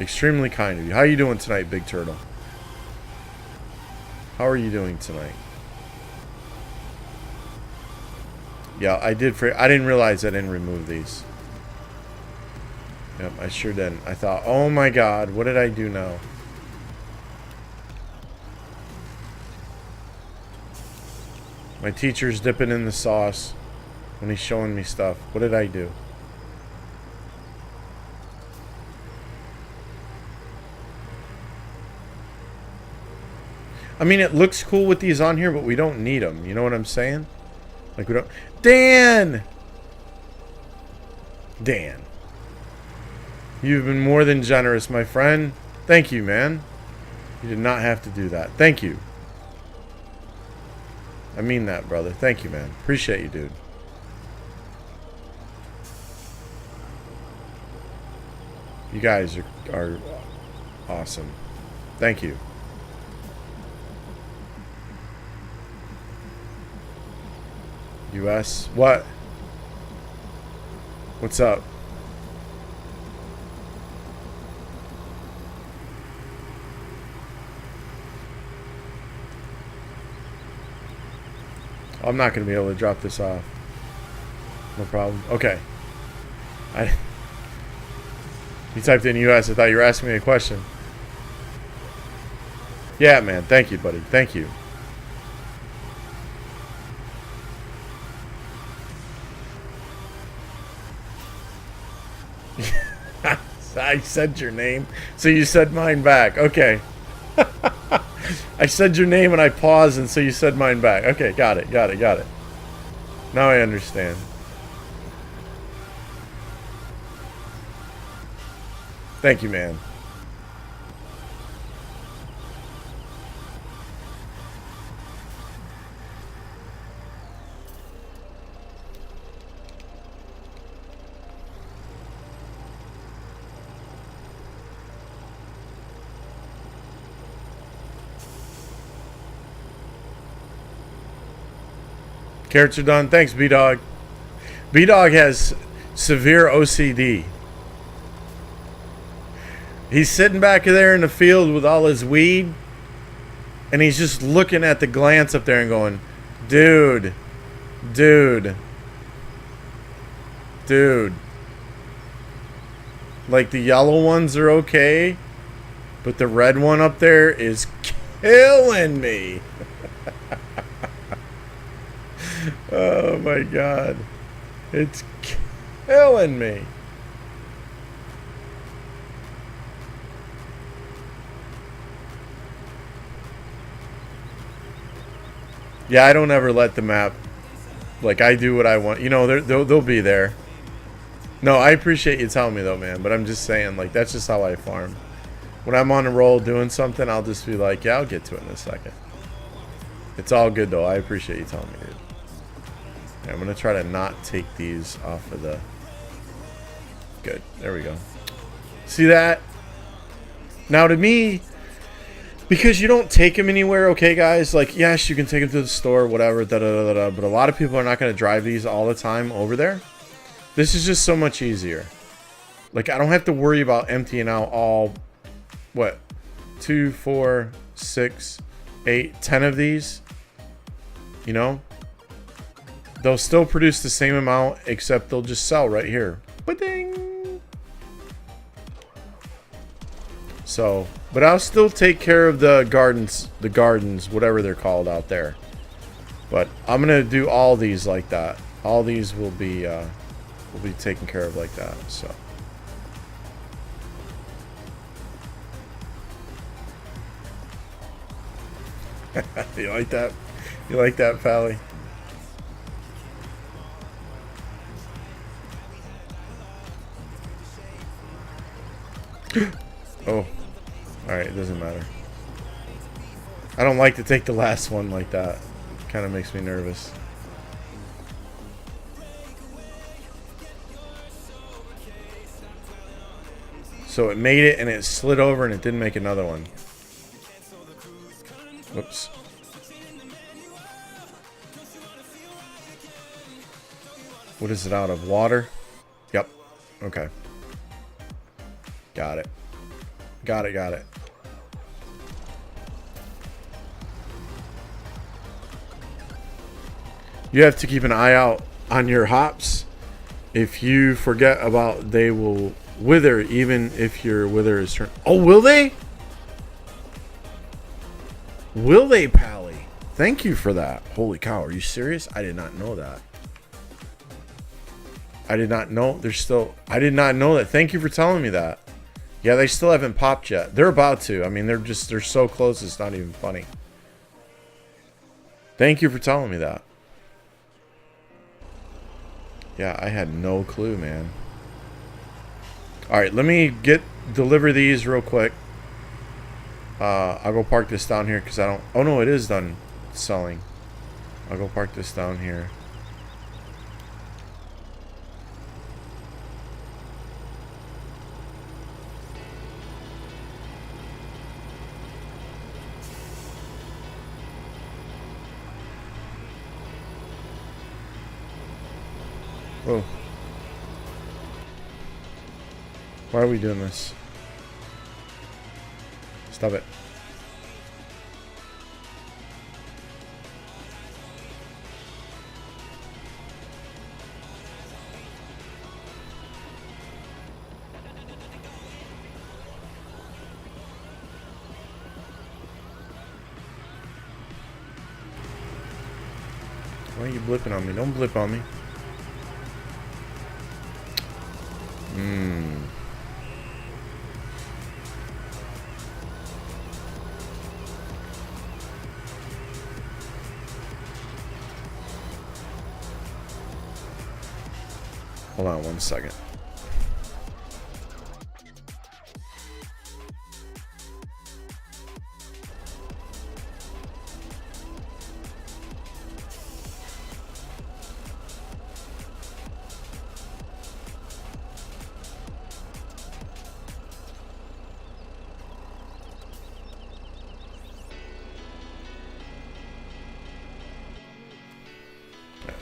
Extremely kind of you. How are you doing tonight, big turtle? How are you doing tonight? Yeah, I didn't realize I didn't remove these. Yep, I sure didn't. I thought, oh my god, what did I do now? My teacher's dipping in the sauce. when he's showing me stuff. What did I do? I mean, it looks cool with these on here, but we don't need them. You know what I'm saying? Like, we don't... Dan! Dan. You've been more than generous, my friend. Thank you, man. You did not have to do that. Thank you. I mean that, brother. Thank you, man. Appreciate you, dude. You guys are awesome. Thank you. US? What? What's up? I'm not going to be able to drop this off. No problem. Okay. You typed in US. I thought you were asking me a question. Yeah, man. Thank you, buddy. Thank you. I said your name, so you said mine back. Okay. I said your name and I paused, and so you said mine back. Okay, got it. Now I understand. Thank you, man. Carrots are done. Thanks, B-Dog. B-Dog has severe OCD. He's sitting back there in the field with all his weed, and he's just looking at the glance up there and going, dude. Like, the yellow ones are okay, but the red one up there is killing me. Oh my God. It's killing me. Yeah, I don't ever let the map, like, I do what I want. You know, they'll be there. No, I appreciate you telling me though, man, but I'm just saying, like, that's just how I farm. When I'm on a roll doing something, I'll just be like, yeah, I'll get to it in a second. It's all good though. I appreciate you telling me, dude. I'm going to try to not take these off of the... Good. There we go. See that? Now, to me, because you don't take them anywhere, okay, guys? Like, yes, you can take them to the store, whatever, da-da-da-da-da, but a lot of people are not going to drive these all the time over there. This is just so much easier. Like, I don't have to worry about emptying out all, what, 2, 4, 6, 8, 10 of these. You know? They'll still produce the same amount, except they'll just sell right here. Ba-ding! So, but I'll still take care of the gardens, whatever they're called out there. But I'm gonna do all these like that. All these will be taken care of like that. So. You like that? You like that, Pally? Oh, alright, it doesn't matter. I don't like to take the last one like that. Kind of makes me nervous. So it made it and it slid over and it didn't make another one. Whoops. What is it out of? Water? Yep. Okay. Got it. Got it. You have to keep an eye out on your hops. If you forget about, they will wither even if your wither is turned. Oh, will they? Will they, Pally? Thank you for that. Holy cow, are you serious? I did not know that. I did not know. I did not know that. Thank you for telling me that. Yeah, they still haven't popped yet. They're about to. I mean, they're so close, it's not even funny. Thank you for telling me that. Yeah, I had no clue, man. Alright, let me deliver these real quick. I'll go park this down here because I don't... Oh, no, it is done selling. I'll go park this down here. Whoa. Why are we doing this? Stop it. Why are you blipping on me? Don't blip on me. Hold on 1 second.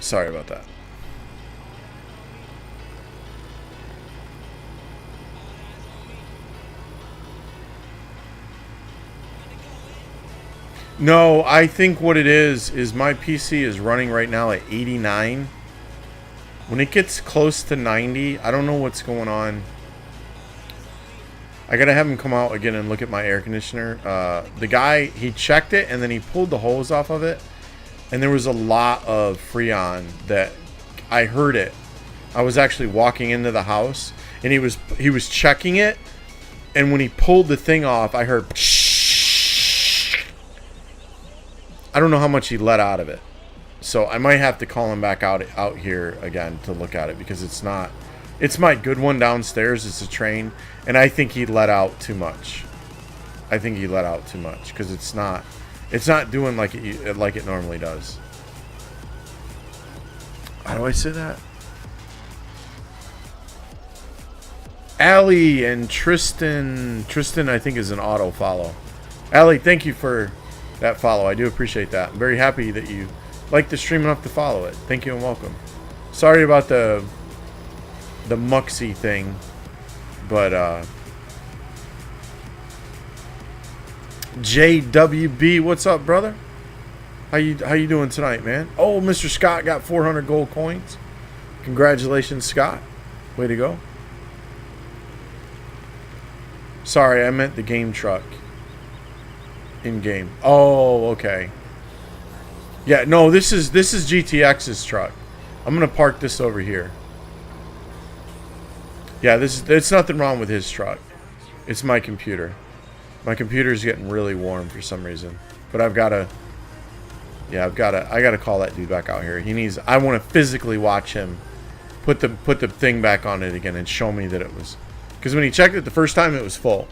Sorry about that. No, I think what it is my PC is running right now at 89. When it gets close to 90, I don't know what's going on. I gotta have him come out again and look at my air conditioner. The guy, he checked it and then he pulled the hose off of it. And there was a lot of Freon that I heard it. I was actually walking into the house and he was checking it. And when he pulled the thing off, I heard... I don't know how much he let out of it. So I might have to call him back out here again to look at it because it's not... It's my good one downstairs. It's a train. And I think he let out too much. I think he let out too much because it's not doing like it normally does. How do I say that? Allie and Tristan. Tristan, I think, is an auto follow. Allie, thank you for that follow. I do appreciate that. I'm very happy that you like the stream enough to follow it. Thank you and welcome. Sorry about the Muxy thing, but JWB, what's up, brother? How you doing tonight, man? Oh, Mr. Scott got 400 gold coins. Congratulations, Scott. Way to go. Sorry, I meant the game truck. In game. Oh, okay. Yeah, no, this is GTX's truck. I'm gonna park this over here. Yeah, it's nothing wrong with his truck. It's my computer. My computer's getting really warm for some reason. But I gotta call that dude back out here. I want to physically watch him put the thing back on it again and show me that it was, because when he checked it the first time it was full.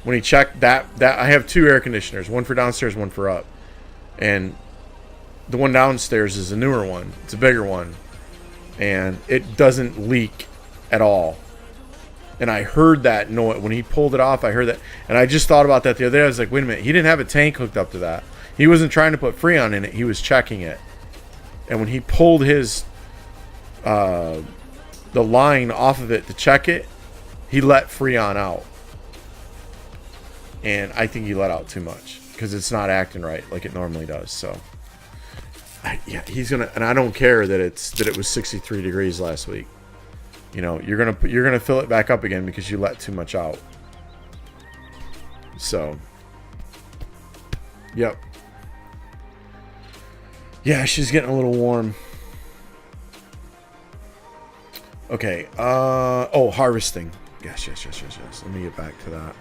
When he checked that I have two air conditioners, one for downstairs, one for up. And the one downstairs is a newer one. It's a bigger one. And it doesn't leak at all. And I heard that noise when he pulled it off. I heard that, and I just thought about that the other day. I was like, wait a minute, he didn't have a tank hooked up to that. He wasn't trying to put Freon in it. He was checking it. And when he pulled his the line off of it to check it, he let Freon out. And I think he let out too much because it's not acting right like it normally does. So, yeah, he's gonna, and I don't care that it was 63 degrees last week. You know, you're gonna fill it back up again because you let too much out. So, yep. Yeah, she's getting a little warm. Okay. Oh, harvesting. Yes. Let me get back to that.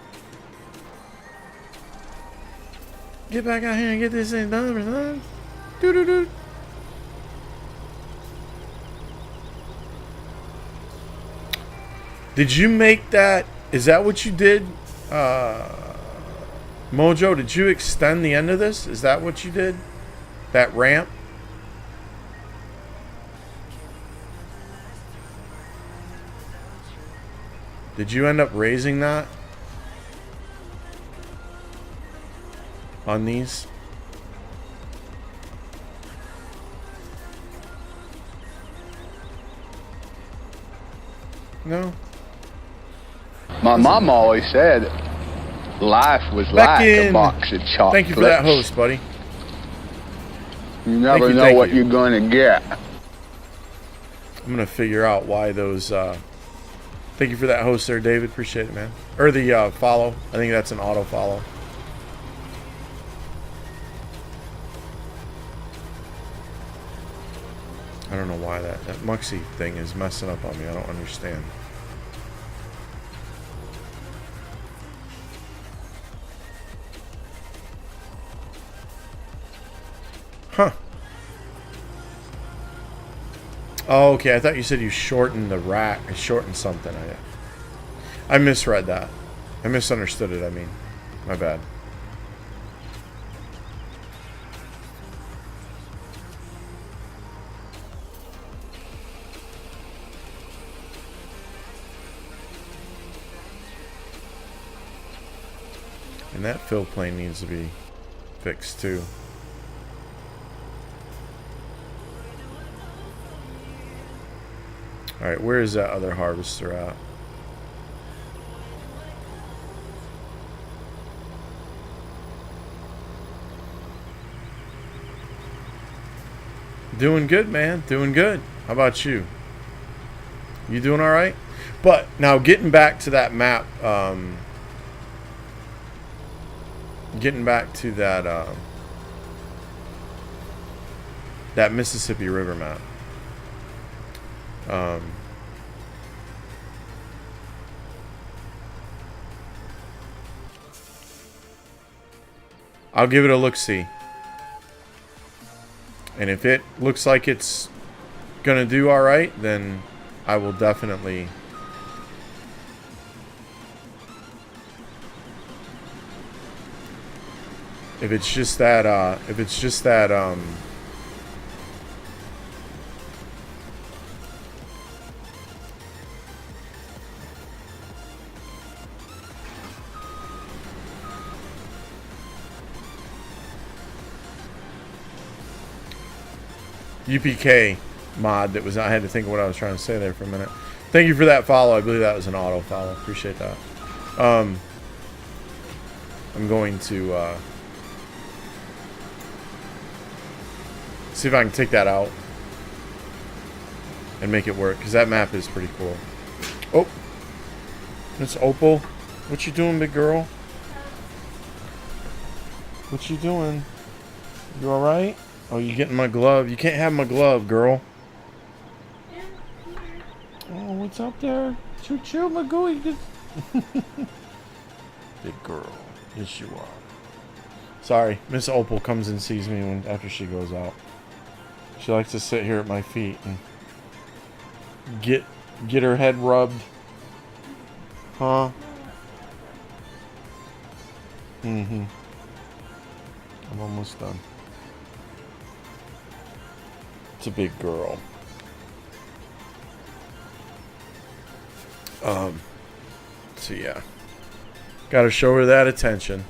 Get back out here and get this thing done. Doo-doo-doo. Did you make that? Is that what you did? Mojo, did you extend the end of this? Is that what you did? That ramp? Did you end up raising that? On these? No? My mom always said life was Back like in. a box of chocolates. Thank you for that host, buddy. You never know what you're going to get. I'm going to figure out why those... Thank you for that host there, David. Appreciate it, man. Or the follow. I think that's an auto follow. I don't know why that Muxie thing is messing up on me. I don't understand. Huh. Oh, okay. I thought you said you shortened the rack. I shortened something. I misread that. I misunderstood it, I mean. My bad. And that fill plane needs to be fixed too. Alright, where is that other harvester at? Doing good, man. Doing good. How about you? You doing alright? But now getting back to that map, getting back to that that Mississippi River map. I'll give it a look-see. And if it looks like it's gonna do alright, then I will definitely... If it's just that, UPK mod that was, I had to think of what I was trying to say there for a minute. Thank you for that follow. I believe that was an auto follow. Appreciate that. I'm going to see if I can take that out and make it work, because that map is pretty cool. Oh, Miss Opal, what you doing, big girl? What you doing? You all right? Oh, you getting my glove? You can't have my glove, girl. Oh, what's up there? Choo choo, my gooey. Big girl. Yes, you are. Sorry, Miss Opal comes and sees me when after she goes out. She likes to sit here at my feet and get her head rubbed. Huh? Mm-hmm. I'm almost done. It's a big girl. So yeah. Gotta show her that attention.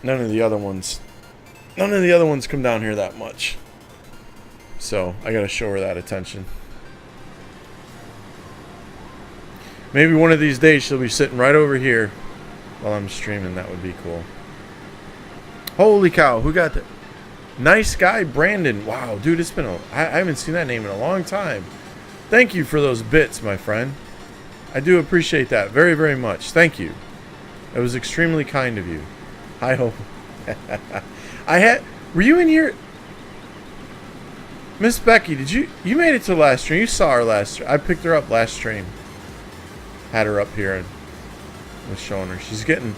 None of the other ones come down here that much. So I gotta show her that attention. Maybe one of these days she'll be sitting right over here while I'm streaming. That would be cool. Holy cow, who got that? Nice guy, Brandon. Wow, dude, it's been I haven't seen that name in a long time. Thank you for those bits, my friend. I do appreciate that very, very much. Thank you. It was extremely kind of you. I hope. Were you in here? Miss Becky, did you made it to the last stream? You saw her last stream. I picked her up last stream. Had her up here and was showing her. She's getting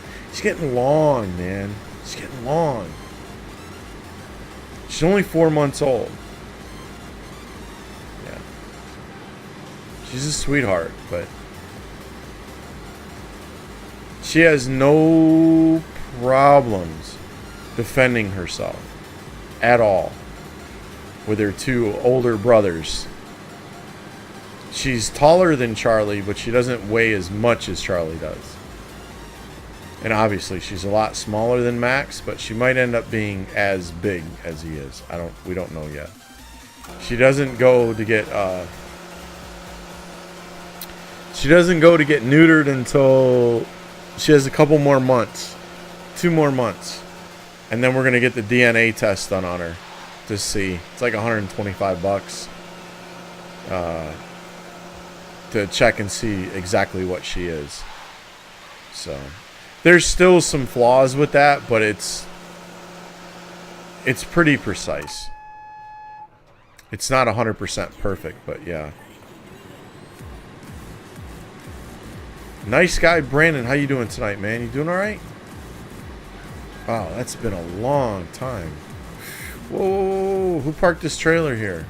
long, man. She's getting long. She's only 4 months old. Yeah. She's a sweetheart, but she has no problems defending herself at all with her two older brothers. She's taller than Charlie, but she doesn't weigh as much as Charlie does. And obviously she's a lot smaller than Max, but she might end up being as big as he is. We don't know yet. She doesn't go to get neutered until she has a couple more months. 2 more months. And then we're going to get the DNA test done on her to see. It's like $125 to check and see exactly what she is. So there's still some flaws with that, but it's pretty precise. It's not 100% perfect, but yeah. Nice guy, Brandon. How you doing tonight, man? You doing all right? Wow, that's been a long time. Whoa, who parked this trailer here?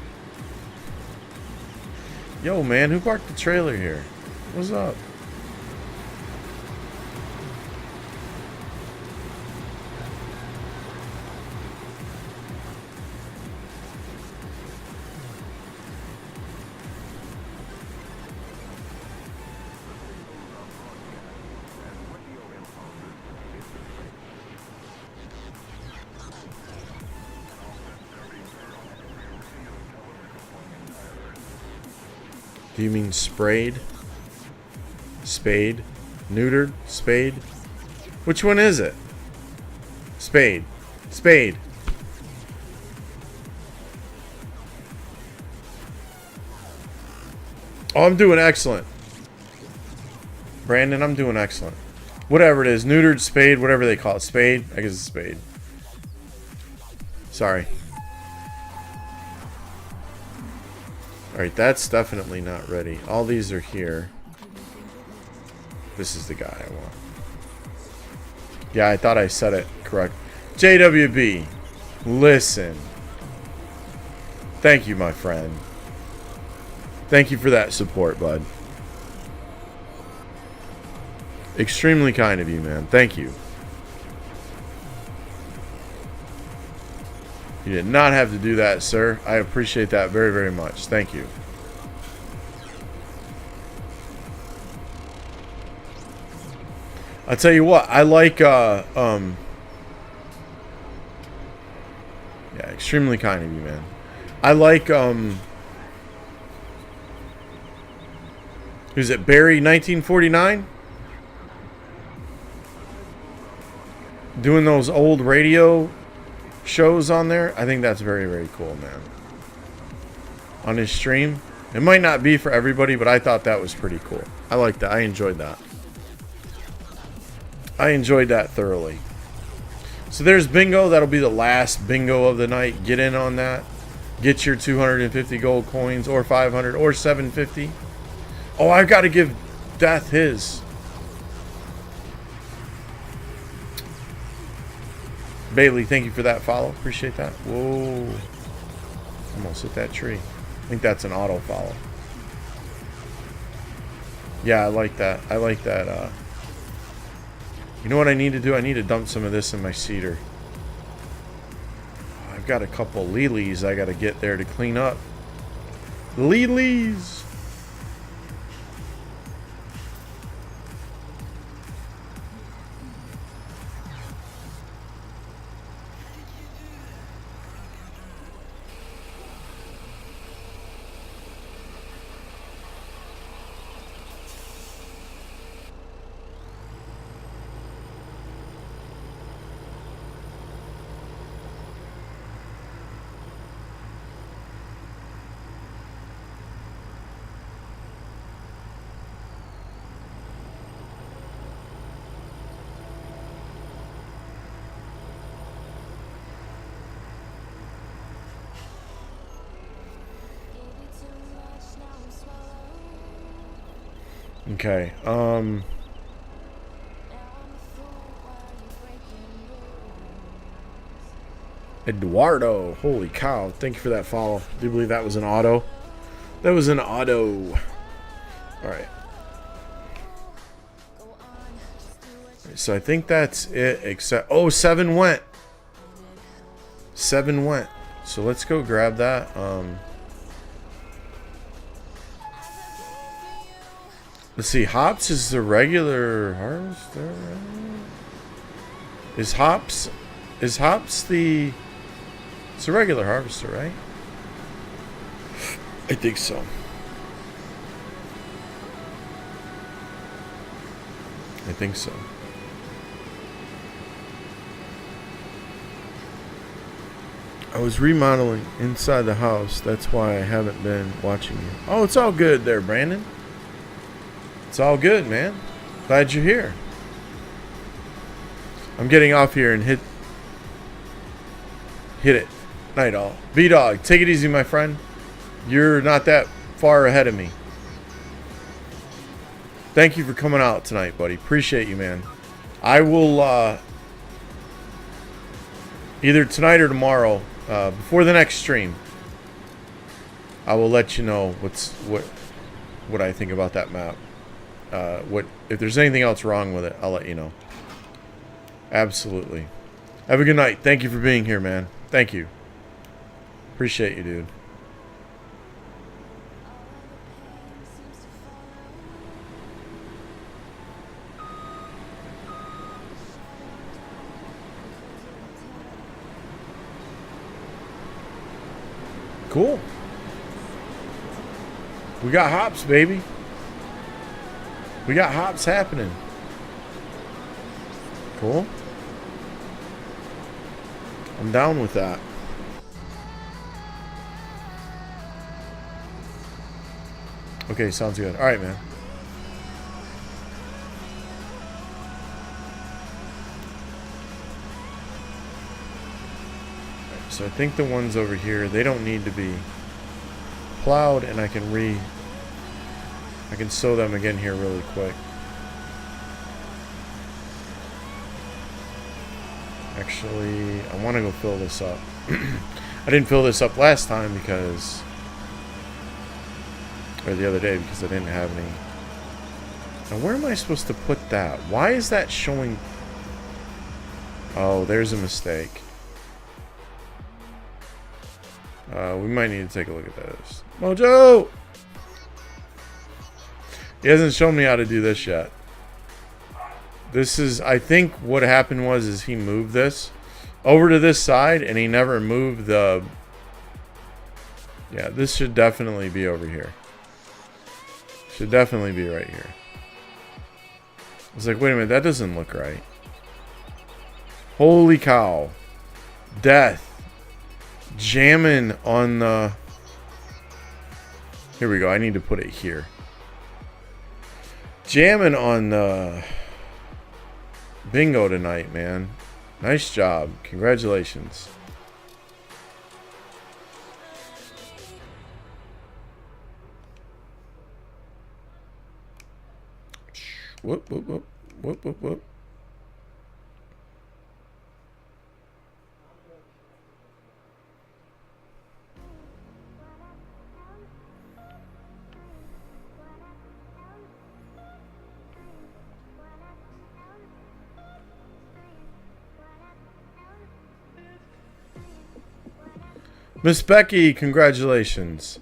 Yo, man, who parked the trailer here? What's up? Do you mean sprayed? Spayed? Neutered? Spayed? Which one is it? Spayed. Spayed. Oh, I'm doing excellent. Brandon, I'm doing excellent. Whatever it is. Neutered, spayed, whatever they call it. Spayed? I guess it's spayed. Sorry. Alright, that's definitely not ready. All these are here. This is the guy I want. Yeah, I thought I said it correct. JWB, listen. Thank you, my friend. Thank you for that support, bud. Extremely kind of you, man. Thank you. You did not have to do that, sir. I appreciate that very, very much. Thank you. I'll tell you what, I like, yeah, extremely kind of you, man. I like, who's it, Barry 1949? Doing those old radio shows on there. I think that's very, very cool, man. On his stream. It might not be for everybody, but I thought that was pretty cool. I like that. I enjoyed that. I enjoyed that thoroughly. So there's bingo. That'll be the last bingo of the night. Get in on that. Get your 250 gold coins, or 500, or 750. Oh, I've got to give Death his. Bailey, thank you for that follow. Appreciate that. Whoa. Almost hit that tree. I think that's an auto follow. Yeah, I like that. I like that. You know what I need to do? I need to dump some of this in my cedar. I've got a couple lilies I got to get there to clean up. Lilies! Okay. Eduardo. Holy cow. Thank you for that follow. Do you believe that was an auto? That was an auto. Alright. So I think that's it, except... Oh, 7 went. 7 went. So let's go grab that. Let's see. Hops is the regular harvester. Is hops the... It's a regular harvester, right? I think so. I think so. I was remodeling inside the house. That's why I haven't been watching you. Oh, it's all good there, Brandon. It's all good, man. Glad you're here. I'm getting off here and hit it. Night all. B-Dog, take it easy, my friend. You're not that far ahead of me. Thank you for coming out tonight, buddy. Appreciate you, man. I will either tonight or tomorrow, before the next stream, I will let you know what I think about that map. If there's anything else wrong with it, I'll let you know. Absolutely. Have a good night. Thank you for being here, man. Thank you. Appreciate you, dude. Cool. We got hops, baby. We got hops happening. Cool. I'm down with that. Okay, sounds good. All right, man. So I think the ones over here, they don't need to be plowed, and I can sow them again here really quick. Actually, I want to go fill this up. I didn't fill this up last time because, or the other day, because I didn't have any. Now, where am I supposed to put that? Why is that showing? Oh, there's a mistake. We might need to take a look at this. Mojo! He hasn't shown me how to do this yet. This is, I think what happened is he moved this over to this side and he never moved the... Yeah, this should definitely be over here. Should definitely be right here. I was like, wait a minute, that doesn't look right. Holy cow. Death. Jamming on the... Here we go, I need to put it here. Jamming on the bingo tonight, man. Nice job. Congratulations. Whoop, whoop, whoop. Whoop, whoop, whoop. Miss Becky, congratulations.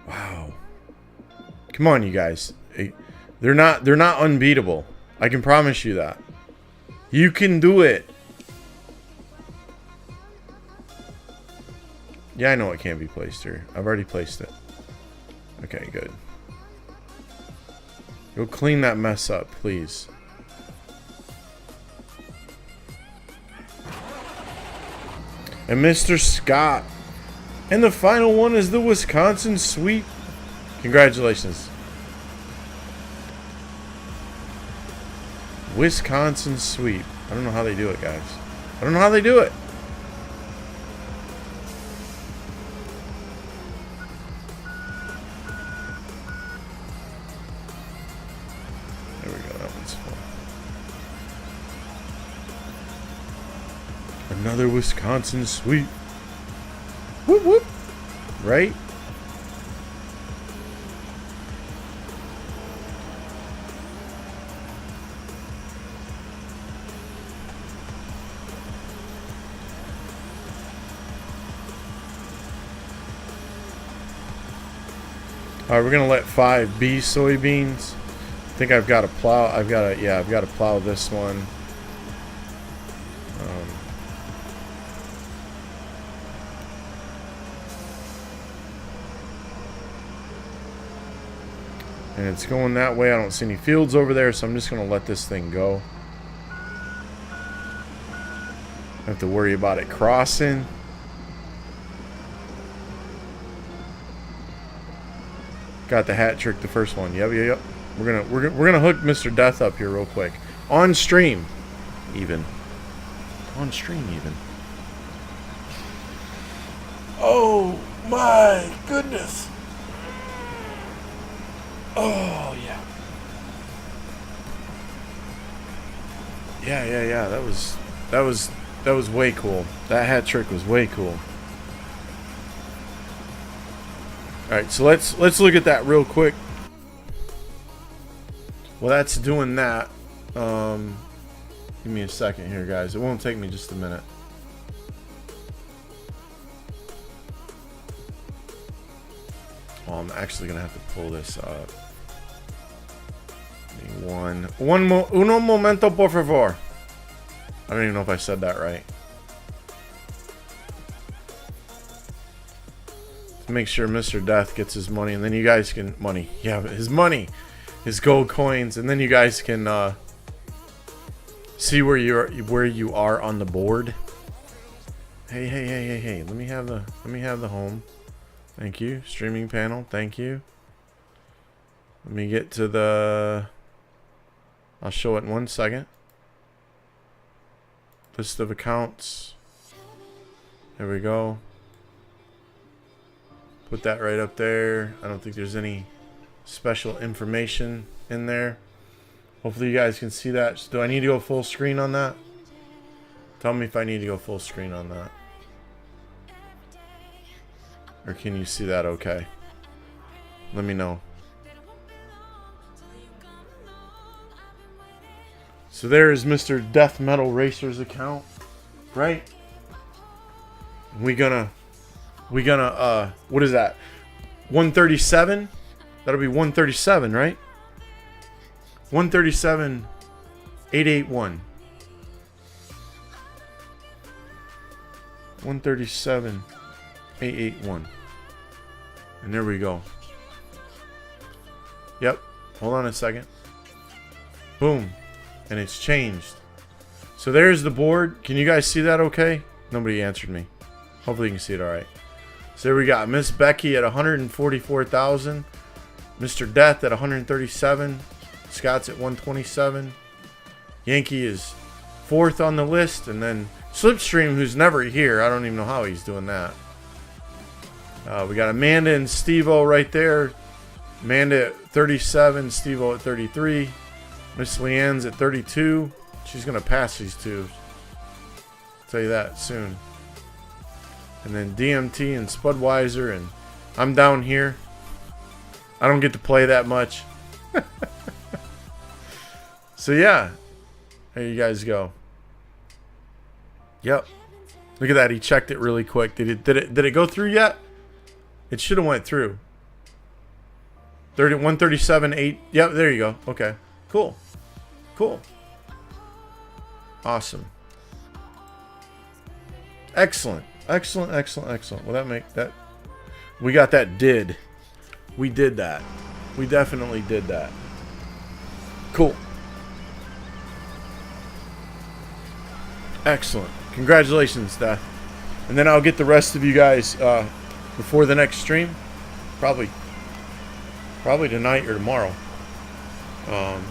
Wow. Come on, you guys. They're not unbeatable. I can promise you that. You can do it. Yeah, I know it can't be placed here. I've already placed it. Okay, good. Go clean that mess up, please. And Mr. Scott. And the final one is the Wisconsin sweep. Congratulations. Wisconsin sweep. I don't know how they do it, guys. I don't know how they do it. Another Wisconsin sweep. Whoop whoop. Right? Alright, we're gonna let 5 be soybeans. I think I've got to plow. I've got to plow this one. And it's going that way. I don't see any fields over there, so I'm just gonna let this thing go. I have to worry about it crossing. Got the hat trick, the first one. Yep. We're gonna hook Mr. Death up here real quick. On stream, even. On stream, even. Oh my goodness. Oh yeah. Yeah. That was way cool. That hat trick was way cool. All right, so let's look at that real quick. Well, that's doing that. Give me a second here, guys. It won't take me just a minute. Oh, I'm actually gonna have to pull this up. Uno momento, por favor. I don't even know if I said that right. To make sure Mr. Death gets his money, and then you guys can his money, his gold coins, and then you guys can see where you are on the board. Hey. Let me have the home. Thank you. Streaming panel. Thank you. Let me get to the. I'll show it in 1 second. List of accounts. There we go. Put that right up there. I don't think there's any special information in there. Hopefully you guys can see that. Do I need to go full screen on that? Tell me if I need to go full screen on that. Or can you see that okay? Let me know. So there is Mr. Death Metal Racer's account, right? We gonna what is that? 137? That'll be 137, right? 137 881. 137 881. And there we go. Yep. Hold on a second. Boom. And it's changed. So there's the board. Can you guys see that okay? Nobody answered me. Hopefully you can see it all right. So there we got Miss Becky at 144,000. Mr. Death at 137. Scott's at 127. Yankee is 4th on the list. And then Slipstream, who's never here. I don't even know how he's doing that. We got Amanda and Steve-O right there. Amanda at 37. Steve-O at 33. Miss Leanne's at 32. She's going to pass these two. I'll tell you that soon. And then DMT and Spudweiser. And I'm down here. I don't get to play that much. So yeah. There you guys go. Yep. Look at that. He checked it really quick. Did it go through yet? It should have went through. 137 8. Yep, there you go. Okay. Cool. Awesome. Excellent. Well, that we got that did. We did that. We definitely did that. Cool. Excellent. Congratulations, Death. And then I'll get the rest of you guys before the next stream. Probably tonight or tomorrow. Alright.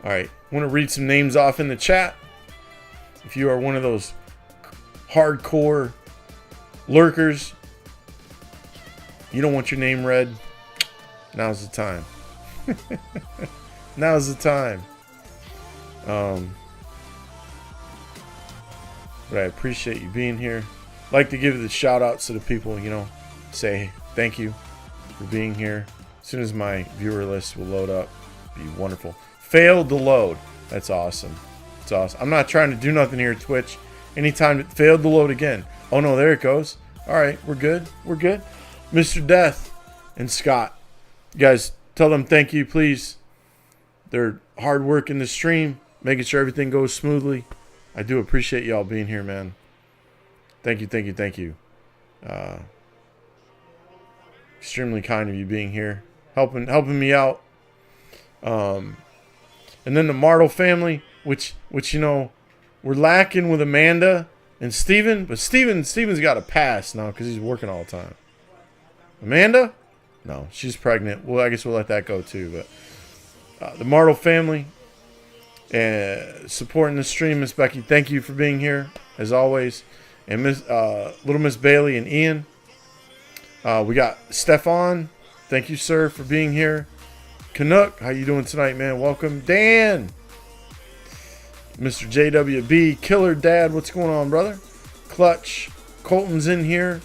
I want to read some names off in the chat. If you are one of those hardcore lurkers, you don't want your name read, now's the time. Now's the time. But I appreciate you being here. Like to give the shout outs to the people, you know, say thank you for being here. As soon as my viewer list will load up, be wonderful. Failed to load. That's awesome. It's awesome. I'm not trying to do nothing here, Twitch. Anytime it failed to load again. Oh no, there it goes. All right, we're good. We're good. Mr. Death and Scott, you guys tell them thank you, please. They're hard work in the stream, making sure everything goes smoothly. I do appreciate y'all being here, man. Thank you, thank you, thank you. Extremely kind of you being here, helping me out. And then the Martle family, which you know, we're lacking with Amanda and Steven, but Steven's got a pass now because he's working all the time. Amanda? No, she's pregnant. Well, I guess we'll let that go too. But the Martle family, supporting the stream, Miss Becky, thank you for being here as always. And Little Miss Bailey and Ian. We got Stefan. Thank you, sir, for being here. Canuck, how you doing tonight, man? Welcome. Dan. Mr. JWB. Killer Dad, what's going on, brother? Clutch. Colton's in here.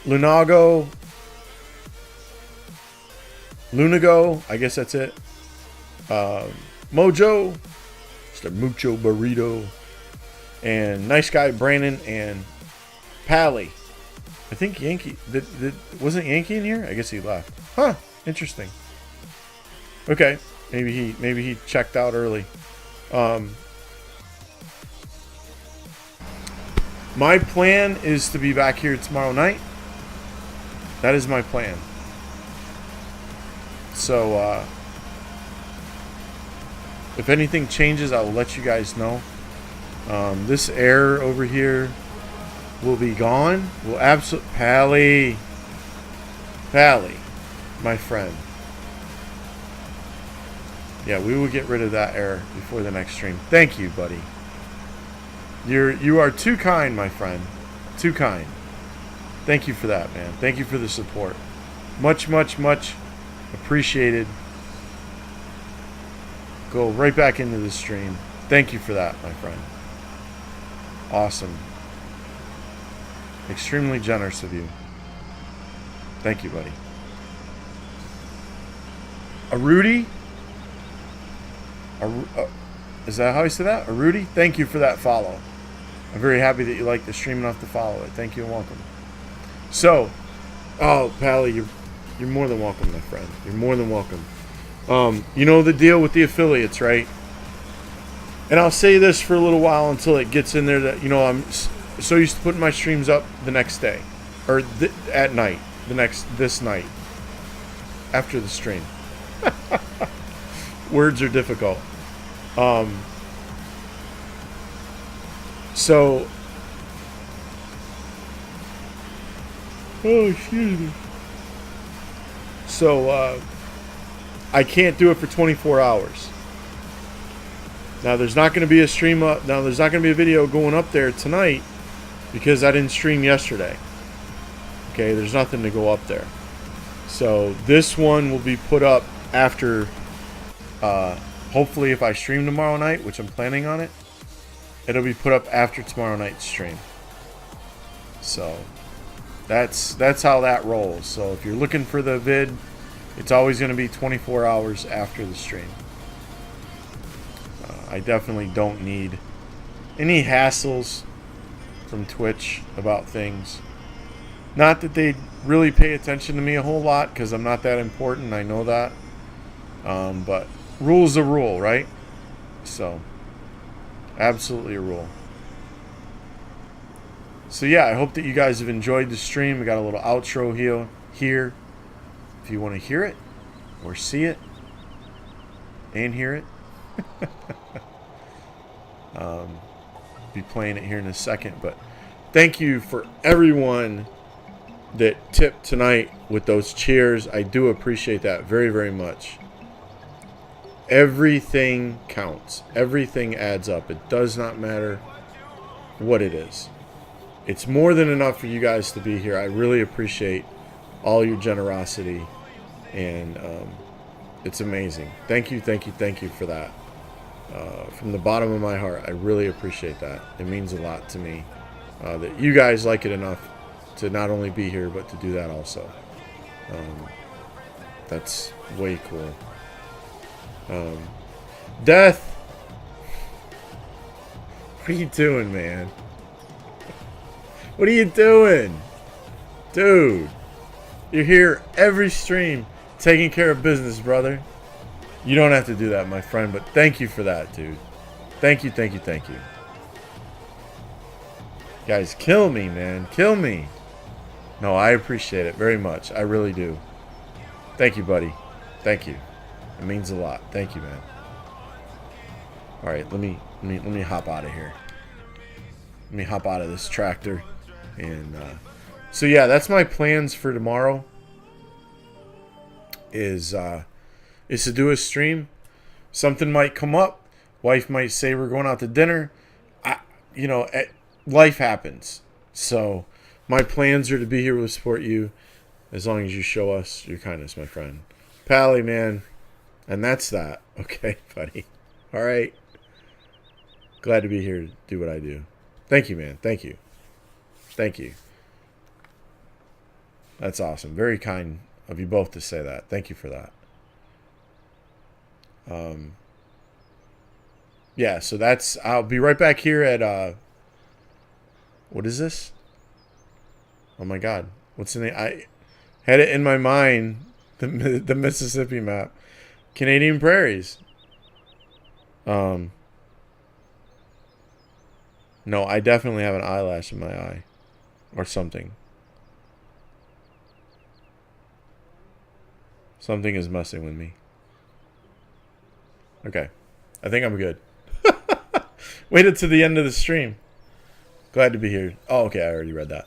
Lunago. I guess that's it. Mojo. Mr. Mucho Burrito. And nice guy Brandon and Pally. I think Yankee wasn't Yankee in here? I guess he left. Huh. Interesting. Okay. Maybe he checked out early. My plan is to be back here tomorrow night. That is my plan. So if anything changes, I will let you guys know. This error over here will be gone. Will absolutely Pally, my friend. Yeah, we will get rid of that error before the next stream. Thank you, buddy. You are too kind, my friend. Too kind. Thank you for that, man. Thank you for the support. Much, much, much appreciated. Go right back into the stream. Thank you for that, my friend. Awesome. Extremely generous of you. Thank you, buddy. Rudy? Is that how you say that? Rudy? Thank you for that follow. I'm very happy that you like the stream enough to follow it. Thank you and welcome. So, Pally, you're more than welcome, my friend. You're more than welcome. You know the deal with the affiliates, right? And I'll say this for a little while until it gets in there that, you know, I'm so used to putting my streams up the next day. Or at night. This night. After the stream. Words are difficult. So... Oh, excuse me. So, I can't do it for 24 hours. Now, there's not going to be a stream up. Now, there's not going to be a video going up there tonight because I didn't stream yesterday. Okay, there's nothing to go up there. So, this one will be put up after, hopefully if I stream tomorrow night, which I'm planning on it, it'll be put up after tomorrow night's stream. So, that's how that rolls. So, if you're looking for the vid, it's always going to be 24 hours after the stream. I definitely don't need any hassles from Twitch about things. Not that they really pay attention to me a whole lot, because I'm not that important, I know that. But rule's a rule, right? So, absolutely a rule. So yeah, I hope that you guys have enjoyed the stream. We got a little outro here. If you want to hear it, or see it, and hear it. Be playing it here in a second, but thank you for everyone that tipped tonight with those cheers. I do appreciate that very, very much. Everything counts. Everything adds up. It does not matter what it is. It's more than enough for you guys to be here. I really appreciate all your generosity, and it's amazing. Thank you for that. From the bottom of my heart, I really appreciate that. It means a lot to me that you guys like it enough to not only be here, but to do that also. That's way cool. Death! What are you doing, man? What are you doing? Dude, you're here every stream taking care of business, brother. You don't have to do that, my friend, but thank you for that, dude. Thank you, thank you, thank you. Guys, kill me, man. Kill me. No, I appreciate it very much. I really do. Thank you, buddy. Thank you. It means a lot. Thank you, man. All right, let me hop out of here. Let me hop out of this tractor, and so yeah, that's my plans for tomorrow. Is to do a stream. Something might come up. Wife might say we're going out to dinner. Life happens. So my plans are to be here to support you, as long as you show us your kindness, my friend. Pally, man. And that's that. Okay, buddy. All right. Glad to be here to do what I do. Thank you, man. Thank you. Thank you. That's awesome. Very kind of you both to say that. Thank you for that. Yeah, so that's... I'll be right back here at... what is this? Oh my god. What's the name? I had it in my mind. The Mississippi map. Canadian Prairies. No, I definitely have an eyelash in my eye. Or something. Something is messing with me. Okay. I think I'm good. Waited to the end of the stream. Glad to be here. Oh, okay. I already read that.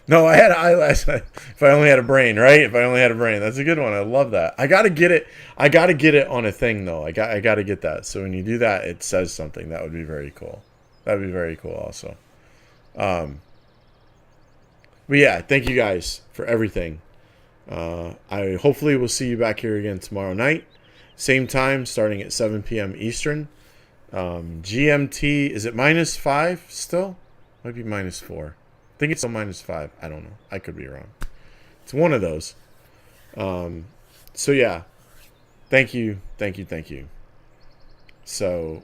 No, I had an eyelash. If I only had a brain, right? If I only had a brain. That's a good one. I love that. I got to get it. I got to get it on a thing, though. I got to get that. So when you do that, it says something. That would be very cool. That would be very cool also. But yeah, thank you guys for everything. I hopefully will see you back here again tomorrow night. Same time, starting at 7 p.m. Eastern. GMT, is it -5 still? Might be -4. I think it's still -5. I don't know. I could be wrong. It's one of those. So yeah. Thank you. Thank you. Thank you. So.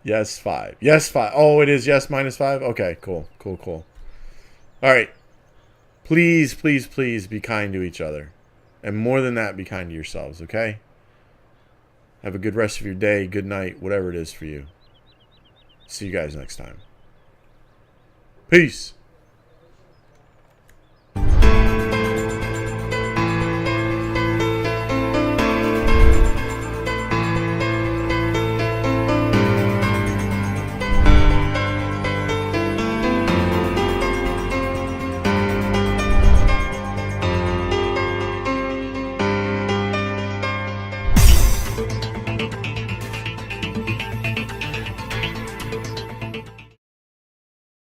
Yes, 5. Yes, 5. Oh, it is yes -5? Okay, cool. Cool, cool. All right. Please, please, please be kind to each other. And more than that, be kind to yourselves, okay? Have a good rest of your day, good night, whatever it is for you. See you guys next time. Peace.